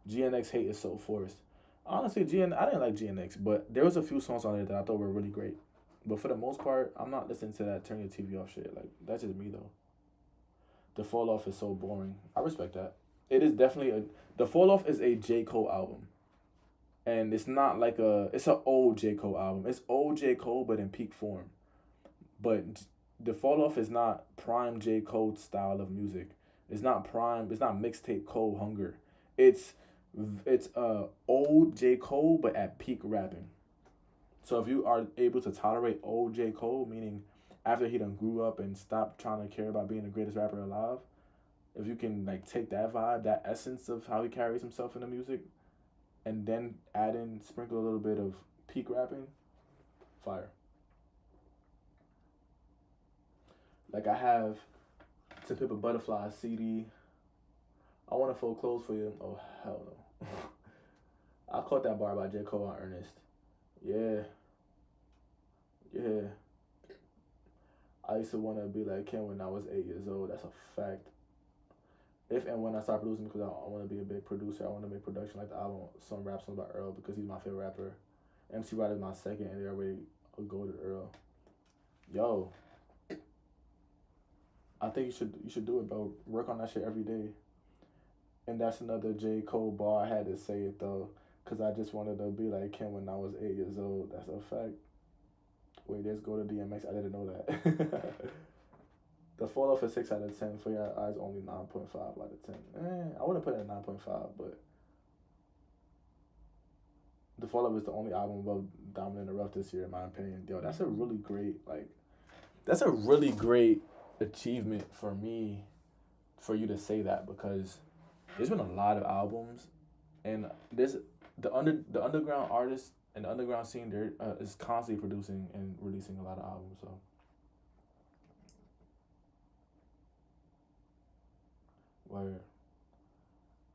GNX hate is so forced. Honestly, I didn't like GNX, but there was a few songs on there that I thought were really great. But for the most part, I'm not listening to that turn your TV off shit. Like, that's just me, though. The Fall Off is so boring. I respect that. It is definitely The Fall Off is a J. Cole album. And it's not like it's an old J. Cole album. It's old J. Cole, but in peak form. But The Fall Off is not prime J. Cole style of music. It's not mixtape Cole hunger. It's old J. Cole, but at peak rapping. So if you are able to tolerate old J. Cole, meaning after he done grew up and stopped trying to care about being the greatest rapper alive, if you can like take that vibe, that essence of how he carries himself in the music, and then sprinkle a little bit of peak rapping, fire. Like I have To Pimp a Butterfly CD. I Want to Fold Clothes for You. Oh, hell no. I caught that bar by J. Cole on Ernest. Yeah. I used to want to be like Ken when I was 8 years old. That's a fact. If and when I start producing, because I want to be a big producer, I want to make production like the album, some rap songs by Earl, because he's my favorite rapper. MC Ryder's my second, and they're already a go to Earl. Yo, I think you should do it, bro. Work on that shit every day. And that's another J. Cole bar. I had to say it though, because I just wanted to be like Ken when I was 8 years old. That's a fact. Wait, there's Go to DMX. I didn't know that. The Fall Off is 6 out of 10. For Your Eyes only 9.5 out of 10. I wouldn't put it at 9.5, but The Fall Off is the only album above Diamond in the Rough this year, in my opinion. Yo, that's a really great achievement for me, for you to say that, because there's been a lot of albums, and the underground artists and the underground scene there is constantly producing and releasing a lot of albums. So where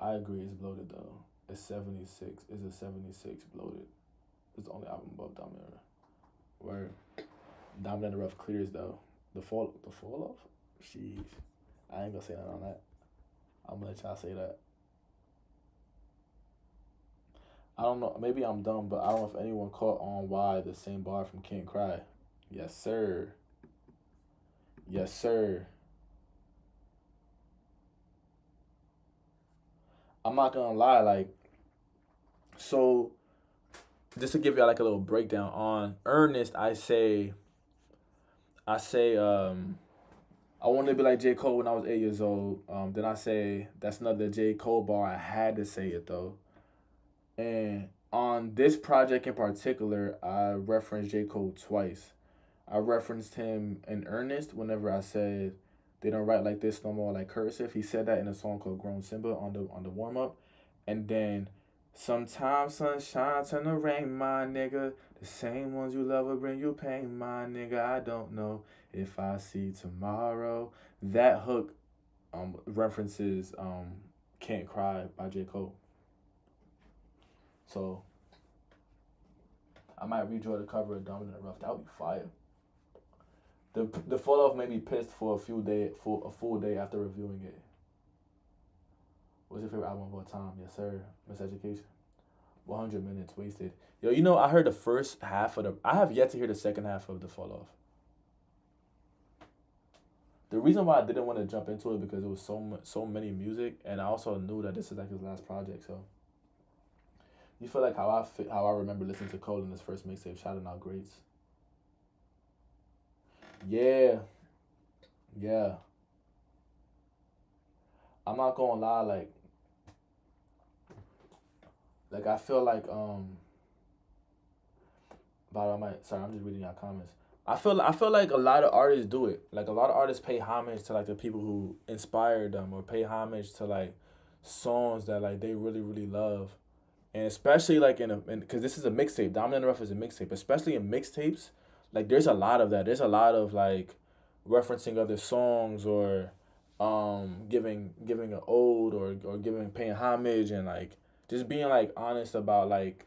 I agree, it's bloated though. It's 76. It's a 76 bloated. It's the only album above Diamond in the Rough. Where Diamond in the Rough clears though. The fall off? Jeez. I ain't gonna say nothing on that. I'm gonna let y'all say that. I don't know, maybe I'm dumb, but I don't know if anyone caught on why the same bar from Can't Cry. Yes, sir. Yes, sir. I'm not gonna lie, like, so just to give you like a little breakdown on Ernest, I say I wanted to be like J. Cole when I was 8 years old. Then I say that's another J. Cole bar. I had to say it though. And on this project in particular, I referenced J. Cole twice. I referenced him in earnest whenever I said they don't write like this no more, like cursive. He said that in a song called Grown Simba on the warm up. And then sometimes sunshine turn to rain, my nigga. The same ones you love will bring you pain, my nigga. I don't know if I see tomorrow. That hook references Can't Cry by J. Cole. So I might redraw the cover of Dominant and Rough. That would be fire. The fall off made me pissed for a full day after reviewing it. What's your favorite album of all time? Yes, sir. Miseducation. 100 minutes wasted. Yo, you know, I heard the first half of the. I have yet to hear the second half of the fall off. The reason why I didn't want to jump into it because it was so many music, and I also knew that this is like his last project. So, you feel like how I remember listening to Cole in his first mixtape, Shouting Out Greats. Yeah, yeah. I'm not gonna lie, like I feel like but I might sorry, I'm just reading your comments. I feel like a lot of artists do it. Like a lot of artists pay homage to like the people who inspired them, or pay homage to like songs that like they really really love, and especially like because this is a mixtape. Dominant Rough is a mixtape, especially in mixtapes. Like there's a lot of that. There's a lot of like referencing other songs, or giving an ode, or paying homage, and like just being like honest about like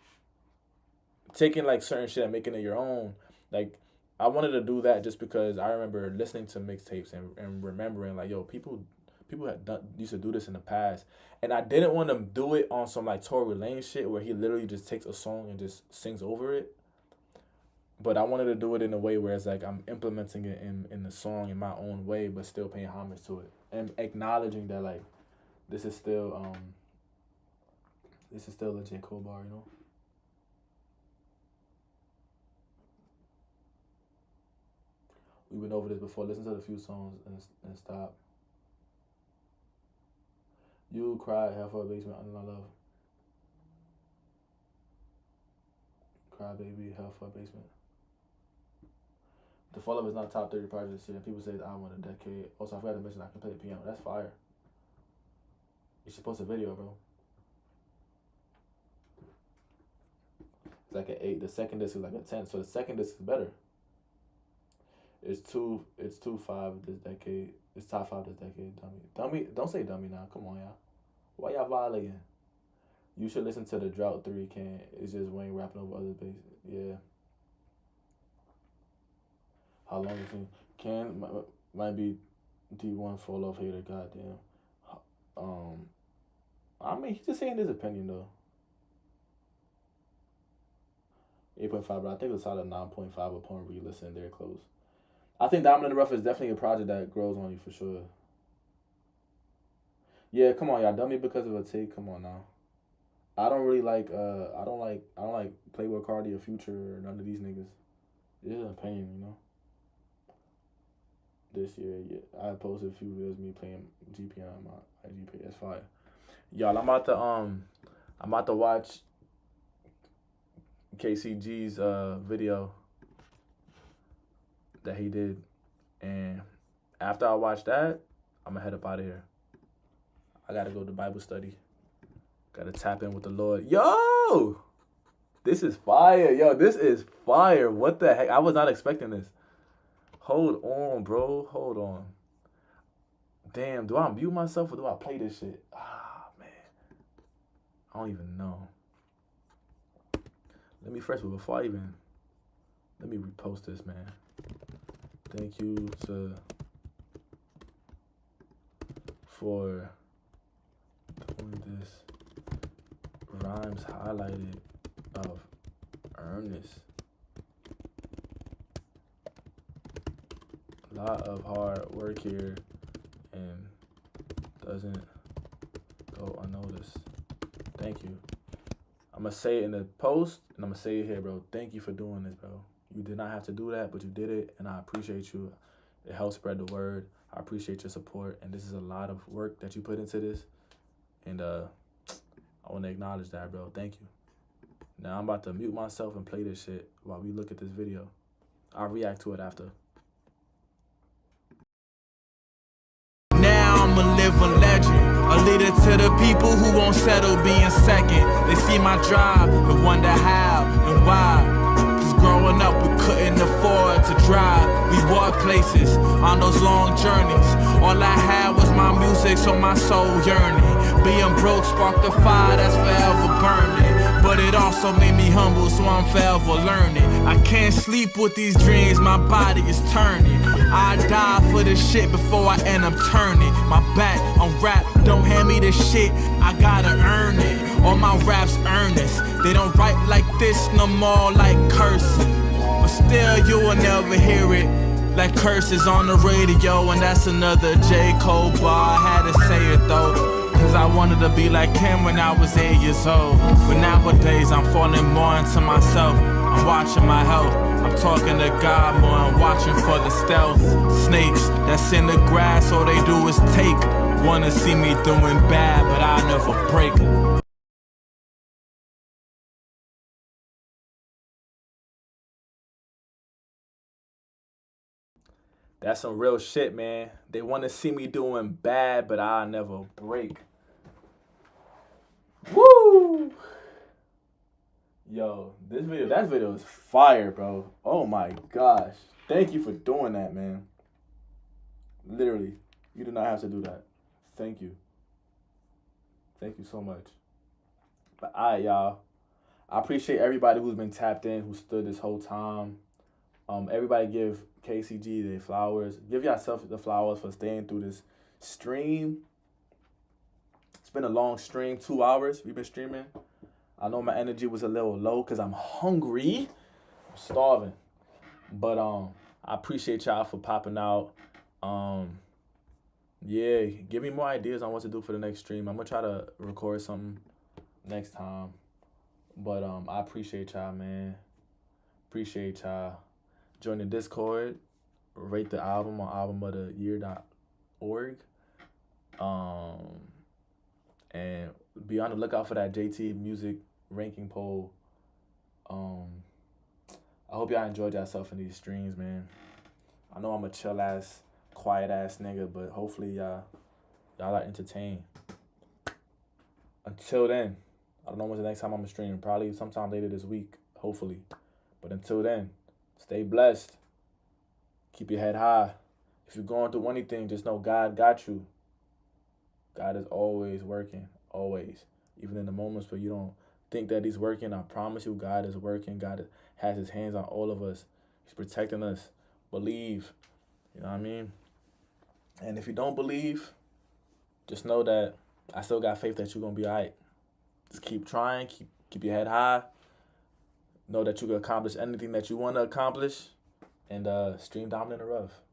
taking like certain shit and making it your own. Like I wanted to do that just because I remember listening to mixtapes and remembering like, yo, people had used to do this in the past, and I didn't want to do it on some like Tory Lanez shit where he literally just takes a song and just sings over it. But I wanted to do it in a way where it's like I'm implementing it in the song in my own way, but still paying homage to it and acknowledging that like this is still a J. Cole bar, you know. We went over this before. Listen to the few songs and stop. You Cry, Half for a Basement, Under My Love. Cry Baby, Half for a Basement. The Fall Up is not top 30 project this year. And people say the album of the decade. Also, I forgot to mention I can play the piano. That's fire. You should post a video, bro. It's like an 8. The second disc is like a 10. So the second disc is better. It's two 5 this decade. It's top 5 this decade. Dummy. Don't say dummy now. Come on, y'all. Why y'all violating? You should listen to the Drought 3. It's just Wayne rapping over other bass. Yeah. How long is it? Might be D1 fall off hater. Goddamn. I mean, he's just saying his opinion though. 8.5, but I think it's a solid 9.5 upon re-listen. They're close. I think Dominant and Rough is definitely a project that grows on you for sure. Yeah, come on, y'all. Dummy because of a take. Come on now. I don't really like. I don't like Playboy Cardi or Future or none of these niggas. It's an opinion, you know. This year, yeah, I posted a few videos of me playing GP on my IG page. That's fire. Y'all, I'm about to watch KCG's video that he did, and after I watch that, I'm gonna head up out of here. I gotta go to Bible study. Gotta tap in with the Lord. Yo, this is fire. Yo, this is fire. What the heck? I was not expecting this. Hold on, bro. Hold on. Damn, do I mute myself or do I play this shit? Ah, man. I don't even know. Let me first, but before I even, let me repost this, man. Thank you for doing this. Rhymes highlighted of Ernest. lot of hard work here and doesn't go unnoticed. Thank you. I'm going to say it in the post, and I'm going to say it here, bro. Thank you for doing this, bro. You did not have to do that, but you did it, and I appreciate you. It helps spread the word. I appreciate your support, and this is a lot of work that you put into this, and I want to acknowledge that, bro. Thank you. Now I'm about to mute myself and play this shit while we look at this video. I'll react to it after. Now I'm a living legend, a leader to the people who won't settle being second. They see my drive and wonder how and why. Cause growing up we couldn't afford to drive. We walked places on those long journeys. All I had was my music, so my soul yearning. Being broke sparked a fire that's forever burning. But it also made me humble, so I'm forever learning. I can't sleep with these dreams, my body is turning. I die for this shit before I end up turning. My back on rap, don't hand me this shit, I gotta earn it. All my raps earnest, they don't write like this no more, like cursive. But still you will never hear it like curses on the radio. And that's another J. Cole bar, I had to say it though. Cause I wanted to be like him when I was 8 years old. But nowadays I'm falling more into myself. I'm watching my health, I'm talking to God more, I'm watching for the stealth. Snakes that's in the grass, all they do is take. Wanna see me doing bad, but I never break. That's some real shit, man. They want to see me doing bad, but I'll never break. Woo! Yo, that video is fire, bro. Oh my gosh. Thank you for doing that, man. Literally, you do not have to do that. Thank you. Thank you so much. But all right, y'all. I appreciate everybody who's been tapped in, who stood this whole time. Everybody give KCG their flowers. Give yourself the flowers for staying through this stream. It's been a long stream, 2 hours we've been streaming. I know my energy was a little low because I'm hungry. I'm starving. But I appreciate y'all for popping out. Yeah, give me more ideas on what to do for the next stream. I'm going to try to record something next time. But I appreciate y'all, man. Appreciate y'all. Join the Discord. Rate the album on albumoftheyear.org. And be on the lookout for that JT Music ranking poll. I hope y'all enjoyed yourself in these streams, man. I know I'm a chill ass, quiet ass nigga, but hopefully y'all are entertained. Until then, I don't know when's the next time I'm streaming. Probably sometime later this week, hopefully. But until then, stay blessed. Keep your head high. If you're going through anything, just know God got you. God is always working, always. Even in the moments where you don't think that he's working, I promise you God is working. God has his hands on all of us. He's protecting us. Believe. You know what I mean? And if you don't believe, just know that I still got faith that you're going to be all right. Just keep trying. Keep your head high. Know that you can accomplish anything that you want to accomplish. And stream Diamond in the Rough.